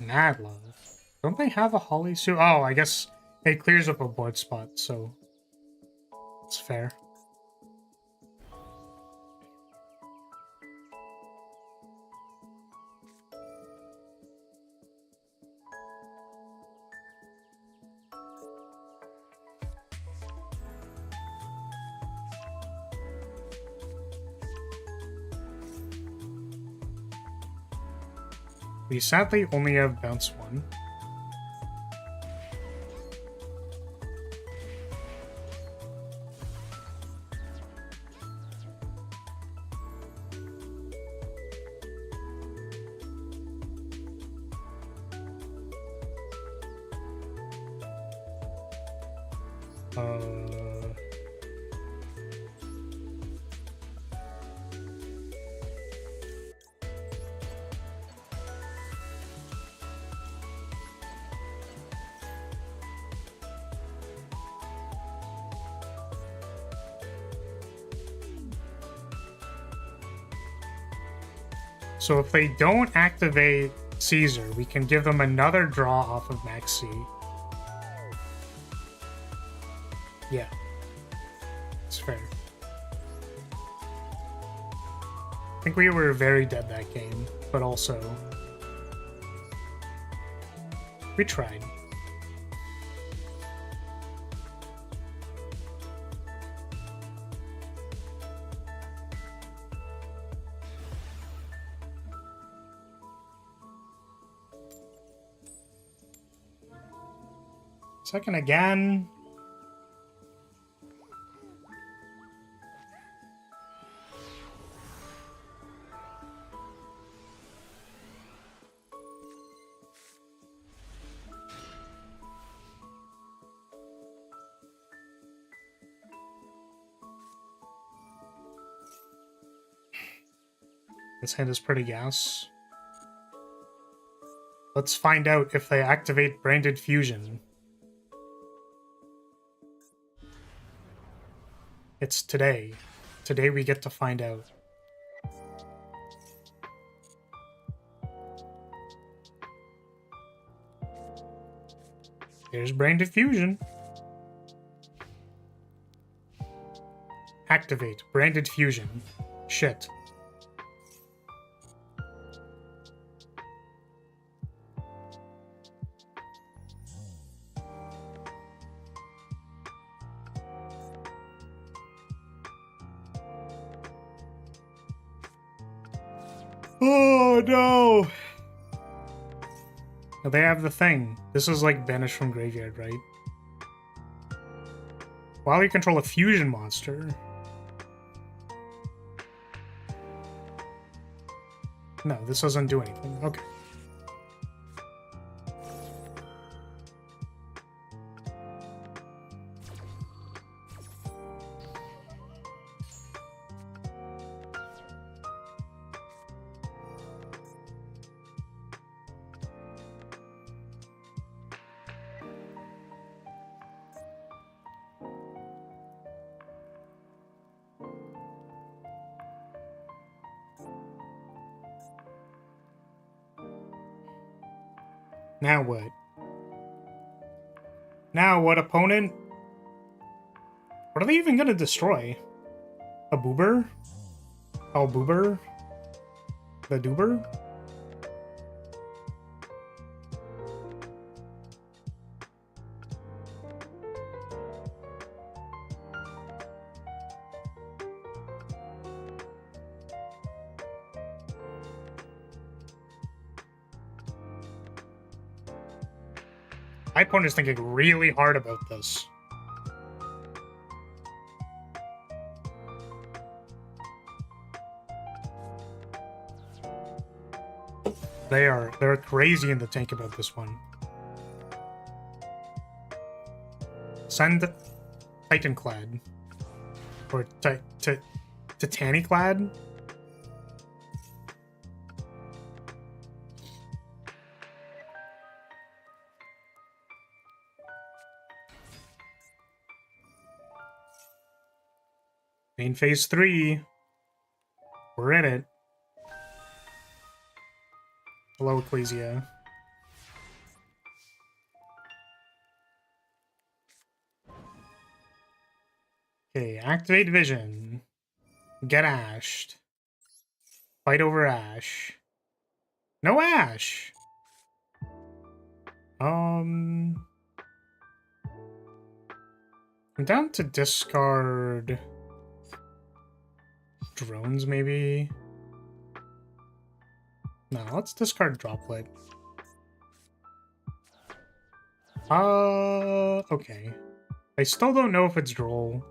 Mad Love. Don't they have a Holly suit? Oh, I guess it clears up a board spot, so it's fair. We sadly only have bounce 1. So if they don't activate Caesar, we can give them another draw off of Backseat. Yeah. It's fair. I think we were very dead that game, but also we tried. Second again. This hand is pretty gas. Let's find out if they activate Branded Fusion. It's today. Today we get to find out. Here's Branded Fusion. Activate Branded Fusion. Shit. Oh no! Now they have the thing. This is like banished from graveyard, right? While you control a fusion monster. No, this doesn't do anything. Okay. Now what? Now what, opponent? What are they even gonna destroy? A boober? Oh, boober? The doober? My opponent is thinking really hard about this. They're crazy in the tank about this one. Send Titanclad. Or Titaniclad? Main phase 3. We're in it. Hello, Ecclesia. Okay, activate vision. Get ashed. Fight over ash. No ash! I'm down to discard drones, maybe? No, let's discard droplet. Okay. I still don't know if it's droll.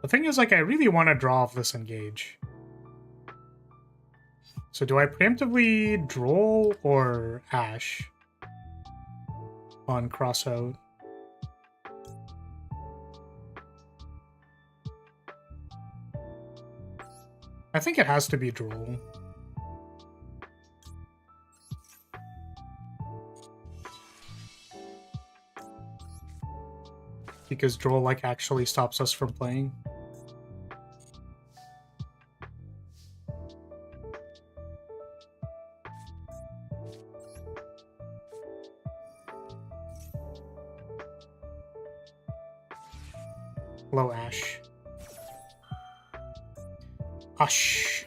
The thing is, like, I really want to draw off this engage. So do I preemptively droll or ash on crossout? I think it has to be droll. Because droll, like, actually stops us from playing. Hello, Ash. Ash.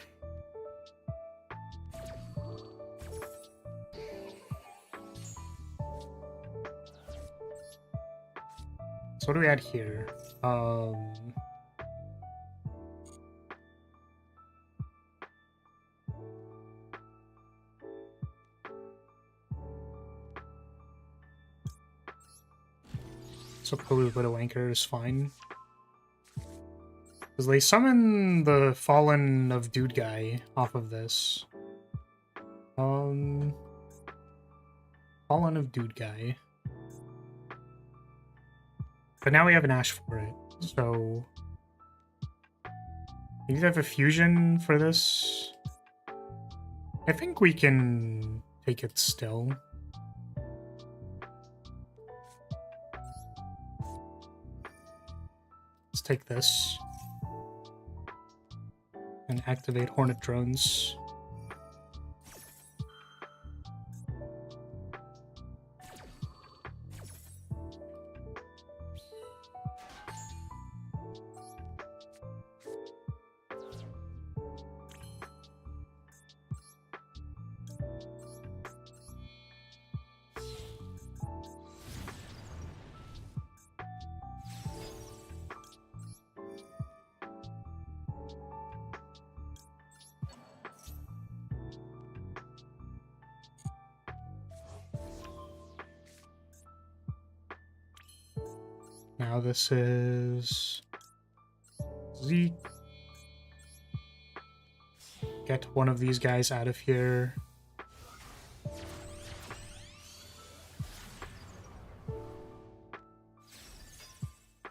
So what do we add here? So probably Widow Anchor is fine. Because they summon the Fallen of Dude guy off of this. Fallen of Dude guy. But now we have an Ash for it, so... We need to have a fusion for this. I think we can take it still. Let's take this. And activate Hornet drones. Now this is Zeke. Get one of these guys out of here.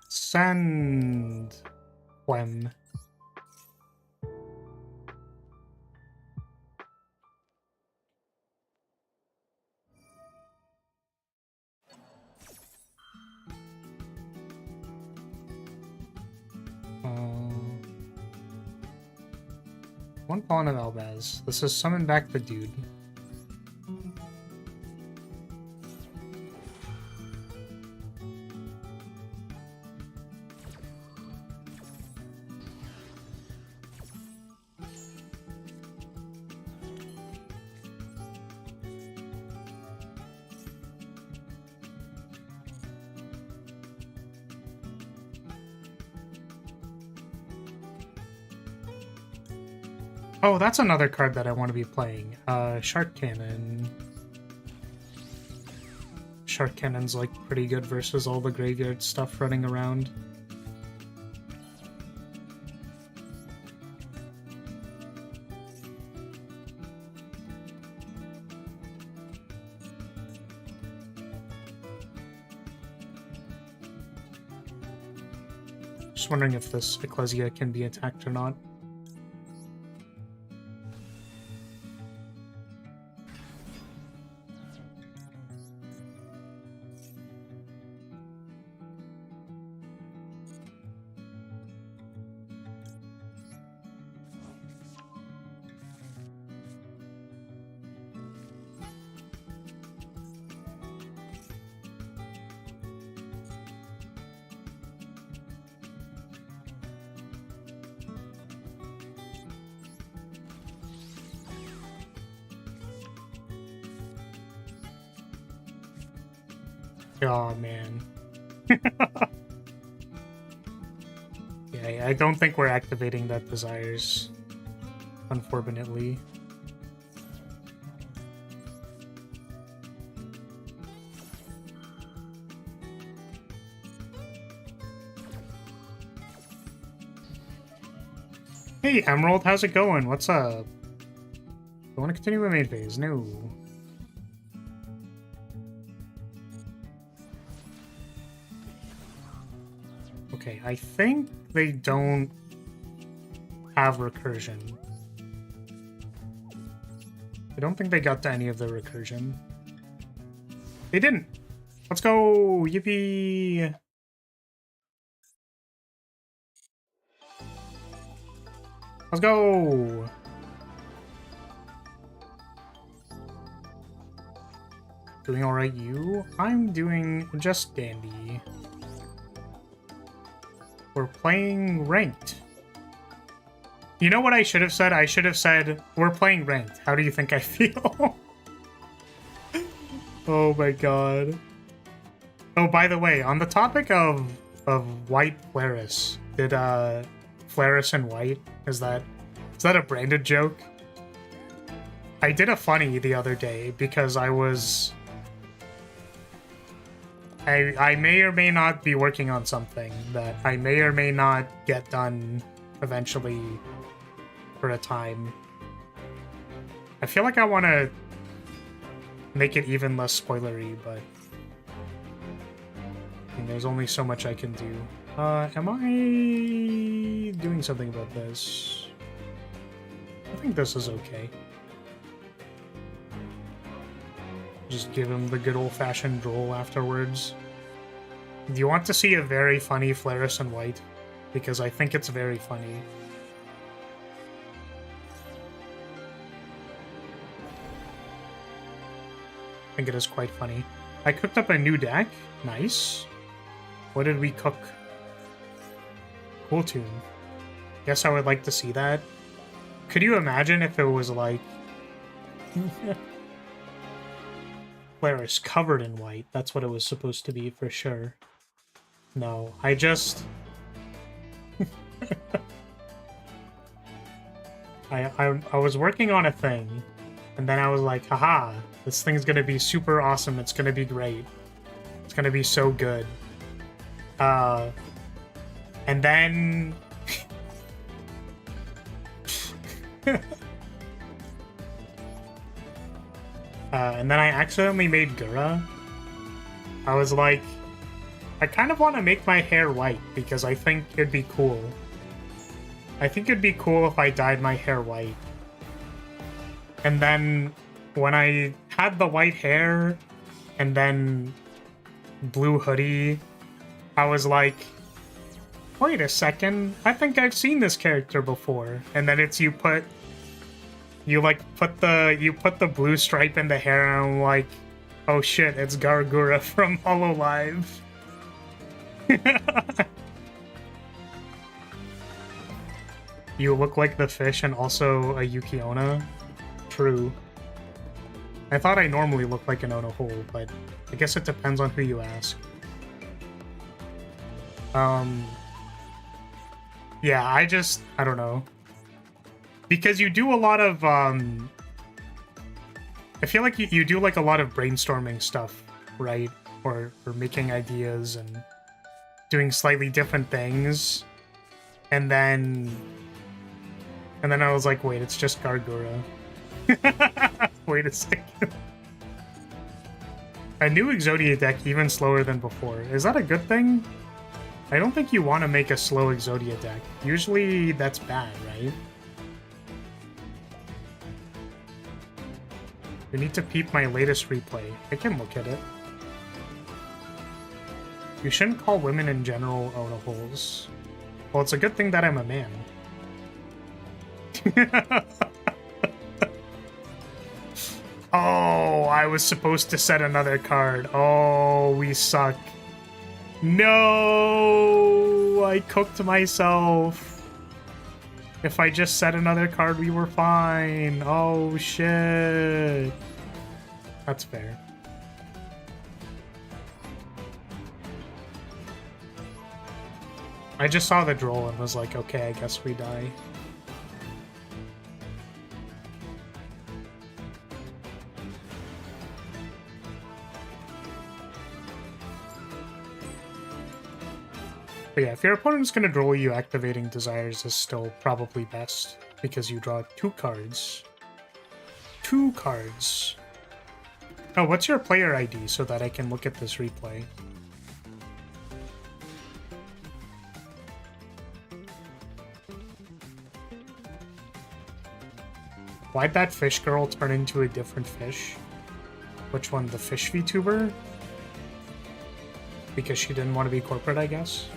Sand Wem. One pawn of Elbaz. This is summon back the dude. Oh, that's another card that I want to be playing. Shark Cannon. Shark Cannon's like pretty good versus all the graveyard stuff running around. Just wondering if this Ecclesia can be attacked or not. Oh, man. Yeah, I don't think we're activating that desires, unfortunately. Hey, Emerald, how's it going? What's up? I want to continue my main phase. No. Okay, I think they don't have recursion. I don't think they got to any of the recursion. They didn't. Let's go! Yippee! Let's go! Doing alright, you? I'm doing just dandy. We're playing ranked. You know what I should have said? I should have said, we're playing ranked. How do you think I feel? Oh my god. Oh, by the way, on the topic of white Flaris, did Flaris and white, is that a branded joke? I did a funny the other day because I was... I may or may not be working on something that I may or may not get done eventually for a time. I feel like I want to make it even less spoilery, but there's only so much I can do. Am I doing something about this? I think this is okay. Just give him the good old-fashioned droll afterwards. Do you want to see a very funny Flaris and white? Because I think it's very funny. I think it is quite funny. I cooked up a new deck. Nice. What did we cook? Cool tune. Guess I would like to see that. Could you imagine if it was like... Flaris covered in white. That's what it was supposed to be for sure. No, I just... I was working on a thing, and then I was like, haha, this thing's gonna be super awesome, it's gonna be great. It's gonna be so good. And then... and then I accidentally made Gura. I was like, I kind of want to make my hair white because I think it'd be cool. I think it'd be cool if I dyed my hair white. And then when I had the white hair and then blue hoodie, I was like, wait a second, I think I've seen this character before. And then it's you put the blue stripe in the hair, and I'm like, oh shit, it's Gargura from HoloLive. You look like the fish and also a Yuki-onna. True. I thought I normally look like an Ono-hole, but I guess it depends on who you ask. Yeah, I don't know. Because you do a lot of, I feel like you do like a lot of brainstorming stuff, right? Or making ideas and doing slightly different things. And then I was like, wait, it's just Gargura. Wait a second. A new Exodia deck even slower than before. Is that a good thing? I don't think you want to make a slow Exodia deck. Usually that's bad, right? You need to peep my latest replay. I can look at it. You shouldn't call women in general Ono-holes. Well, it's a good thing that I'm a man. Oh, I was supposed to set another card. Oh, we suck. No, I cooked myself. If I just set another card, we were fine. Oh, shit. That's fair. I just saw the droll and was like, okay, I guess we die. But yeah, if your opponent's gonna droll you, activating Desires is still probably best, because you draw 2 cards. 2 cards. Oh, what's your player ID so that I can look at this replay? Why'd that fish girl turn into a different fish? Which one? The fish VTuber? Because she didn't want to be corporate, I guess?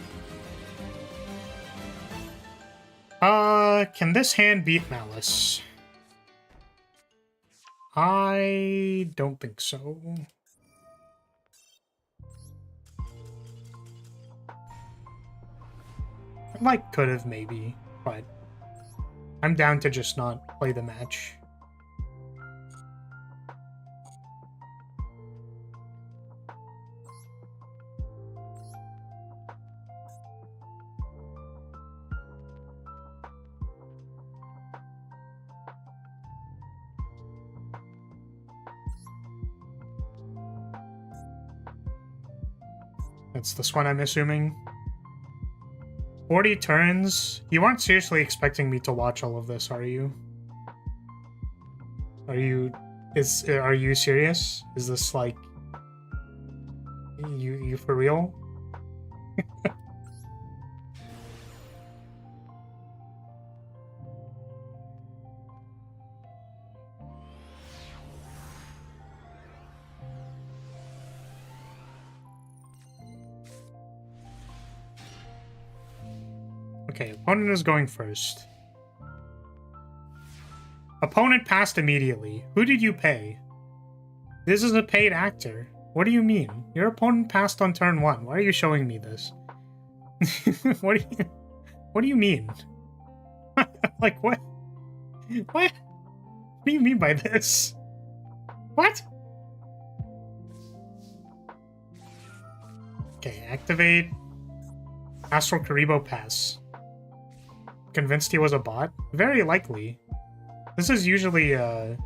Can this hand beat Malice? I don't think so. Like, could have maybe, but I'm down to just not play the match. It's this one, I'm assuming. 40 turns? You aren't seriously expecting me to watch all of this, are you? Are you serious? Is this like you for real? Okay, opponent is going first. Opponent passed immediately. Who did you pay? This is a paid actor. What do you mean? Your opponent passed on turn 1. Why are you showing me this? What do you mean? Like, what? What? What do you mean by this? What? Okay, activate Astral Karibo pass. Convinced he was a bot? Very likely. This is usually, yeah,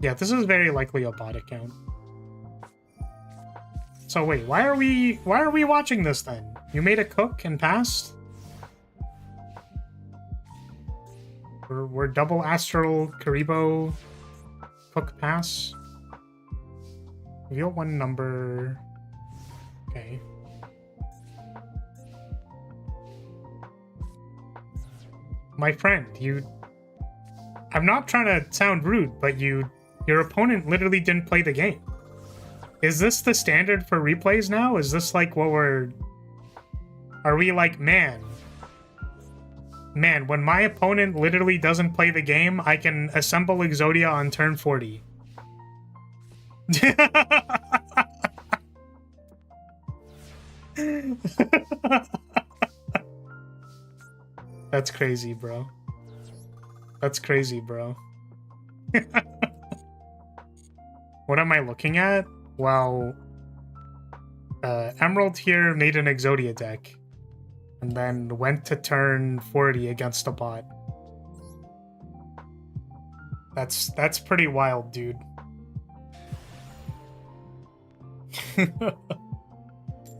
this is very likely a bot account. So wait, why are we watching this then? You made a cook and passed? We're double Astral Karibo cook pass? Reveal 1 number. Okay. My friend, I'm not trying to sound rude, but your opponent literally didn't play the game. Is this the standard for replays now? Is this like what are we like, man, when my opponent literally doesn't play the game, I can assemble Exodia on turn 40. That's crazy, bro. That's crazy, bro. What am I looking at? Well, Emerald here made an Exodia deck, and then went to turn 40 against a bot. That's pretty wild, dude.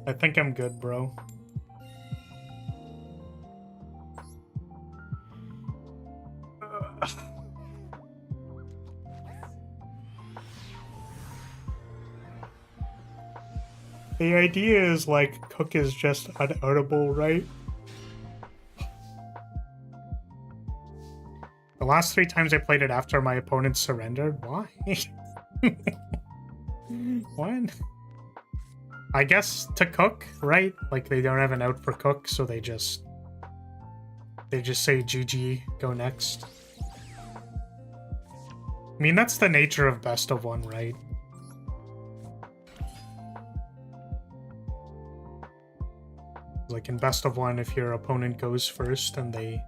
I think I'm good, bro. The idea is, like, Cook is just unoutable, right? The last 3 times I played it after my opponent surrendered. Why? What? I guess to Cook, right? Like, they don't have an out for Cook, so they just say GG, go next. I mean, that's the nature of best of 1, right? Like in best of 1, if your opponent goes first and they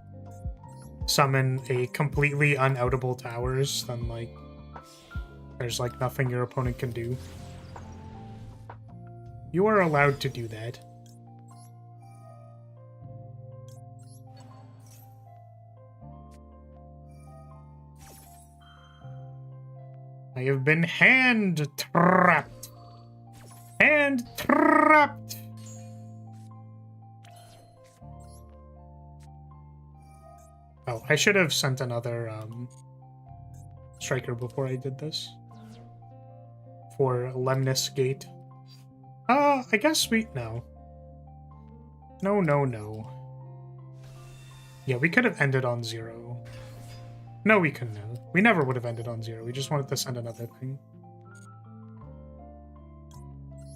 summon a completely unoutable towers, then like there's like nothing your opponent can do. You are allowed to do that. I have been hand trapped. Hand trapped. Oh, I should have sent another striker before I did this. For Lemnis Gate. I guess we... No. No. Yeah, we could have ended on 0. No, we couldn't have. We never would have ended on 0. We just wanted to send another thing.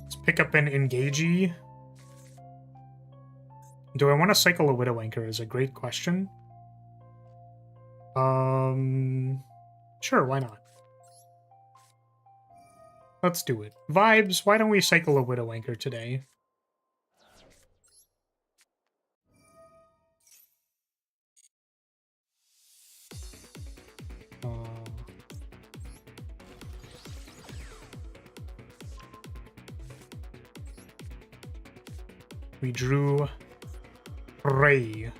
Let's pick up an Engagey. Do I want to cycle a Widow Anchor is a great question. Sure, why not? Let's do it. Vibes, why don't we cycle a Widow Anchor today? We drew Ray.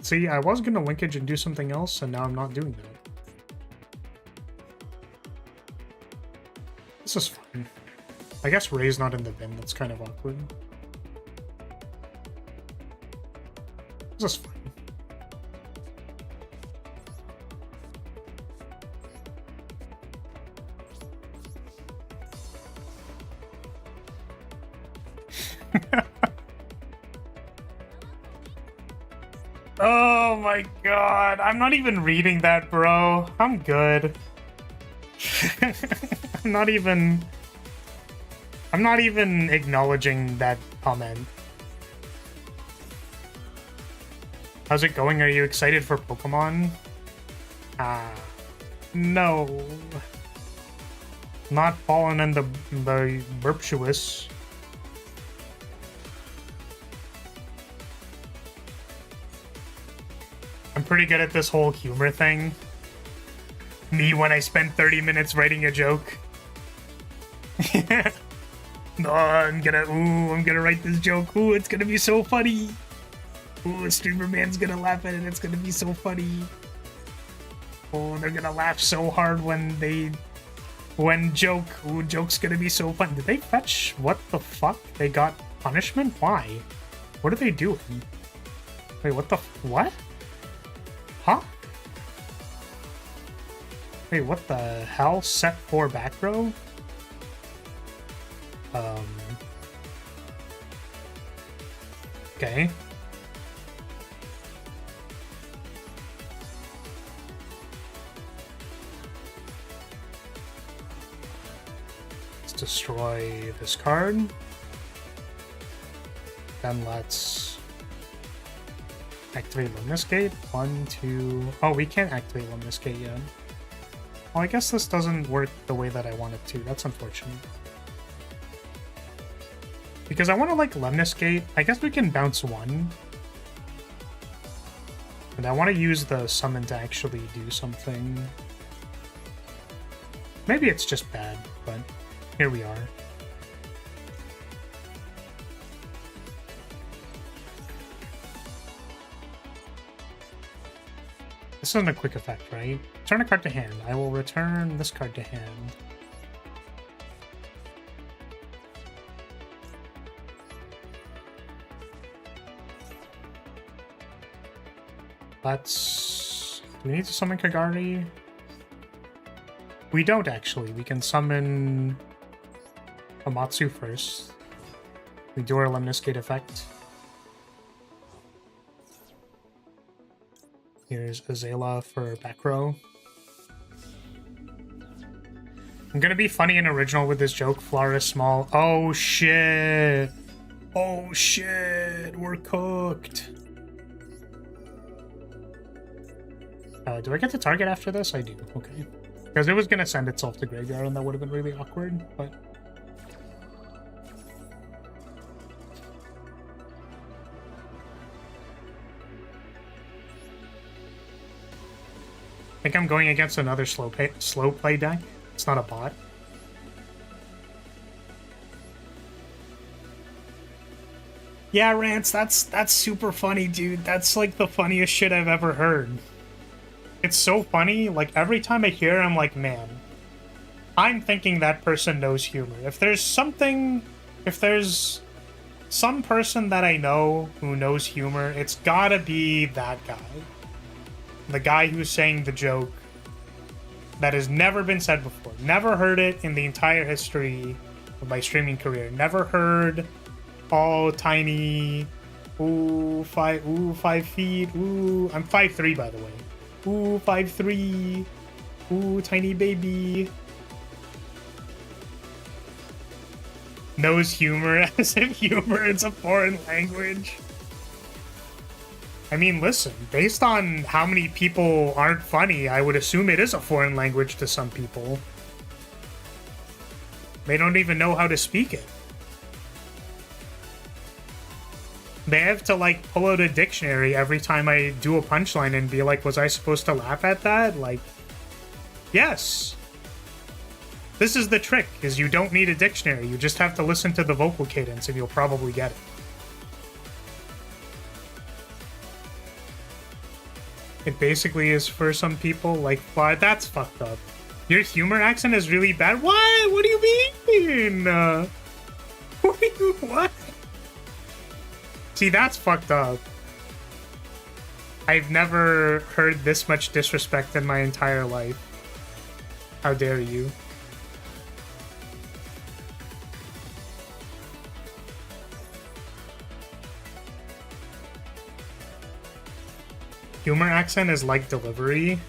See, I was gonna linkage and do something else, and now I'm not doing that. This is fine. I guess Ray's not in the bin, that's kind of awkward. This is fine. Oh my god, I'm not even reading that, bro. I'm good. I'm not even acknowledging that comment. How's it going? Are you excited for Pokemon? No. Not falling in the burptuous. I'm pretty good at this whole humor thing. Me when I spend 30 minutes writing a joke. No, I'm gonna write this joke. Ooh, it's gonna be so funny. Ooh, streamer man's gonna laugh at it. It's gonna be so funny. Oh, they're gonna laugh so hard when joke. Ooh, joke's gonna be so fun. Did they fetch? What the fuck? They got punishment? Why? What are they doing? Wait, what the what? Huh? Wait, what the hell? Set 4 back row? Okay. Let's destroy this card. Then let's activate Lemnis Gate. 1, 2... Oh, we can't activate Lemnis Gate yet. Well, I guess this doesn't work the way that I want it to. That's unfortunate. Because I want to, like, Lemnis Gate. I guess we can bounce 1. But I want to use the summon to actually do something. Maybe it's just bad, but here we are. This isn't a quick effect, right? Turn a card to hand. I will return this card to hand. Let's... Do we need to summon Kagari? We don't, actually. We can summon Amatsu first. We do our Lemnis Gate effect. Here's Azala for back row. I'm gonna be funny and original with this joke. Flower is small. Oh shit! Oh shit! We're cooked! Do I get to target after this? I do. Okay. Because it was gonna send itself to graveyard and that would have been really awkward, but... I think I'm going against another slow play deck. It's not a bot. Yeah, Rance, that's super funny, dude. That's like the funniest shit I've ever heard. It's so funny, like every time I hear it, I'm like, man, I'm thinking that person knows humor. If there's some person that I know who knows humor, it's gotta be that guy. The guy who's saying the joke that has never been said before. Never heard it in the entire history of my streaming career. Never heard, oh, tiny, ooh, 5 feet, ooh, I'm 5'3", by the way. Ooh, 5'3", ooh, tiny baby. Knows humor as if humor is a foreign language. I mean, listen, based on how many people aren't funny, I would assume it is a foreign language to some people. They don't even know how to speak it. They have to, like, pull out a dictionary every time I do a punchline and be like, was I supposed to laugh at that? Like, yes. This is the trick, is you don't need a dictionary. You just have to listen to the vocal cadence and you'll probably get it. It basically is for some people, like, why, that's fucked up. Your humor accent is really bad? What? What do you mean? What? See, that's fucked up. I've never heard this much disrespect in my entire life. How dare you? Humor accent is like delivery.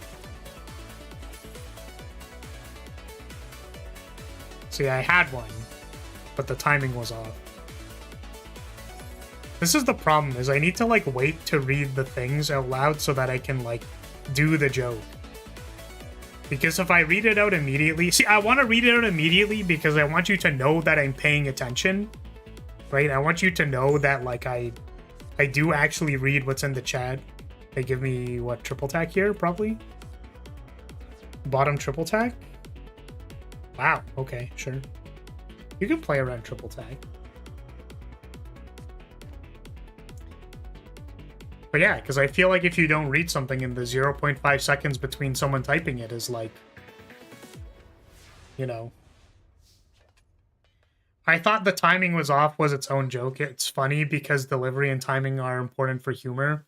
See, I had one, but the timing was off. This is the problem, is I need to, like, wait to read the things out loud so that I can, like, do the joke. Because if I read it out immediately... See, I want to read it out immediately because I want you to know that I'm paying attention. Right? I want you to know that, like, I do actually read what's in the chat. They give me, what, triple tack here, probably? Bottom triple tack? Wow, okay, sure. You can play around triple tack. But yeah, because I feel like if you don't read something in the 0.5 seconds between someone typing it is like, you know. I thought the timing was off was its own joke. It's funny because delivery and timing are important for humor.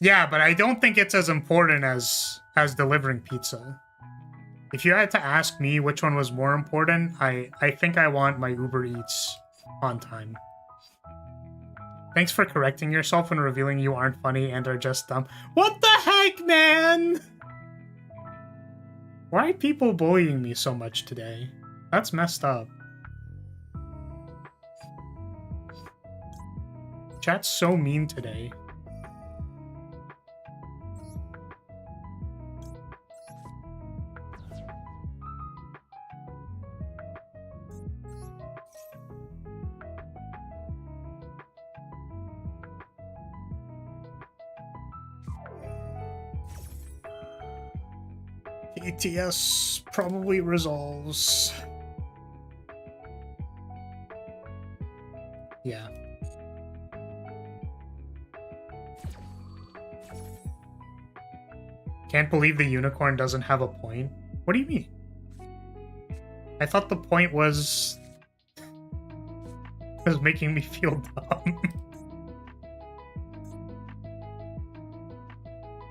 Yeah, but I don't think it's as important as delivering pizza. If you had to ask me which one was more important, I think I want my Uber Eats on time. Thanks for correcting yourself and revealing you aren't funny and are just dumb. What the heck, man? Why are people bullying me so much today? That's messed up. Chat's so mean today. ATS probably resolves. Yeah. Can't believe the unicorn doesn't have a point. What do you mean? I thought the point was making me feel dumb.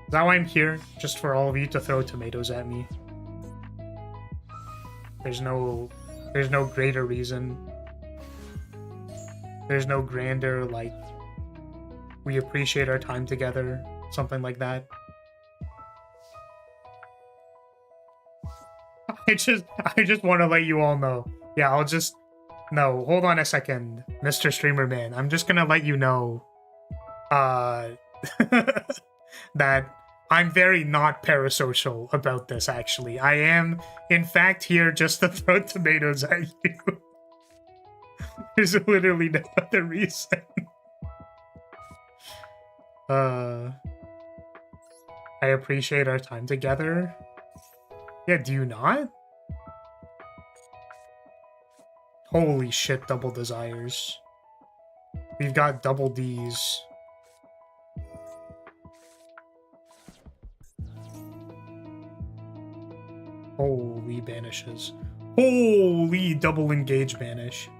Is that why I'm here? Just for all of you to throw tomatoes at me? There's no greater reason. There's no grander, like, we appreciate our time together, something like that. I just want to let you all know. Yeah, no, hold on a second, Mr. Streamer Man. I'm just gonna let you know, that I'm very not parasocial about this, actually. I am, in fact, here just to throw tomatoes at you. There's literally no other reason. I appreciate our time together. Yeah, do you not? Holy shit, double desires. We've got double Ds. Holy banishes. Holy double engage banish.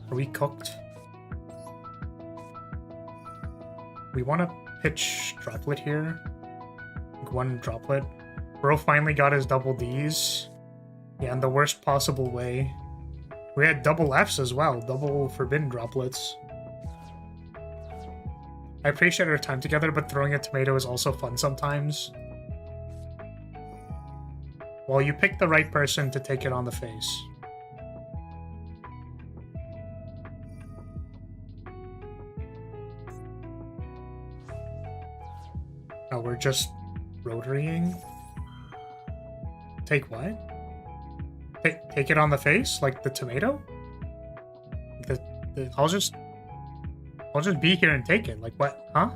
Are we cooked? We want to pitch droplet here. Like one droplet. Bro finally got his double Ds. Yeah, in the worst possible way. We had double Fs as well. Double forbidden droplets. I appreciate our time together, but throwing a tomato is also fun sometimes. Well, you picked the right person to take it on the face. Oh, we're just rotarying? Take what? Take it on the face? Like the tomato? I'll just be here and take it. Like what? Huh?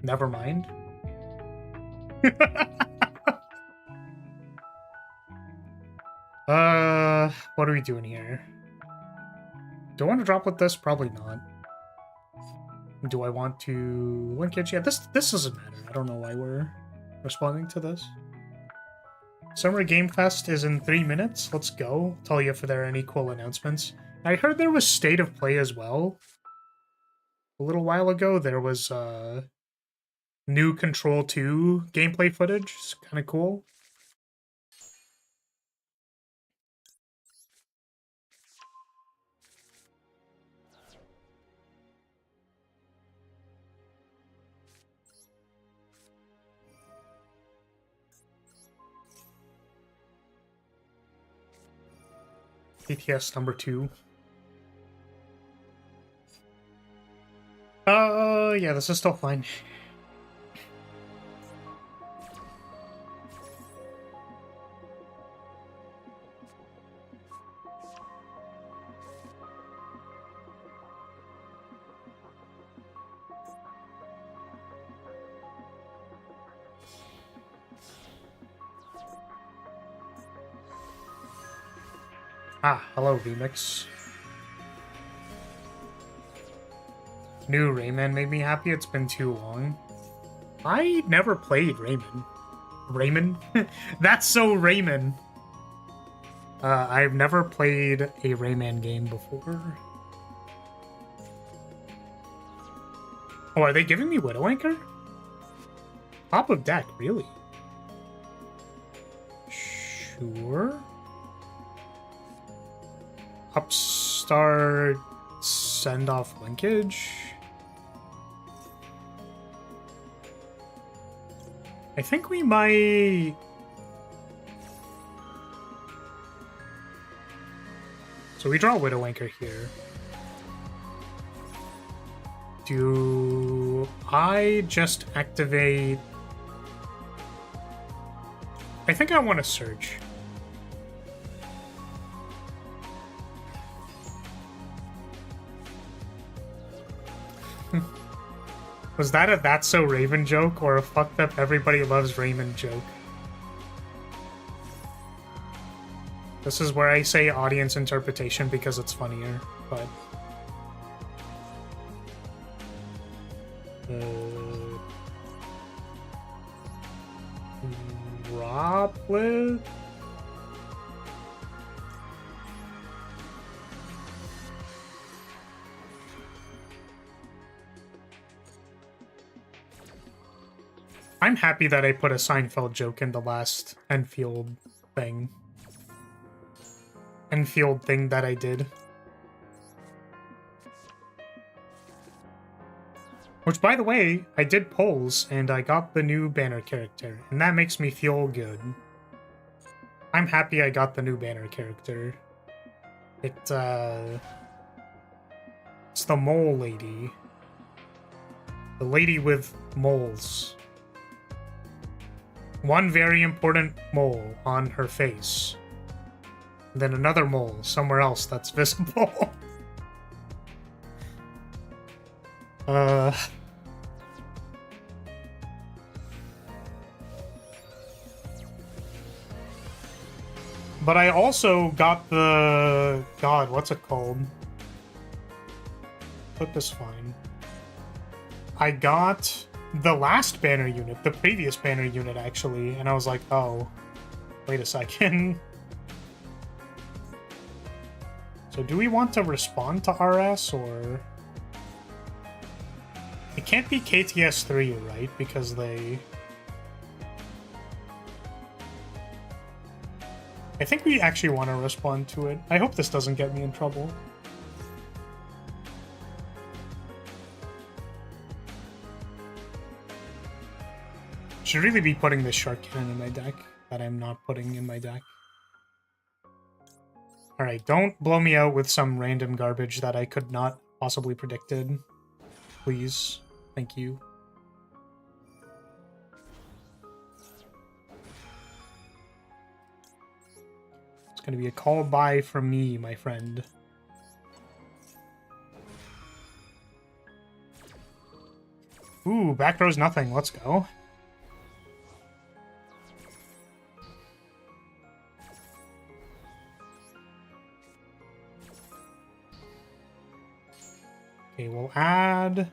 Never mind. What are we doing here? Do I want to drop with this? Probably not. Do I want to linkage? Yeah, this doesn't matter. I don't know why we're responding to this. Summer Game Fest is in 3 minutes. Let's go. Tell you if there are any cool announcements. I heard there was State of Play as well. A little while ago, there was new Control 2 gameplay footage. It's kind of cool. BTS number 2. Yeah, this is still fine. Ah, hello, Remix. New Rayman made me happy. It's been too long. I never played Rayman. Rayman? That's so Rayman. I've never played a Rayman game before. Oh, are they giving me Widow Anchor? Top of deck, really? Sure. Upstart send off linkage. I think we might. So we draw Widow Anchor here. Do I just activate? I think I want to search. Was that a That's So Raven joke or a fucked up everybody loves Raymond joke? This is where I say audience interpretation because it's funnier, but... Droplet? I'm happy that I put a Seinfeld joke in the last Enfield thing. Enfield thing that I did. Which, by the way, I did polls, and I got the new banner character, and that makes me feel good. I'm happy I got the new banner character. It's the mole lady. The lady with moles. One very important mole on her face. And then another mole somewhere else that's visible. But I also got the... God, what's it called? Flip is fine. I got the last banner unit, the previous banner unit, actually, and I was like, oh, wait a second. So do we want to respond to RS, or... It can't be KTS3, right? Because they... I think we actually want to respond to it. I hope this doesn't get me in trouble. Should really be putting this shark cannon in my deck that I'm not putting in my deck. Alright, don't blow me out with some random garbage that I could not possibly predicted. Please. Thank you. It's gonna be a call by from me, my friend. Ooh, back row's nothing. Let's go. Okay, we'll add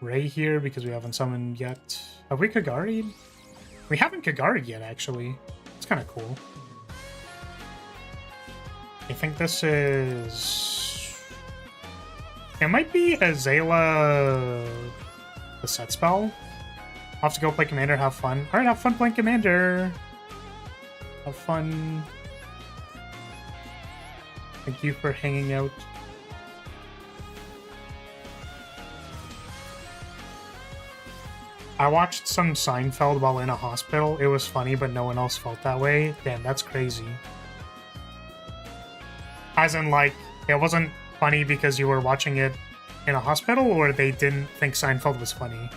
Ray here because we haven't summoned yet. Have we Kagari'd? We haven't Kagari'd yet, actually. It's kind of cool. I think this is... It might be Azala the set spell. I'll have to go play Commander, have fun. Alright, have fun playing Commander. Have fun. Thank you for hanging out. I watched some Seinfeld while in a hospital. It was funny, but no one else felt that way. Damn, that's crazy. As in, like, it wasn't funny because you were watching it in a hospital, or they didn't think Seinfeld was funny?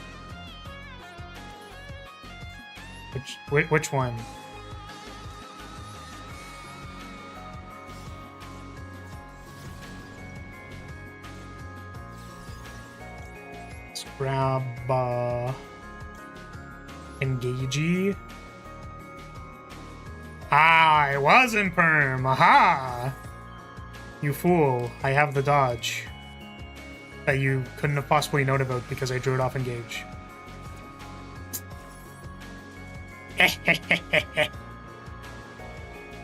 Which one? Let's grab, Engagey. Ah, I was in perm. Aha! You fool. I have the dodge that you couldn't have possibly known about because I drew it off Engage.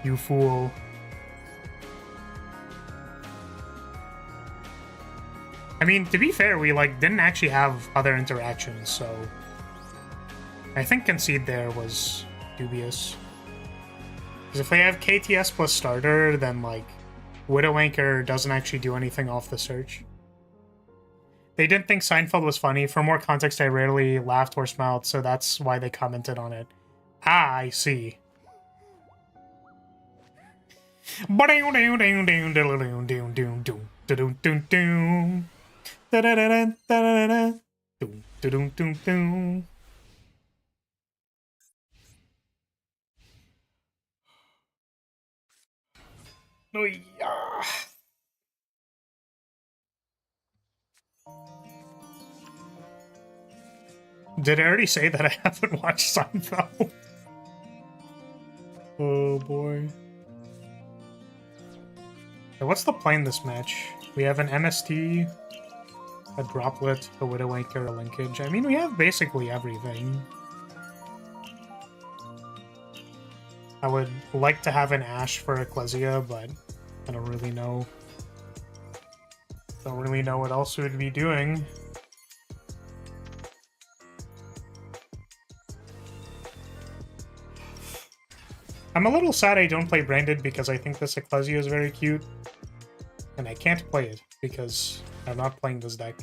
You fool. I mean, to be fair, we, like, didn't actually have other interactions, so... I think concede there was dubious. Because if they have KTS plus starter, then, like, Widow Anchor doesn't actually do anything off the search. They didn't think Seinfeld was funny. For more context, I rarely laughed or smiled, so that's why they commented on it. Ah, I see. Oh, yeah. Did I already say that I haven't watched Seinfeld? Oh boy. Okay, what's the play in this match? We have an MST, a Droplet, a Widow Anchor, a Linkage. I mean, we have basically everything. I would like to have an Ash for Ecclesia, but I don't really know. Don't really know what else we would be doing. I'm a little sad I don't play Branded because I think this Ecclesia is very cute. And I can't play it because I'm not playing this deck.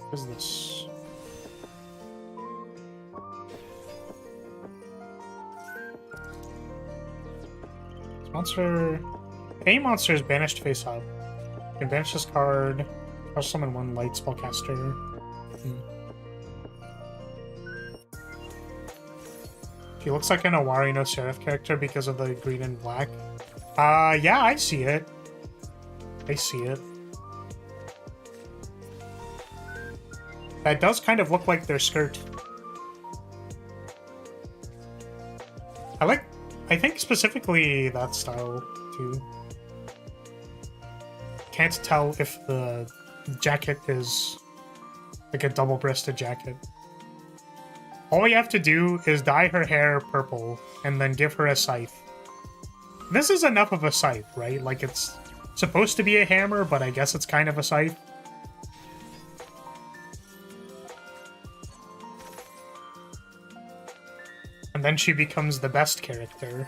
What is this? This monster... A monster is banished face up. You can banish this card. I'll summon one light spellcaster. He looks like an Awari no Seraph character because of the green and black. Yeah, I see it. I see it. That does kind of look like their skirt. I think specifically that style, too. Can't tell if the jacket is like a double-breasted jacket. All we have to do is dye her hair purple and then give her a scythe. This is enough of a scythe, right? Like, it's supposed to be a hammer, but I guess it's kind of a scythe. And then she becomes the best character.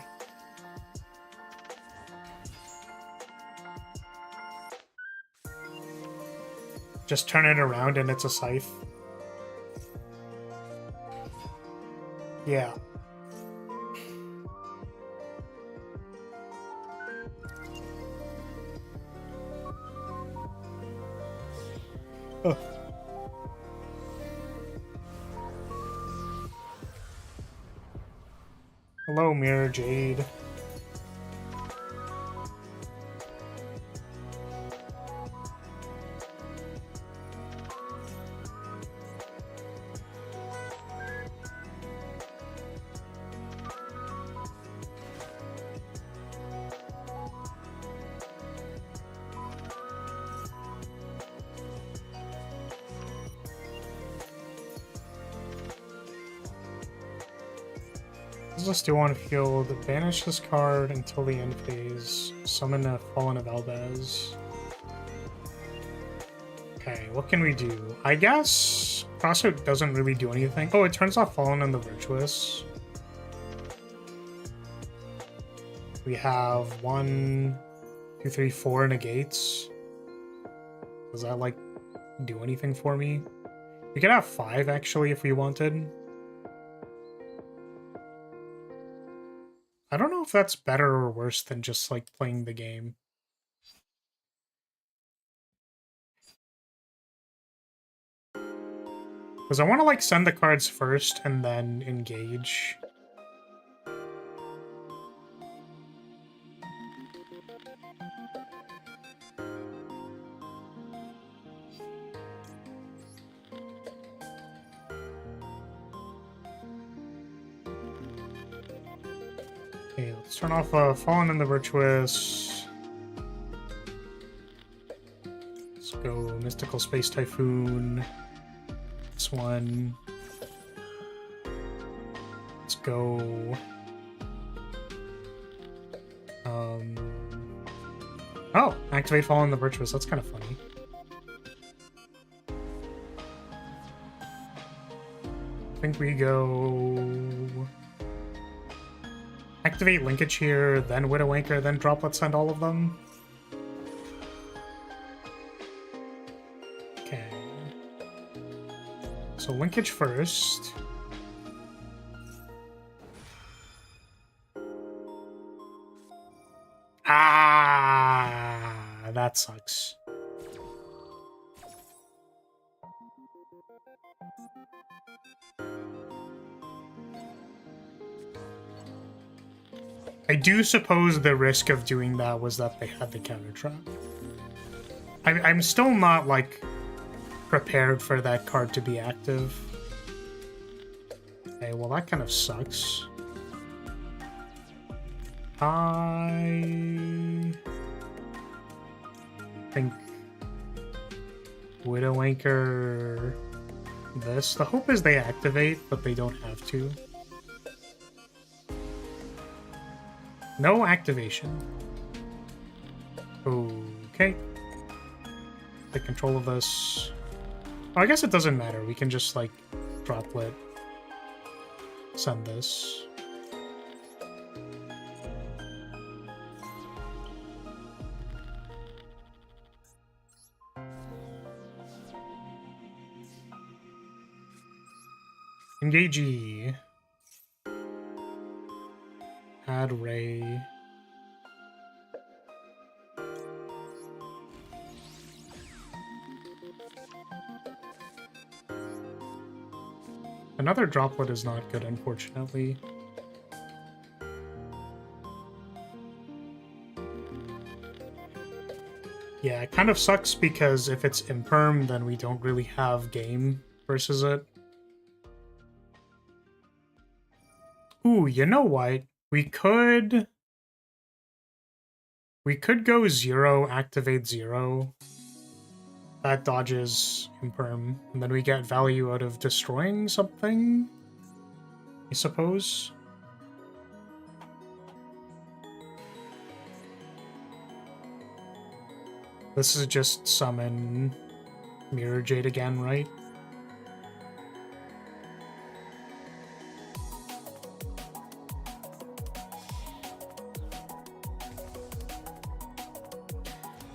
Just turn it around and it's a scythe. Yeah. Oh. Hello, Mirror Jade. Let's do on field. Banish this card until the end phase. Summon a Fallen of Albaz. Okay, what can we do? I guess Crosshair doesn't really do anything. Oh, it turns off Fallen and the Virtuous. We have 1, 2, 3, 4 negates. Does that, like, do anything for me? We could have 5, actually, if we wanted. I don't know if that's better or worse than just, like, playing the game. Because I want to, like, send the cards first and then engage. Okay, let's turn off Fallen and the Virtuous. Let's go Mystical Space Typhoon. This one. Let's go... Oh! Activate Fallen and the Virtuous. That's kind of funny. I think we go... Activate Linkage here, then Widow Anchor, then Droplet Send all of them. Okay. So Linkage first. Ah, that sucks. I do suppose the risk of doing that was that they had the counter trap. I'm still not, like, prepared for that card to be active. Okay, well, that kind of sucks. I think Widow Anchor this. The hope is they activate, but they don't have to. No activation. Okay. Take control of this. Oh, I guess it doesn't matter. We can just, like, Droplet send this. Engagee. Add Ray. Another Droplet is not good, unfortunately. Yeah, it kind of sucks because if it's Imperm, then we don't really have game versus it. Ooh, you know what? We could go 0, activate 0. That dodges imperm, and then we get value out of destroying something, I suppose. This is just summon Mirror Jade again, right?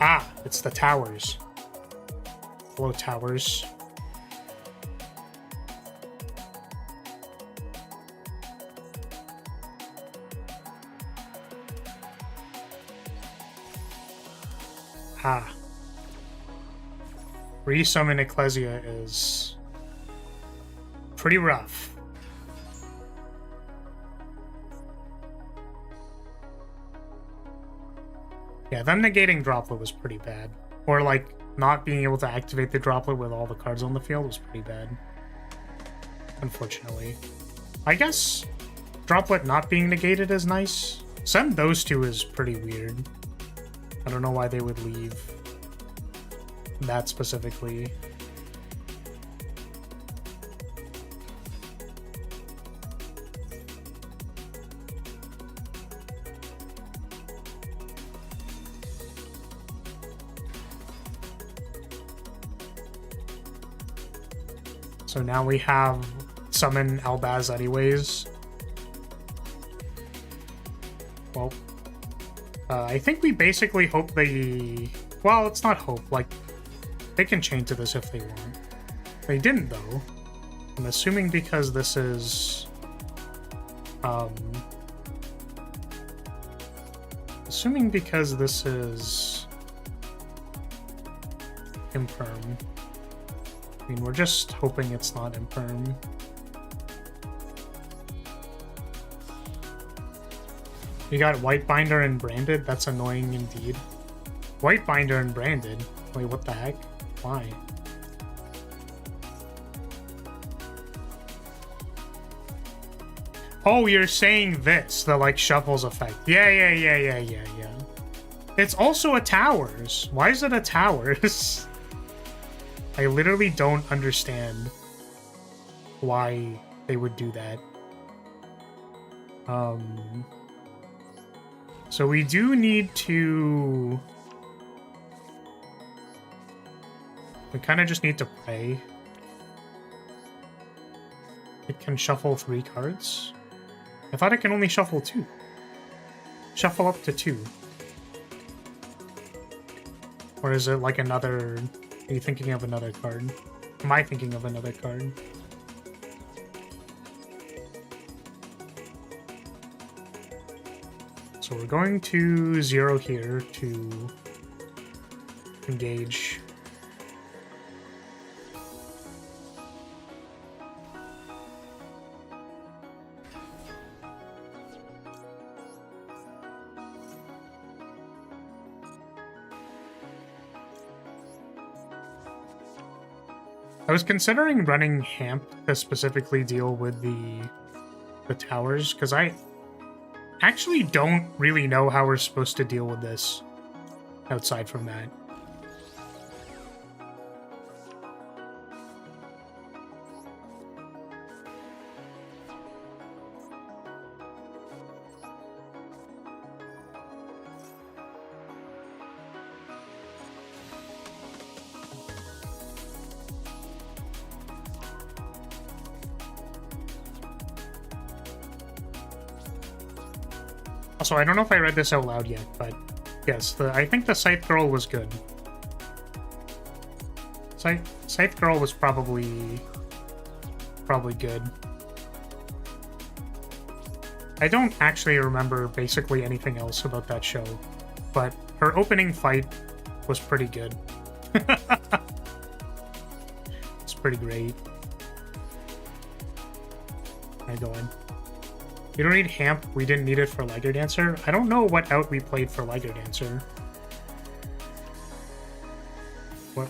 Ah, it's the towers. Hello, towers. Ah. Resummon Ecclesia is pretty rough. Yeah, them negating Droplet was pretty bad. Or, like, not being able to activate the Droplet with all the cards on the field was pretty bad. Unfortunately. I guess Droplet not being negated is nice. Send those two is pretty weird. I don't know why they would leave that specifically. So now we have summon Albaz anyways. Well, I think we basically hope they... Well, it's not hope, like, they can chain to this if they want. They didn't, though. I'm assuming because this is... Assuming because this is... Imperm. I mean, we're just hoping it's not Imperm. You got White Binder and Branded? That's annoying indeed. White Binder and Branded? Wait, what the heck? Why? Oh, you're saying this, the, like, shuffles effect. Yeah. It's also a towers. Why is it a towers? I literally don't understand why they would do that. So we do need to... We kind of just need to pray. It can shuffle 3 cards? I thought it can only shuffle 2. Shuffle up to 2. Or is it like another... Are you thinking of another card? Am I thinking of another card? So we're going to 0 here to engage. I was considering running Hamp to specifically deal with the towers, because I actually don't really know how we're supposed to deal with this outside from that. Also, I don't know if I read this out loud yet, but yes, I think the Scythe Girl was good. Scythe Girl was probably good. I don't actually remember basically anything else about that show, but her opening fight was pretty good. It's pretty great. I go in. You don't need Hamp, we didn't need it for Liger Dancer. I don't know what out we played for Liger Dancer.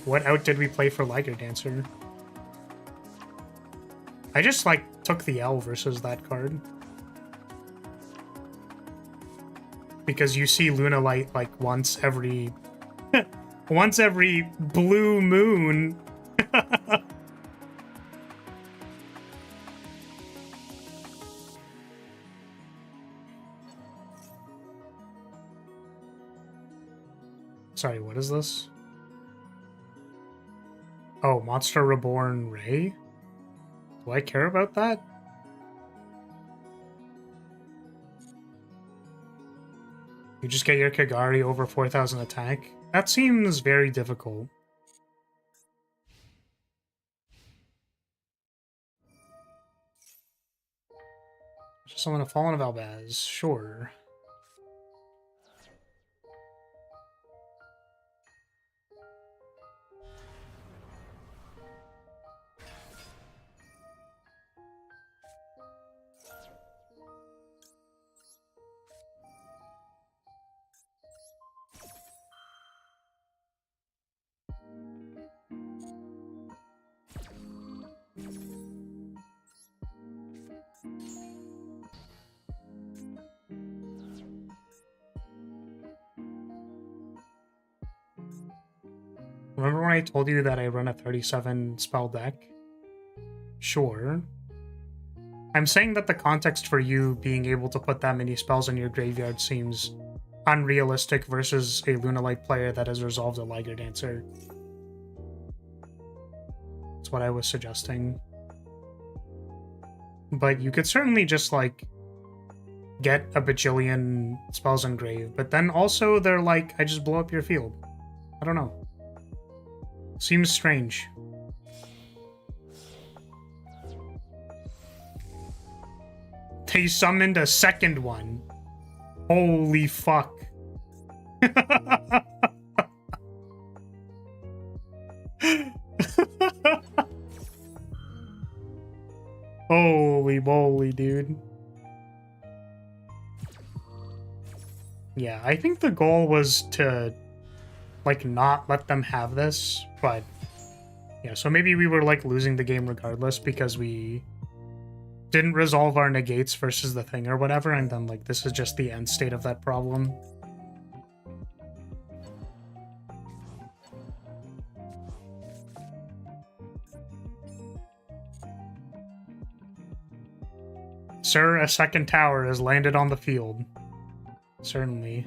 What out did we play for Liger Dancer? I just, like, took the L versus that card. Because you see Lyrilyte, like, once every... once every blue moon. Sorry, what is this? Oh, Monster Reborn Ray? Do I care about that? You just get your Kagari over 4,000 attack? That seems very difficult. Just summon a Fallen of Albaz, sure. Remember when I told you that I run a 37 spell deck? Sure. I'm saying that the context for you being able to put that many spells in your graveyard seems unrealistic versus a Lyrilyte player that has resolved a Liger Dancer. That's what I was suggesting. But you could certainly just, like, get a bajillion spells engraved, but then also they're like, I just blow up your field. I don't know. Seems strange. They summoned a second one. Holy fuck. Holy moly, dude. Yeah, I think the goal was to, like, not let them have this, but yeah, so maybe we were, like, losing the game regardless because we didn't resolve our negates versus the thing or whatever, and then, like, this is just the end state of that problem. Sir, a second tower has landed on the field. Certainly.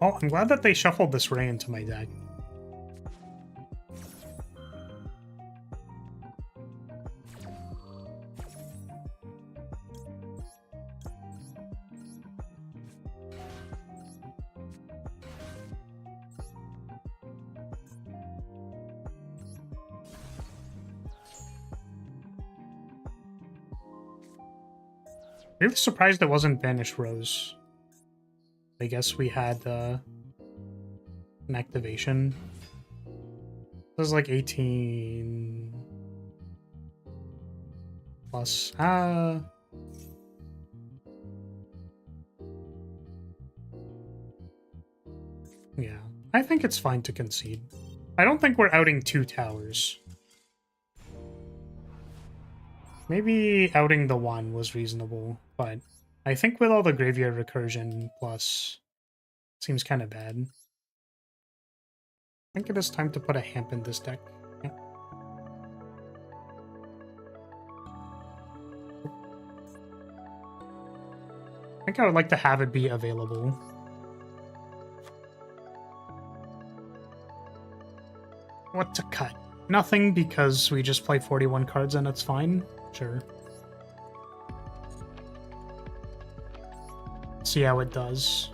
Oh, I'm glad that they shuffled this Ray into my deck. Really surprised it wasn't Banished Rose. I guess we had an activation. This is like 18 plus. Yeah, I think it's fine to concede. I don't think we're outing 2 towers. Maybe outing the 1 was reasonable, but I think with all the graveyard recursion plus, it seems kind of bad. I think it is time to put a Hamp in this deck. Yeah. I think I would like to have it be available. What to cut? Nothing, because we just play 41 cards and it's fine. Sure. See how it does.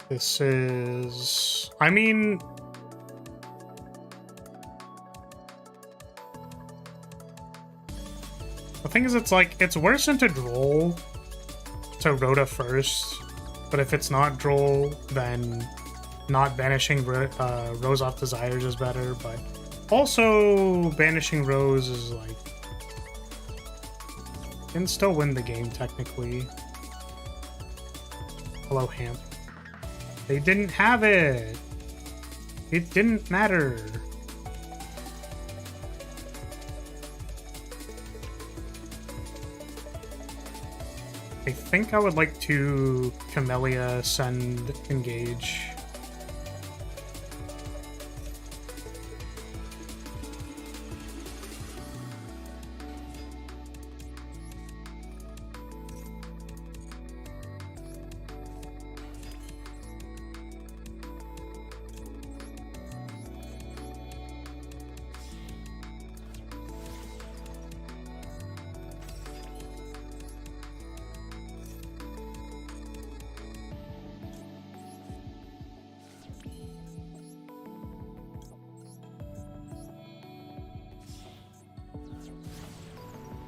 This is... I mean... The thing is, it's like, it's worse into Droll to Rhoda first, but if it's not Droll, then not banishing Rose off Desires is better, but also banishing Rose is like, can still win the game technically. Hello, Hamp. They didn't have it! It didn't matter. I think I would like to Camellia send engage.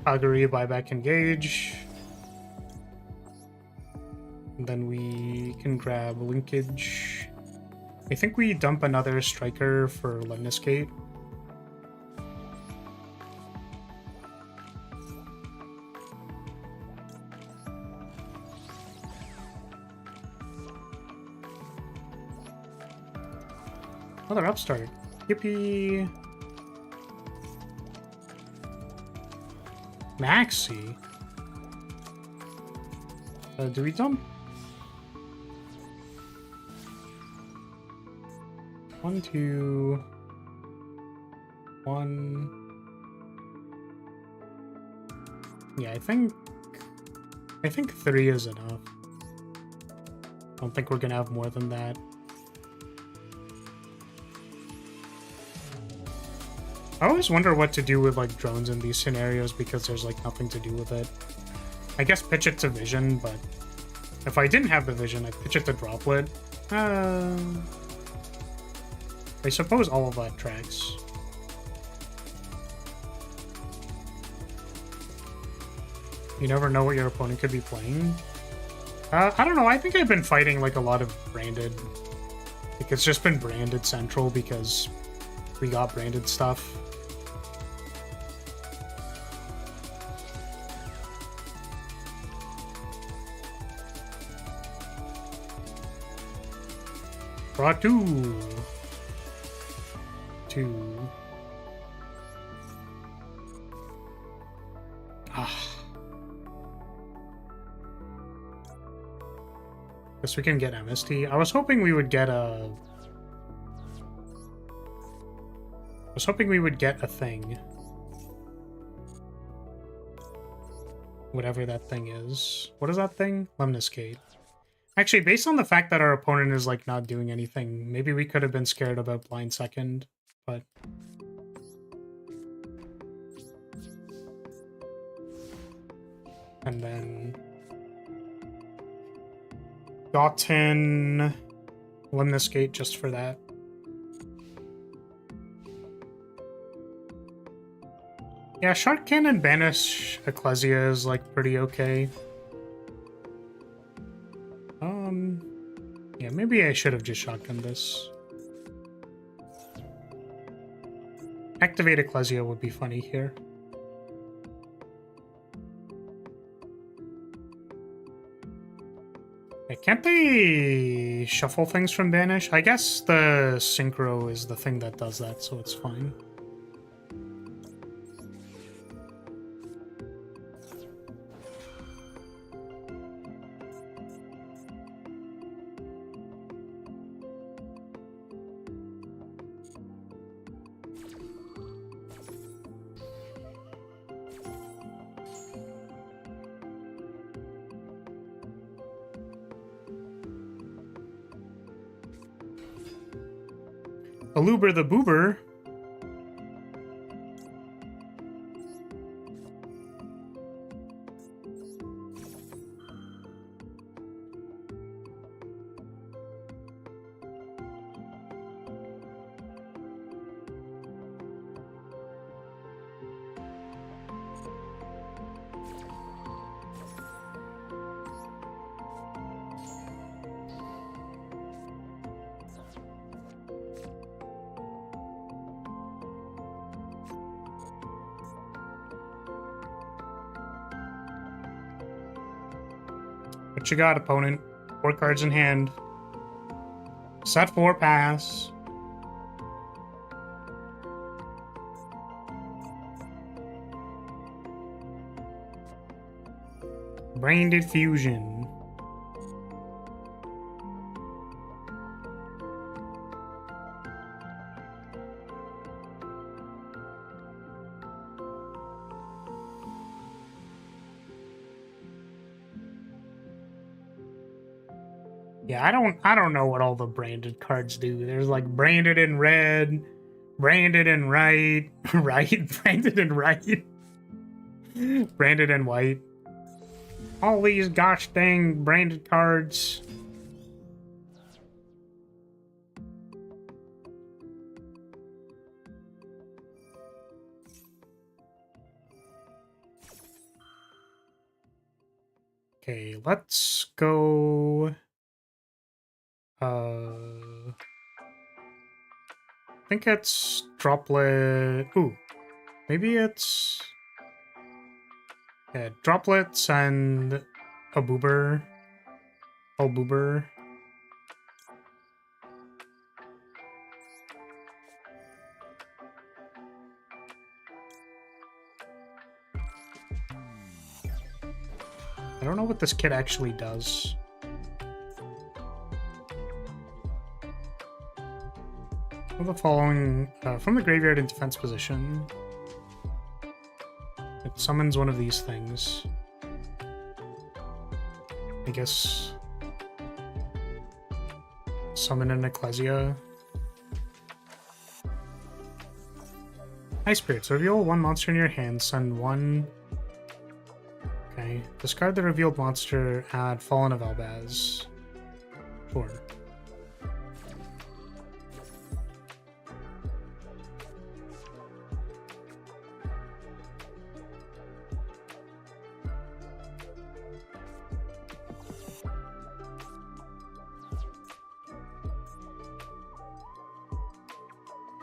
Agree, buyback, engage. And then we can grab linkage. I think we dump another striker for Lemniscate. Another upstart. Yippee! Maxi? Do we dump? 1, 2, 1. Yeah, I think 3 is enough. I don't think we're gonna have more than that. I always wonder what to do with like drones in these scenarios because there's like nothing to do with it. I guess pitch it to vision, but if I didn't have the vision, I'd pitch it to droplet. I suppose all of that tracks. You never know what your opponent could be playing. I don't know, I think I've been fighting like a lot of branded. Like it's just been branded central because we got branded stuff. Draw 2. 2. Guess we can get MST. I was hoping we would get a... thing. Whatever that thing is. What is that thing? Lemniscate. Actually, based on the fact that our opponent is, like, not doing anything, maybe we could have been scared about blind second, but... And then... Gotten... Lemniscate just for that. Yeah, Shark Cannon banish Ecclesia is, like, pretty okay. Yeah, maybe I should have just shotgunned this. Activate Ecclesia would be funny here. Yeah, can't they shuffle things from banish? I guess the Synchro is the thing that does that, so it's fine. Aluber the Boober. What you got, opponent? 4 cards in hand. Set 4, pass. Brain Fusion. Yeah, I don't know what all the branded cards do. There's like branded in red, branded in right, branded in right, branded in white. All these gosh dang branded cards. Okay, let's go. I think it's droplet. Ooh, maybe it's droplets and a boober. Oh, boober. I don't know what this kit actually does. The following from the graveyard in defense position. It summons one of these things. I guess summon an Ecclesia. High Spirits. Reveal 1 monster in your hand. Send 1. Okay. Discard the revealed monster. Add Fallen of Albaz. Sure.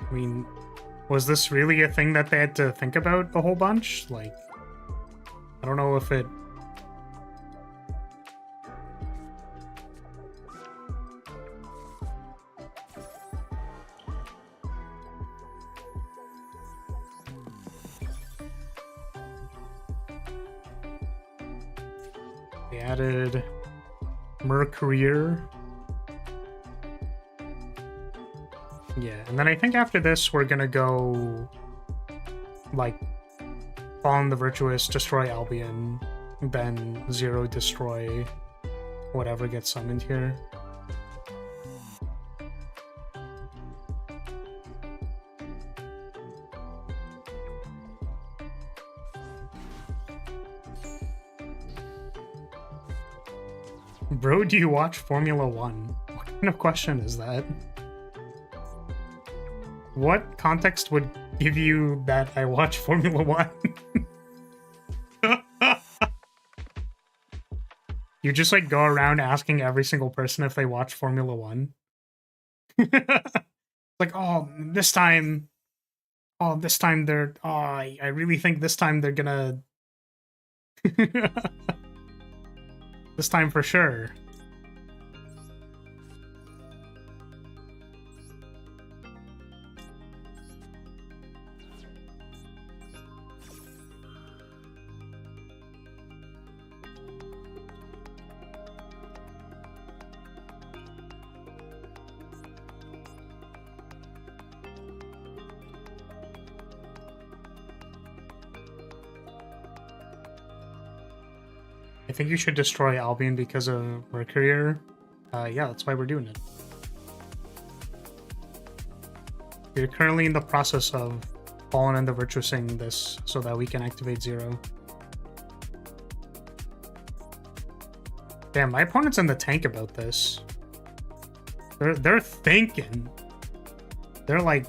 I mean, was this really a thing that they had to think about a whole bunch? Like, I don't know if it... They added Mercurier. Yeah, and then I think after this, we're gonna go, like, Fallen the Virtuous, destroy Albion, then 0 destroy whatever gets summoned here. Bro, do you watch Formula 1? What kind of question is that? What context would give you that I watch Formula 1? You just, like, go around asking every single person if they watch Formula 1? Like, oh, this time they're... Oh, I really think this time they're gonna... This time for sure. I think you should destroy Albion because of Mercurier. Yeah, that's why we're doing it. We're currently in the process of Fallen and the Virtuousing this so that we can activate 0. Damn, my opponent's in the tank about this. They're thinking. They're like...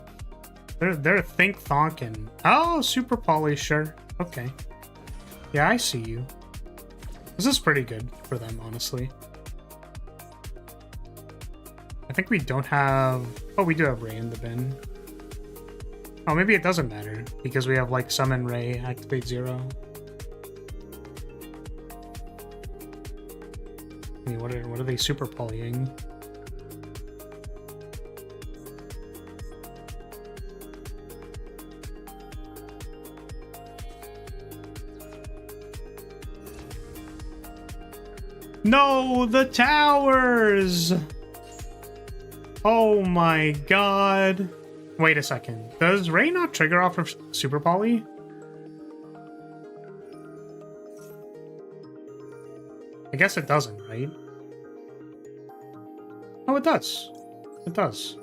They're think-thonking. Oh, Super Poly, sure. Okay. Yeah, I see you. This is pretty good for them, honestly. I think we don't have... Oh, we do have Ray in the bin. Oh, maybe it doesn't matter, because we have, like, Summon Ray, Activate 0. I mean, what are they super polying? No, the towers! Oh my god. Wait a second. Does Ray not trigger off of Super Poly? I guess it doesn't, right? Oh, it does. It does.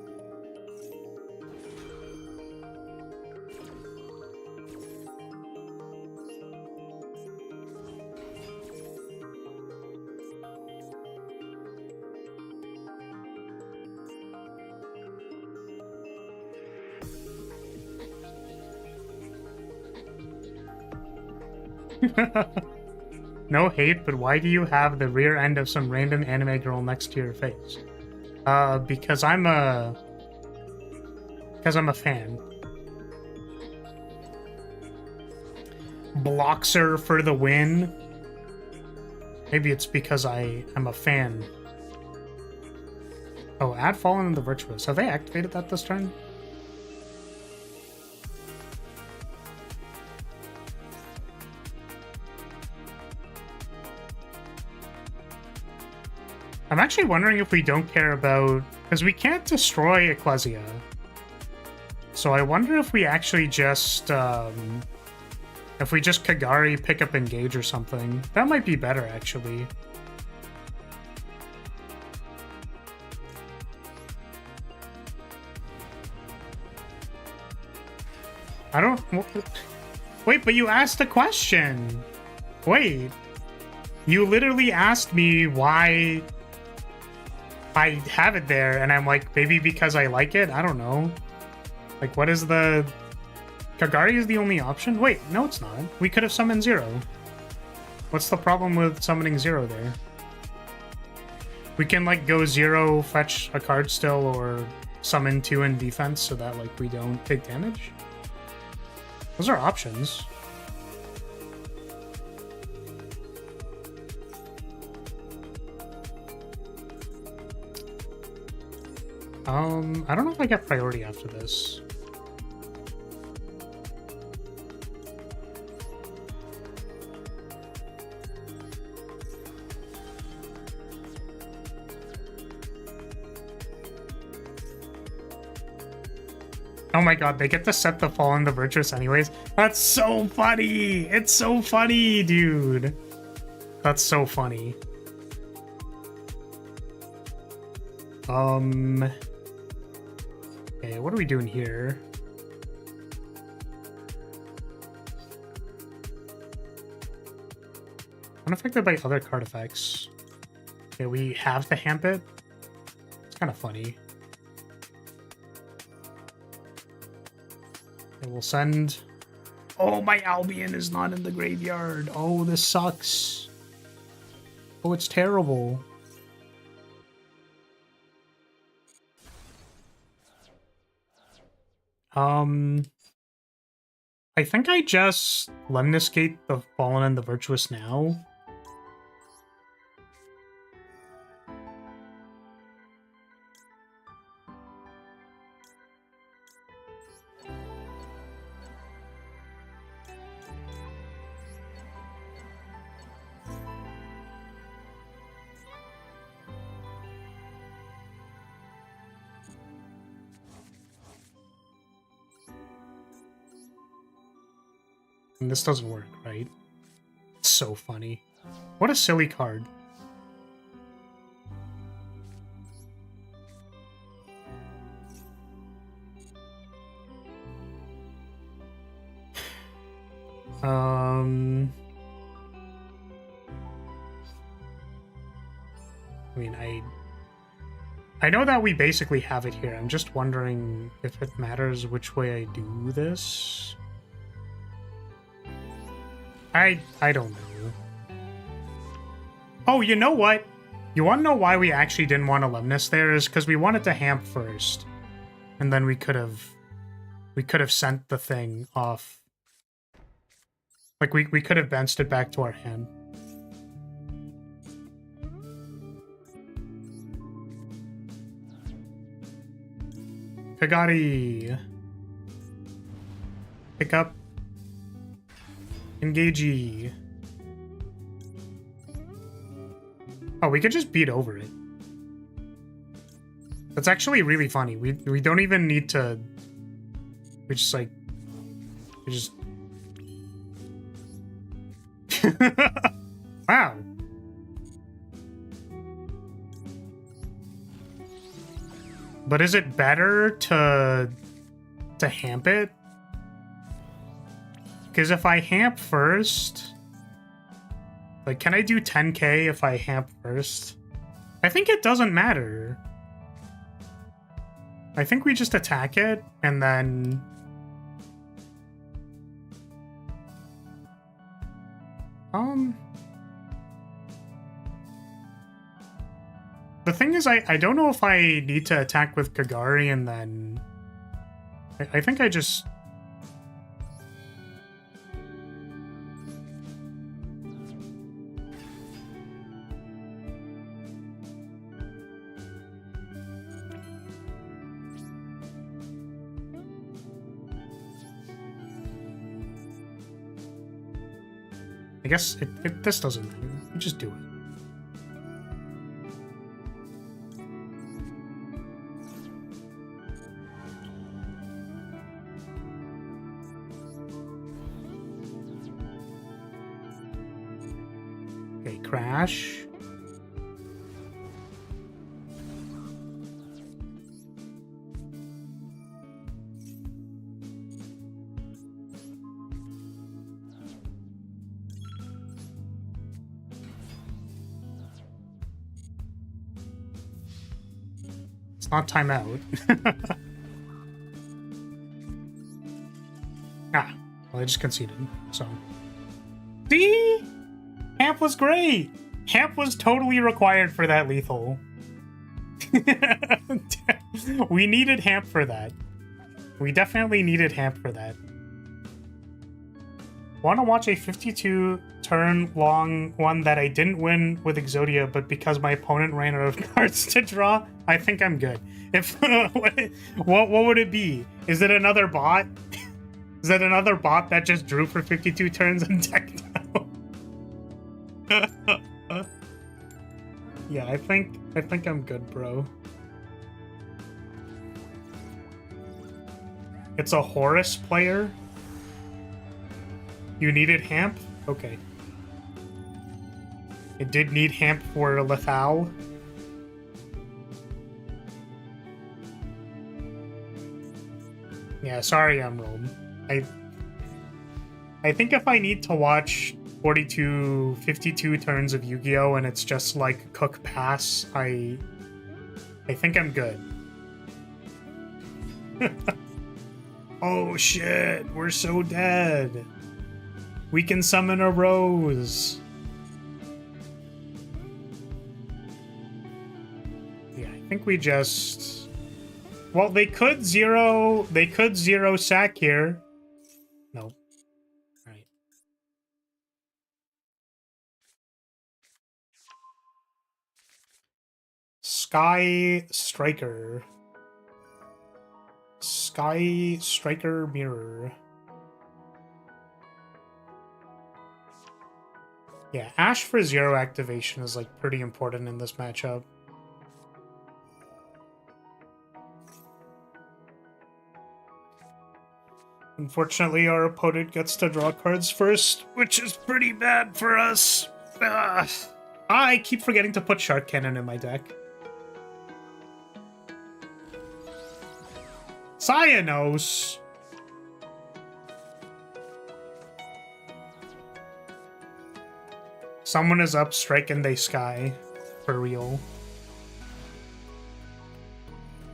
No hate, but why do you have the rear end of some random anime girl next to your face? Because I'm a fan. Bloxer for the win. Maybe it's because I'm a fan. Oh, add Fallen and the Virtuous. Have they activated that this turn? I'm actually wondering if we don't care about... Because we can't destroy Ecclesia. So I wonder if we actually just... if we just Kagari, pick up Engage or something. That might be better, actually. I don't... Wait, but you asked a question! Wait. You literally asked me why... I have it there, and I'm like, maybe because I like it? I don't know. Like, what is the... Kagari is the only option? Wait, no it's not. We could have summoned Zero. What's the problem with summoning Zero there? We can, like, go Zero, fetch a card still, or summon 2 in defense so that, like, we don't take damage. Those are options. I don't know if I get priority after this. Oh my god, they get to set the Fallen the Virtuous anyways? That's so funny! It's so funny, dude! That's so funny. Okay, what are we doing here? Unaffected by other card effects. Okay, we have to hamp it. It's kind of funny. Okay, we'll send... Oh, my Albion is not in the graveyard. Oh, this sucks. Oh, it's terrible. I think I just Lemniscate the Fallen and the Virtuous now. And this doesn't work, right? It's so funny. What a silly card. I mean, I know that we basically have it here. I'm just wondering if it matters which way I do this. I don't know. Oh, you know what? You want to know why we actually didn't want to Lemnis there? Is because we wanted to hamp first. And then we could have sent the thing off. Like, we could have benched it back to our hand. Kagari. Pick up. Engagey. Oh, we could just beat over it. That's actually really funny. We don't even need to... We just, like... We just... Wow. But is it better to hamp it? Because if I hamp first... Like, can I do 10k if I hamp first? I think it doesn't matter. I think we just attack it, and then... The thing is, I don't know if I need to attack with Kagari and then... I think I just... I guess this doesn't matter. You just do it. Okay, crash. It's not timeout. Well, I just conceded, so. See? Hamp was great! Hamp was totally required for that lethal. We needed Hamp for that. We definitely needed Hamp for that. Want to watch a 52 turn long one that I didn't win with Exodia, but because my opponent ran out of cards to draw? I think I'm good. If what would it be? Is it another bot? Is that another bot that just drew for 52 turns and decked out? Yeah, I think I'm good, bro. It's a Horus player. You needed Hamp? Okay. It did need Hamp for Lethal. Yeah, sorry, Emerald. I think if I need to watch 52 turns of Yu-Gi-Oh! And it's just like cook pass, I think I'm good. Oh shit, we're so dead. We can summon a rose. Yeah, I think we just... Well, they could zero sack here. No. Alright. Sky Striker. Sky Striker Mirror. Yeah, Ash for 0 activation is like pretty important in this matchup. Unfortunately, our opponent gets to draw cards first, which is pretty bad for us. I keep forgetting to put Shark Cannon in my deck. Cyanos! Someone is up, striking they sky. For real.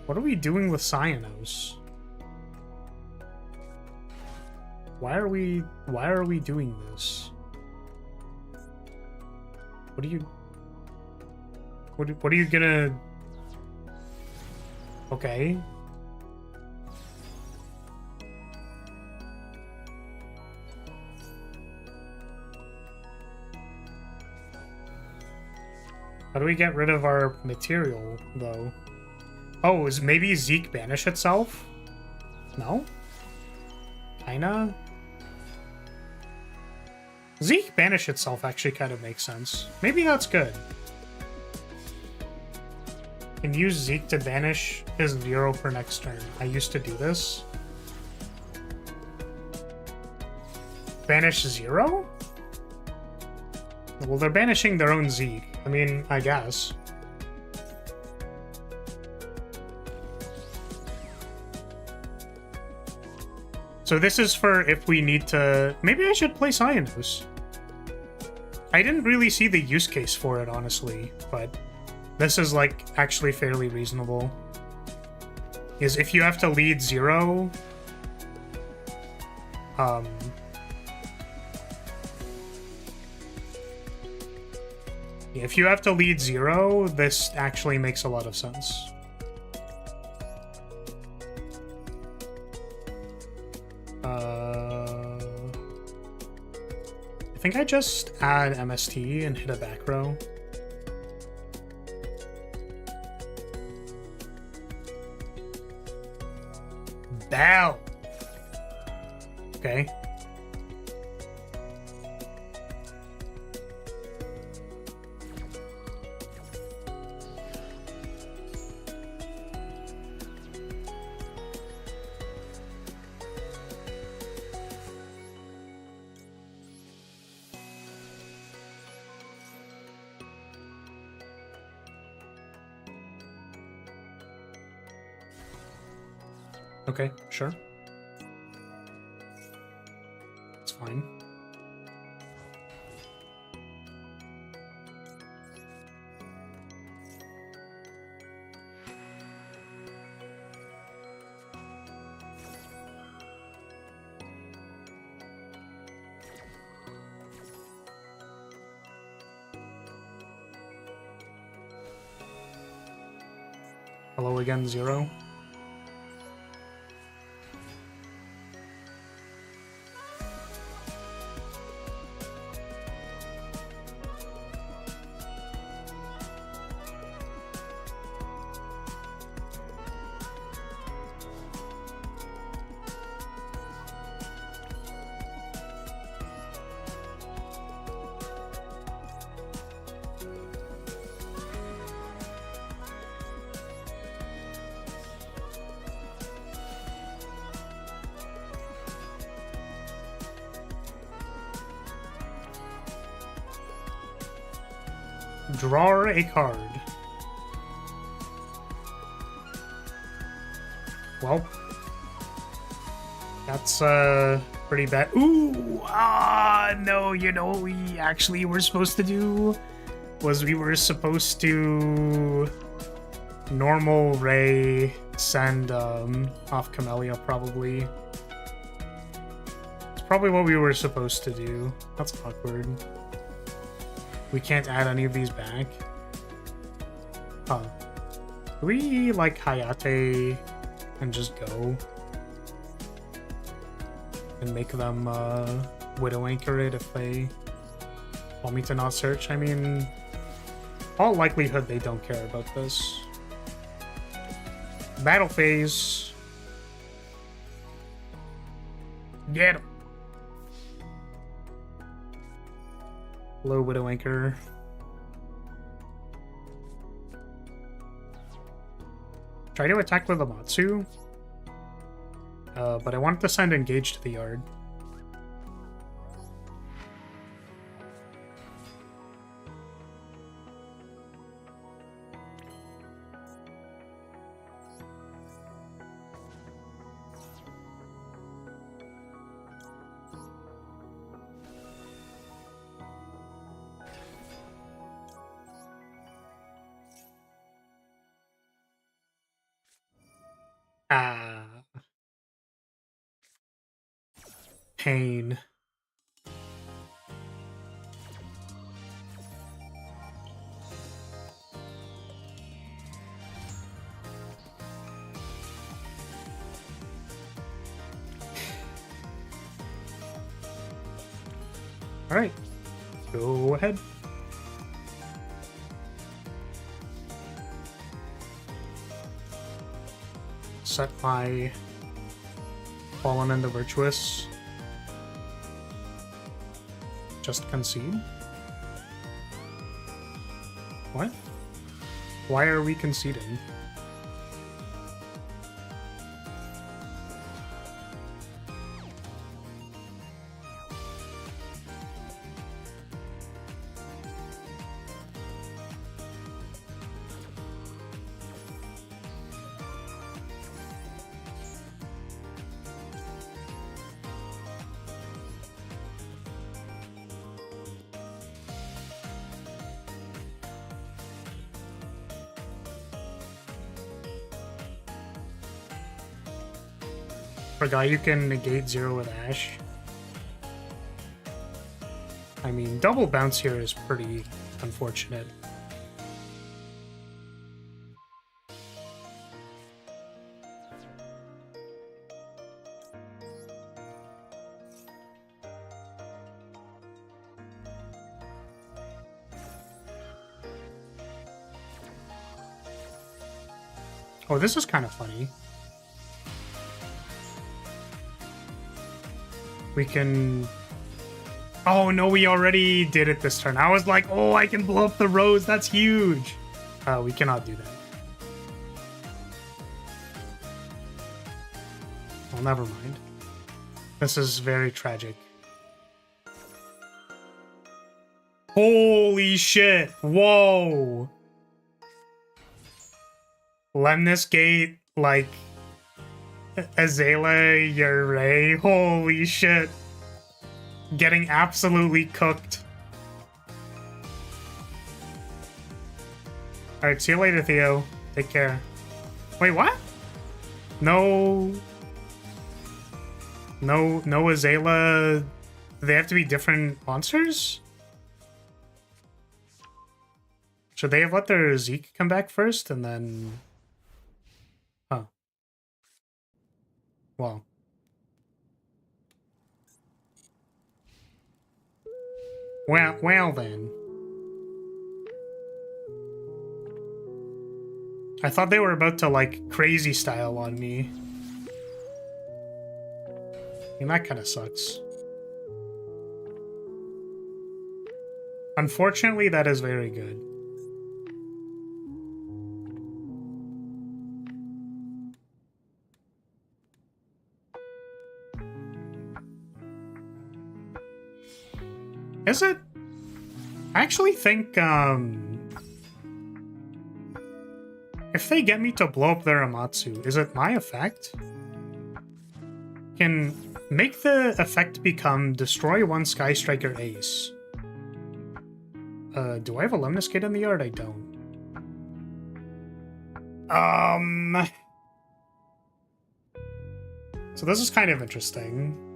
What are we doing with Cyanos? Why are we doing this? What are you gonna... Okay. How do we get rid of our material, though? Oh, is maybe Zeke banish itself? No? Kinda? Zeke banish itself actually kind of makes sense. Maybe that's good. Can use Zeke to banish his 0 per next turn. I used to do this. Banish 0? Well, they're banishing their own Zeke. I mean, I guess. So this is for if we need to... Maybe I should play Cyanos. I didn't really see the use case for it, honestly, but this is, like, actually fairly reasonable. Is if you have to lead 0... if you have to lead 0, this actually makes a lot of sense. I think I just add MST and hit a back row. Bow! Okay. Okay, sure. It's fine. Hello again, 0. Draw a card. Well, that's pretty bad. Ooh, no, you know what we actually were supposed to do was we were supposed to normal Ray send off Camellia probably. It's probably what we were supposed to do. That's awkward. We can't add any of these back. Huh. Do we, like, Hayate and just go? And make them, Widow Anchor it if they want me to not search? I mean, all likelihood they don't care about this. Battle phase. Get him. Hello, Widow Anchor. Try to attack with Amatsu. But I want to send Engage to the yard. Pain. All right, go ahead. set my Fallen into Virtuous. Just concede? What? Why are we conceding? Forgot you can negate 0 with Ash. I mean, double bounce here is pretty unfortunate. Oh, this is kind of funny. We can... Oh, no, we already did it this turn. I was like, oh, I can blow up the rose. That's huge. We cannot do that. Well, never mind. This is very tragic. Holy shit. Whoa. Lemnis Gate, like... Azalea, Yurei, holy shit. Getting absolutely cooked. Alright, see you later, Theo. Take care. Wait, what? No... No Azalea... Do they have to be different monsters? Should they have let their Zeke come back first, and then... Huh. Well. Well then. I thought they were about to, like, crazy style on me. I mean, that kind of sucks. Unfortunately, that is very good. Is it? I actually think, if they get me to blow up their Amatsu, is it my effect? Can make the effect become destroy one Sky Striker ace. Do I have a Lemnis Gate in the yard? I don't. So this is kind of interesting.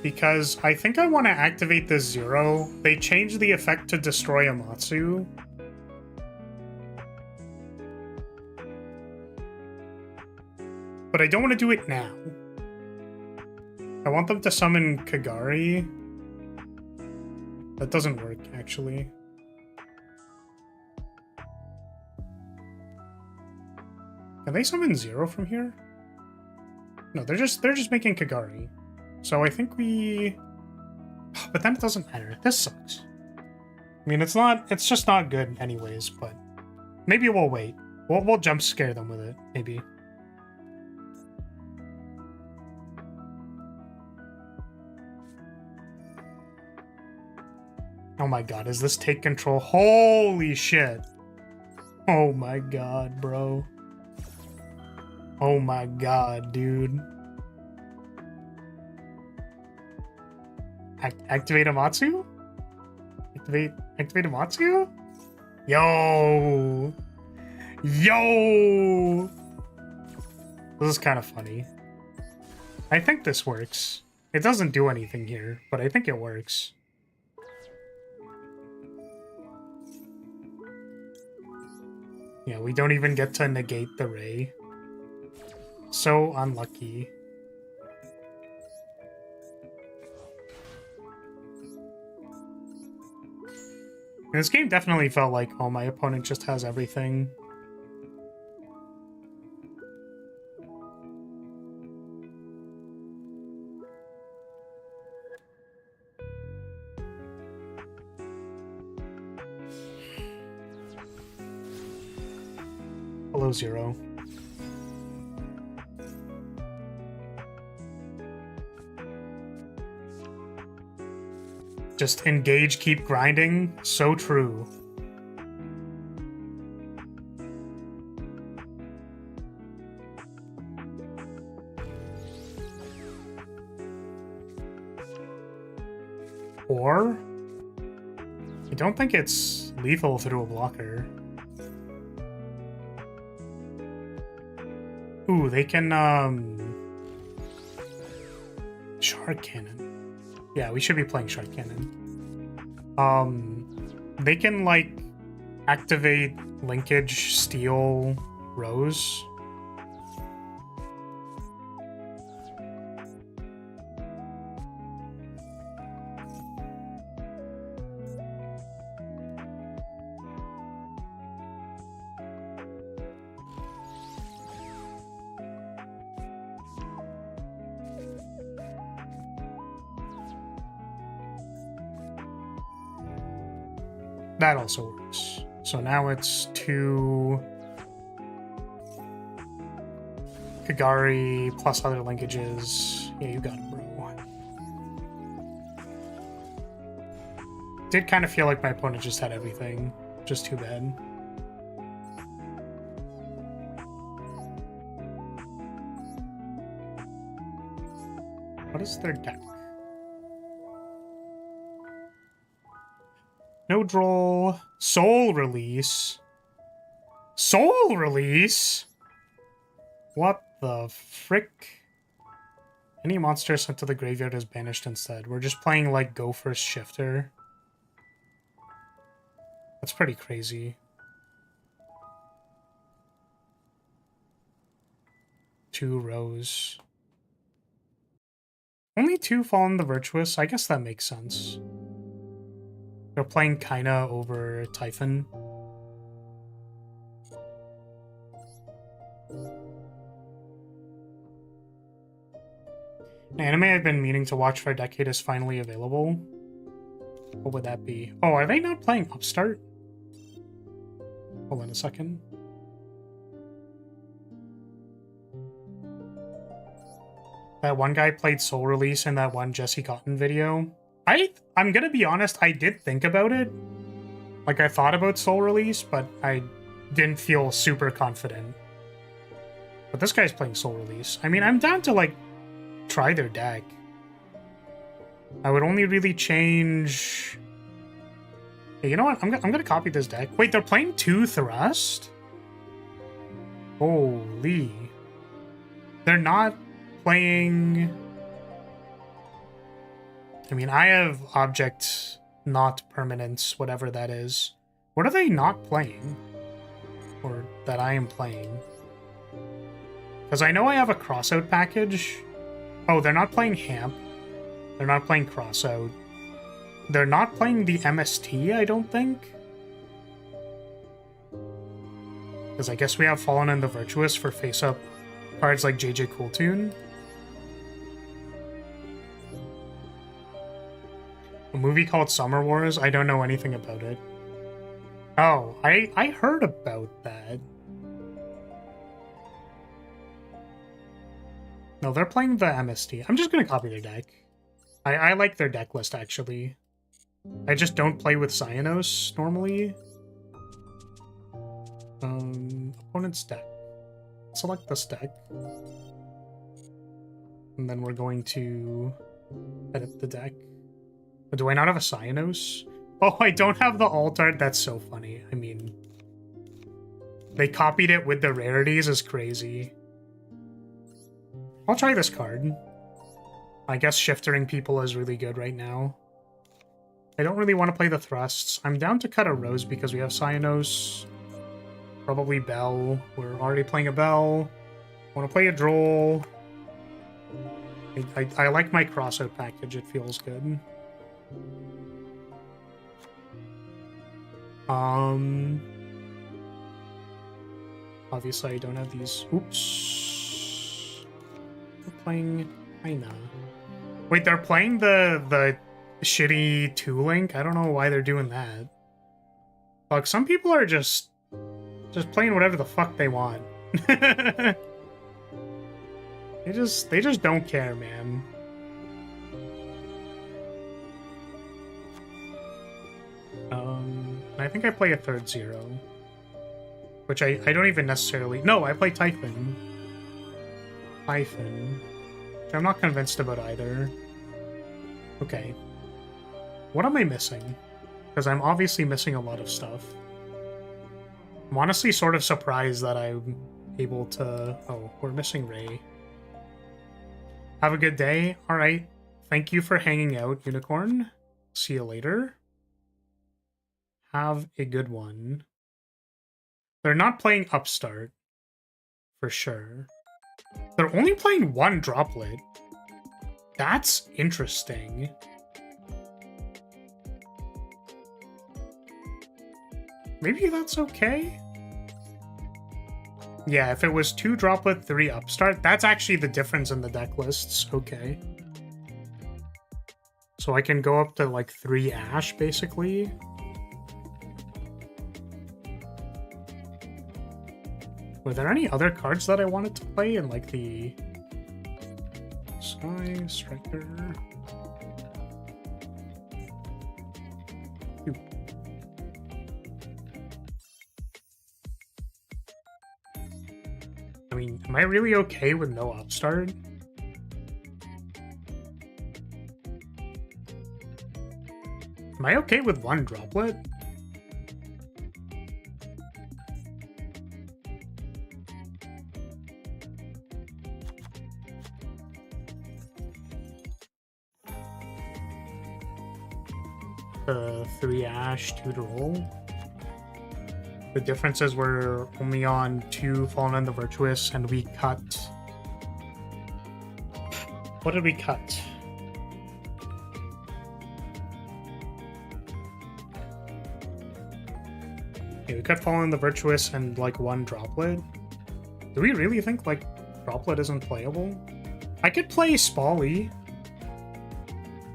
Because I think I want to activate this 0. They changed the effect to destroy Amatsu. But I don't want to do it now. I want them to summon Kagari. That doesn't work, actually. Can they summon 0 from here? No, they're just making Kagari. So I think we... But then it doesn't matter. This sucks. I mean, it's just not good anyways, but... Maybe we'll wait. We'll jump scare them with it, maybe. Oh my god, is this take control? Holy shit. Oh my god, bro. Oh my god, dude. Activate Amatsu? Activate Amatsu? Yo! Yo! This is kind of funny. I think this works. It doesn't do anything here, but I think it works. Yeah, we don't even get to negate the ray. So unlucky. This game definitely felt like, oh, my opponent just has everything. below 0. Just engage, keep grinding. So true. Or I don't think it's lethal through a blocker. Ooh, they can Shard Cannon. Yeah, we should be playing Shard Cannon. They can like activate linkage, steal Rose. That also works. So now it's 2 Kagari plus other linkages. Yeah, you got it, bro. Did kind of feel like my opponent just had everything. Just too bad. What is their deck? No draw. Soul Release. Soul Release? What the frick? Any monster sent to the graveyard is banished instead. We're just playing like Go First Shifter. That's pretty crazy. 2 Rose. Only 2 Fallen the Virtuous? I guess that makes sense. They're playing Kaina over Typhon. An anime I've been meaning to watch for a decade is finally available. What would that be? Oh, are they not playing Upstart? Hold on a second. That one guy played Soul Release in that one Jesse Cotton video. I'm gonna be honest, I did think about it. Like, I thought about Soul Release, but I didn't feel super confident. But this guy's playing Soul Release. I mean, I'm down to, like, try their deck. I would only really change... Hey, you know what? I'm gonna copy this deck. Wait, they're playing 2 Thrust? Holy. They're not playing... I mean, I have object not permanence, whatever that is. What are they not playing? Or that I am playing? Because I know I have a crossout package. Oh, they're not playing Hamp. They're not playing crossout. They're not playing the MST, I don't think. Because I guess we have Fallen and the Virtuous for face-up cards like JJ Cooltoon. A movie called Summer Wars? I don't know anything about it. Oh, I heard about that. No, they're playing the MST. I'm just gonna copy their deck. I like their deck list, actually. I just don't play with Cyanos normally. Opponent's deck. Select this deck. And then we're going to edit the deck. But do I not have a Cyanos? Oh, I don't have the alt art? That's so funny. I mean, they copied it with the rarities is crazy. I'll try this card. I guess shiftering people is really good right now. I don't really want to play the thrusts. I'm down to cut a Rose because we have Cyanos. Probably Bell. We're already playing a Bell. Want to play a Droll. I like my crossout package. It feels good. Obviously I don't have these. Oops. We're playing Aina. Wait, they're playing the shitty 2-link? I don't know why they're doing that. Like, some people are just just playing whatever the fuck they want. They just don't care, man. I think I play a third zero. Which I don't even necessarily... No, I play Typhon. Typhon. Which I'm not convinced about either. Okay. What am I missing? Because I'm obviously missing a lot of stuff. I'm honestly sort of surprised that I'm able to... Oh, we're missing Ray. Have a good day. Alright. Thank you for hanging out, Unicorn. See you later. Have a good one. They're not playing Upstart. For sure. They're only playing one droplet. That's interesting. Maybe that's okay? Yeah, if it was 2 droplet, 3 Upstart, that's actually the difference in the deck lists. Okay. So I can go up to like 3 Ash, basically. Were there any other cards that I wanted to play in like the Sky Striker? I mean, am I really okay with no Upstart? Am I okay with 1 droplet? The 3 Ash, 2 Duel. The difference is we're only on 2 Fallen and the Virtuous, and we cut... What did we cut? Okay, we cut Fallen and the Virtuous and like 1 droplet. Do we really think like droplet isn't playable? I could play Spally.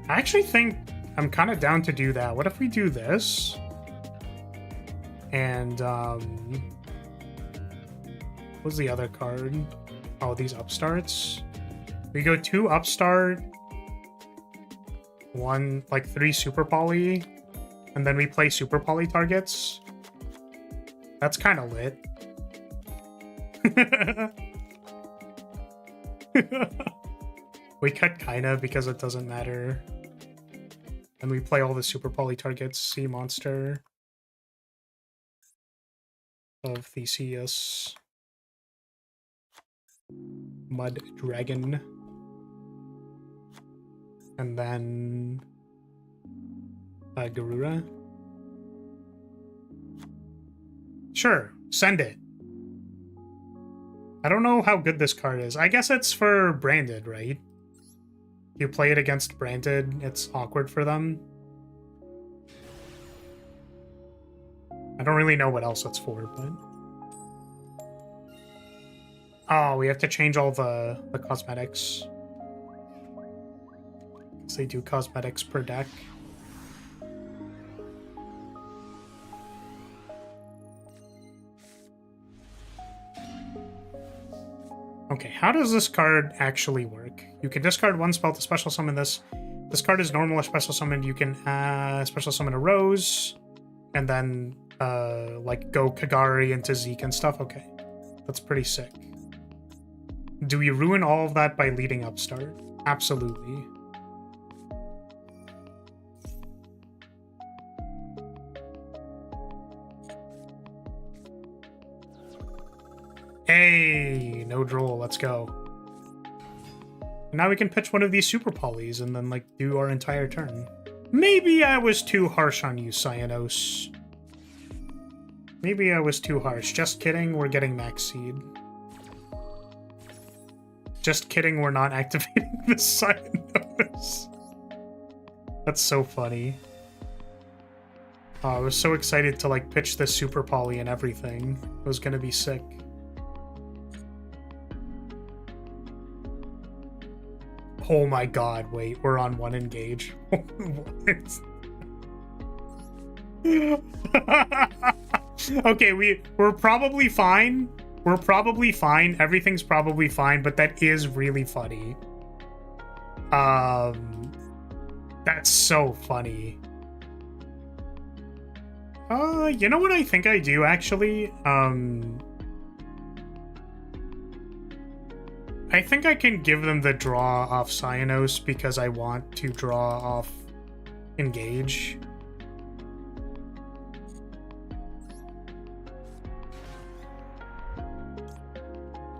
I actually think I'm kind of down to do that. What if we do this? And, what's the other card? Oh, these Upstarts. We go 2 Upstart, 1, like 3 Super Poly, and then we play Super Poly targets. That's kind of lit. We cut kinda because it doesn't matter. And we play all the Super Poly targets. Sea Monster of Theseus. Mud Dragon. And then Garura. Sure, send it. I don't know how good this card is. I guess it's for branded, right? You play it against branded, it's awkward for them. I don't really know what else it's for, but... Oh, we have to change all the cosmetics. So they do cosmetics per deck. Okay, how does this card actually work? You can discard 1 spell to special summon this. This card is normal or special summoned. You can special summon a Rose, and then like go Kagari into Zeke and stuff. Okay, that's pretty sick. Do we ruin all of that by leading Upstart? Absolutely. Hey, no droll, let's go. Now we can pitch one of these Super Polys and then, like, do our entire turn. Maybe I was too harsh on you, Cyanos. Maybe I was too harsh. Just kidding, we're getting Max Seed. Just kidding, we're not activating the Cyanos. That's so funny. Oh, I was so excited to, like, pitch this Super Poly and everything. It was gonna be sick. Oh my god, wait, we're on 1 engage. Okay, we're probably fine. We're probably fine. Everything's probably fine, but that is really funny. That's so funny. You know what I think I do, actually? I think I can give them the draw off Cyanos because I want to draw off Engage.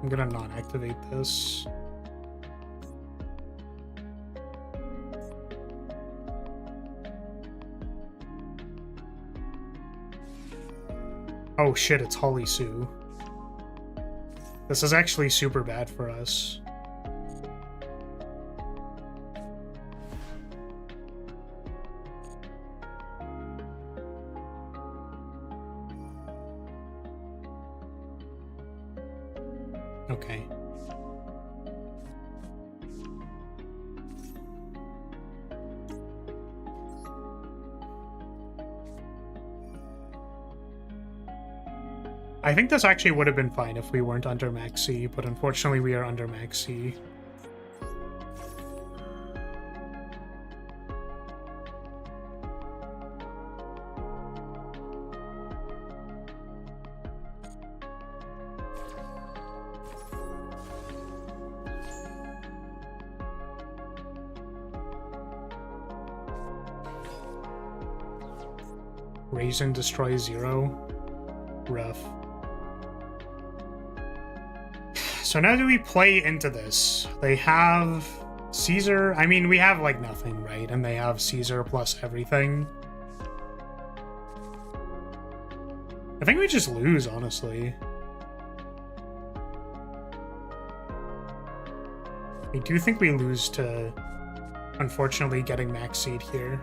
I'm gonna not activate this. Oh shit, it's Holly Sue. This is actually super bad for us. Okay. I think this actually would have been fine if we weren't under Maxi, but unfortunately we are under Maxi. Raisin destroy 0. Rough. So now do we play into this? They have Caesar. I mean, we have like nothing, right? And they have Caesar plus everything. I think we just lose, honestly. I do think we lose to, unfortunately, getting max seed here.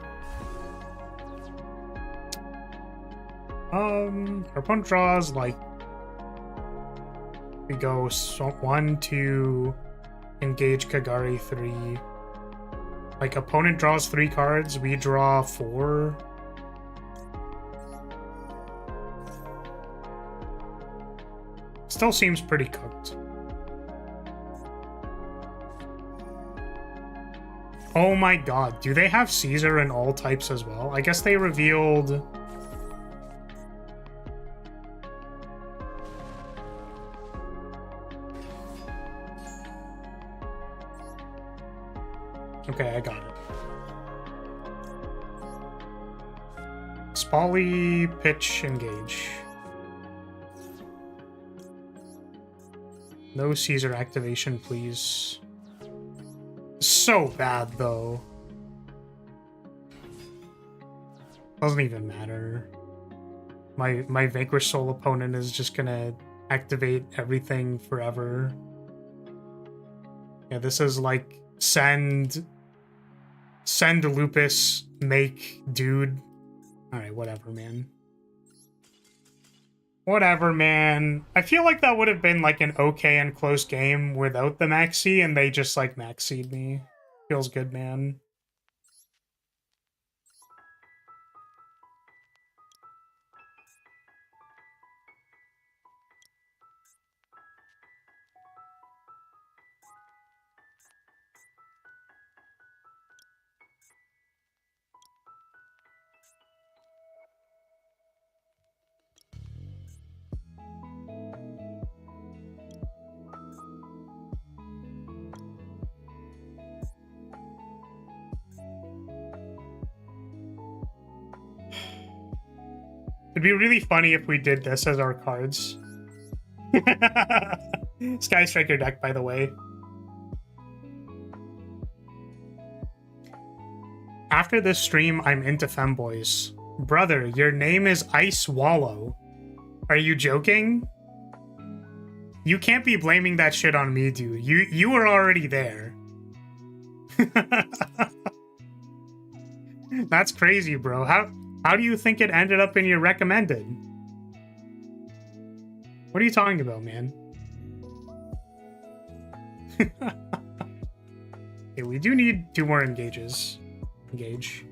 Our opponent draws like we go 1, 2, engage Kagari 3. Like opponent draws 3 cards, we draw 4. Still seems pretty cooked. Oh my god, do they have Caesar in all types as well? I guess they revealed... Okay, I got it. Spally, pitch, engage. No Caesar activation, please. So bad, though. Doesn't even matter. My Vanquish Soul opponent is just gonna activate everything forever. Yeah, this is like send Lupus, make dude. Alright, whatever, man. Whatever, man. I feel like that would have been like an okay and close game without the maxi, and they just like maxied me. Feels good, man. It'd be really funny if we did this as our cards. Sky Striker deck, by the way. After this stream, I'm into femboys. Brother, your name is Ice Wallow. Are you joking? You can't be blaming that shit on me, dude. You were already there. That's crazy, bro. How do you think it ended up in your recommended? What are you talking about, man? Okay, we do need 2 more engages. Engage.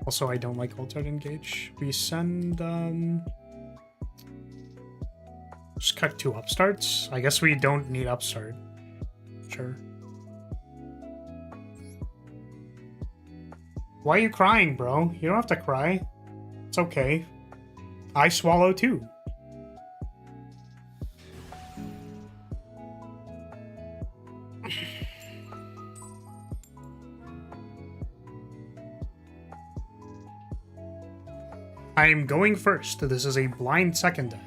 Also, I don't like altered engage. We send, just cut 2 upstarts. I guess we don't need upstart. Sure. Why are you crying, bro? You don't have to cry. It's okay. I swallow too. I am going first. This is a blind second deck.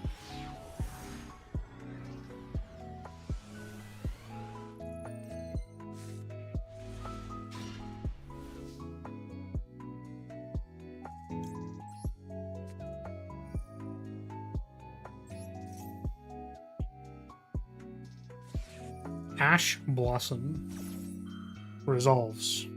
Ash Blossom resolves.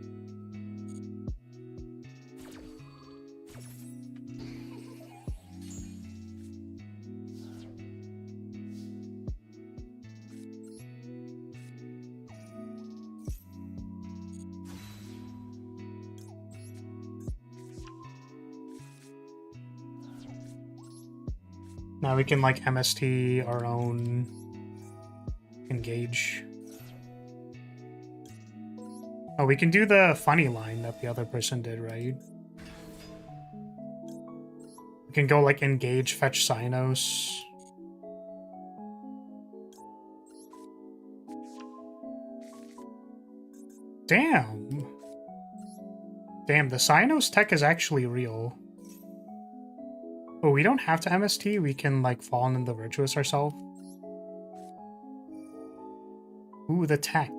Now we can like MST our own engage. Oh, we can do the funny line that the other person did, right? We can go like engage, fetch Cynos. Damn. Damn, the Cynos tech is actually real. Oh, we don't have to MST, we can like fall in the Virtuous ourselves. Ooh, the tech.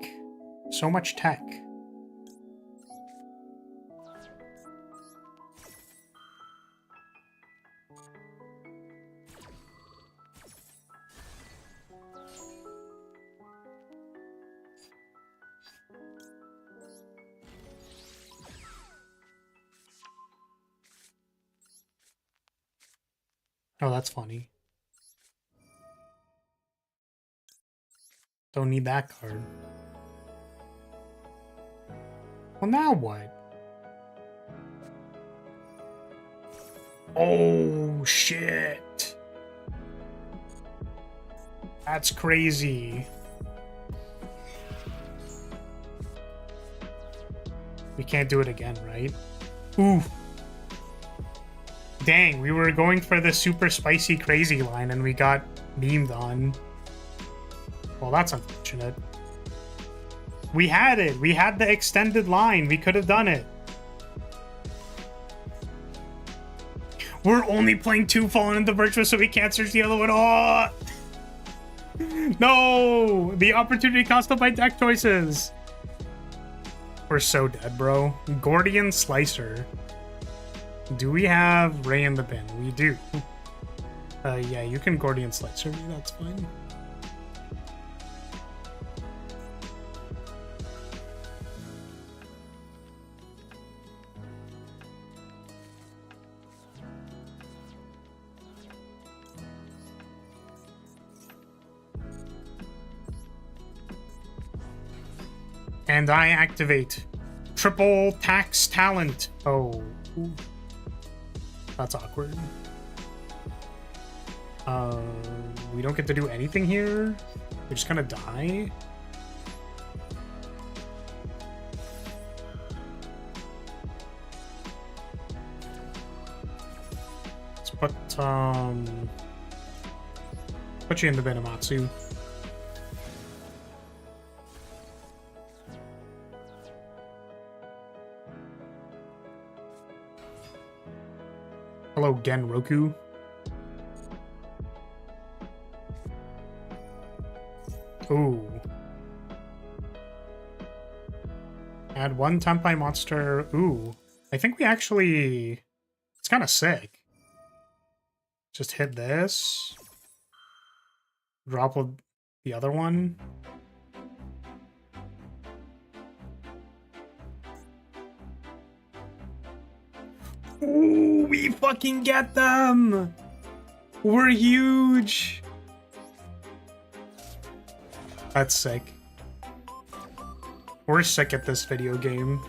So much tech. Oh, that's funny. Don't need that card. Well, now what? Oh, shit. That's crazy. We can't do it again, right? Ooh. Dang, we were going for the super spicy crazy line and we got memed on. Well, that's unfortunate. We had it. We had the extended line. We could have done it. We're only playing 2 Fallen into Virtuous, so we can't search the other one. Oh! No! The opportunity cost of my deck choices. We're so dead, bro. Gordian Slicer. Do we have Ray in the bin? We do. Yeah, you can Gordian Slicer me. That's fine. And I activate triple tax talent. Oh, ooh. That's awkward. We don't get to do anything here. We just kind of die. Let's put you in the Benamatsu. Hello, Genroku. Ooh. Add 1 Tempai monster. Ooh. I think we actually... It's kind of sick. Just hit this. Drop with the other one. Ooh, we fucking get them! We're huge! That's sick. We're sick at this video game.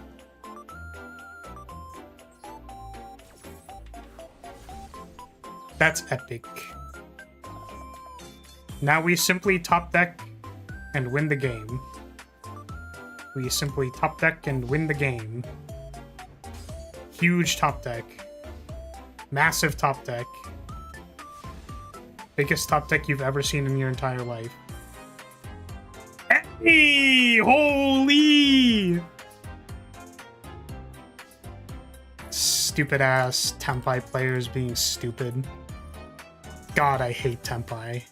That's epic. Now we simply top deck and win the game. We simply top deck and win the game. Huge top deck. Massive top deck. Biggest top deck you've ever seen in your entire life. Hey! Holy! Stupid ass Tempai players being stupid. God, I hate Tempai.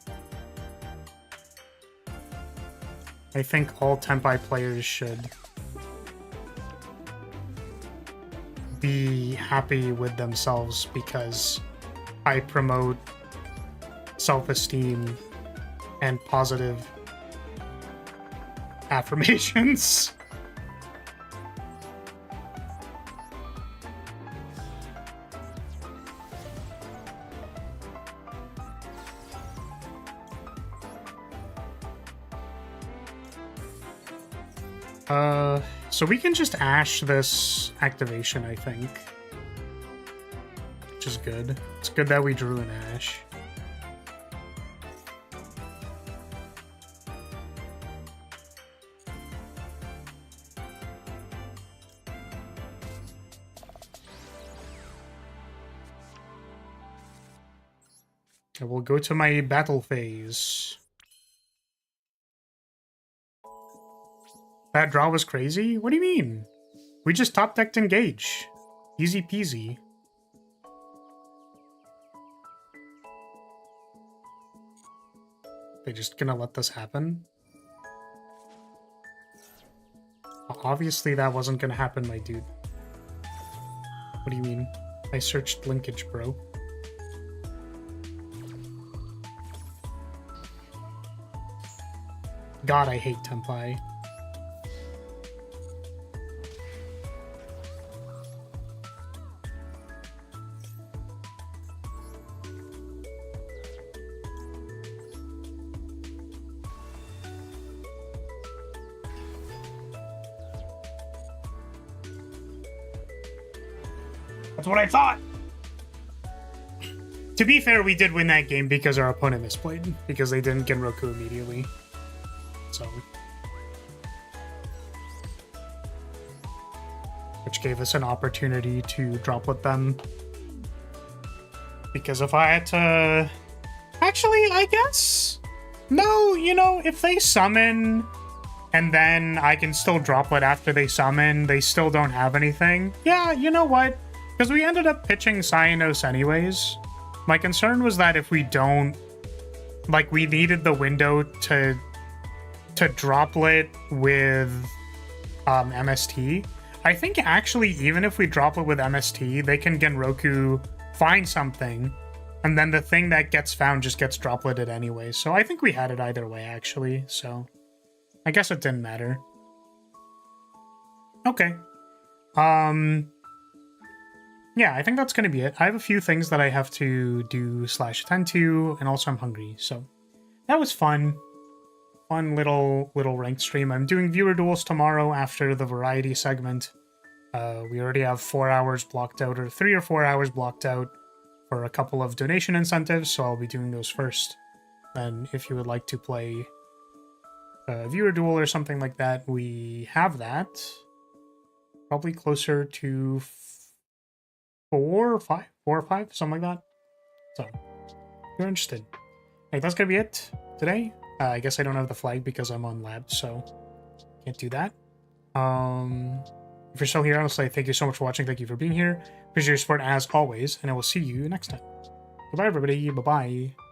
I think all Tempai players should be happy with themselves because I promote self-esteem and positive affirmations. So we can just Ash this activation, I think. Which is good. It's good that we drew an Ash. I will go to my battle phase. That draw was crazy? What do you mean? We just top decked engage. Easy peasy. They just gonna let this happen? Obviously that wasn't gonna happen, my dude. What do you mean? I searched linkage, bro. God, I hate Tempai. That's what I thought! To be fair, we did win that game because our opponent misplayed, because they didn't get Roku immediately. So, which gave us an opportunity to droplet them. Because if I had to... Actually, I guess... No, you know, if they summon and then I can still droplet after they summon, they still don't have anything. Yeah, you know what? Because we ended up pitching Cyanos anyways. My concern was that if we don't... Like, we needed the window to droplet with MST. I think actually even if we droplet with MST, they can Genroku find something, and then the thing that gets found just gets dropleted anyway. So I think we had it either way, actually. So I guess it didn't matter. Okay. Yeah, I think that's going to be it. I have a few things that I have to do / attend to, and also I'm hungry. So that was fun. Fun little ranked stream. I'm doing viewer duels tomorrow after the variety segment. We already have 4 hours blocked out, or 3 or 4 hours blocked out for a couple of donation incentives, so I'll be doing those first. Then if you would like to play a viewer duel or something like that, we have that. Probably closer to 4 or 5, something like that. So, if you're interested. Hey, that's gonna be it today. I guess I don't have the flag because I'm on lab, so can't do that. If you're still here, I'll say thank you so much for watching. Thank you for being here. Appreciate your support as always, and I will see you next time. Goodbye, everybody. Bye-bye.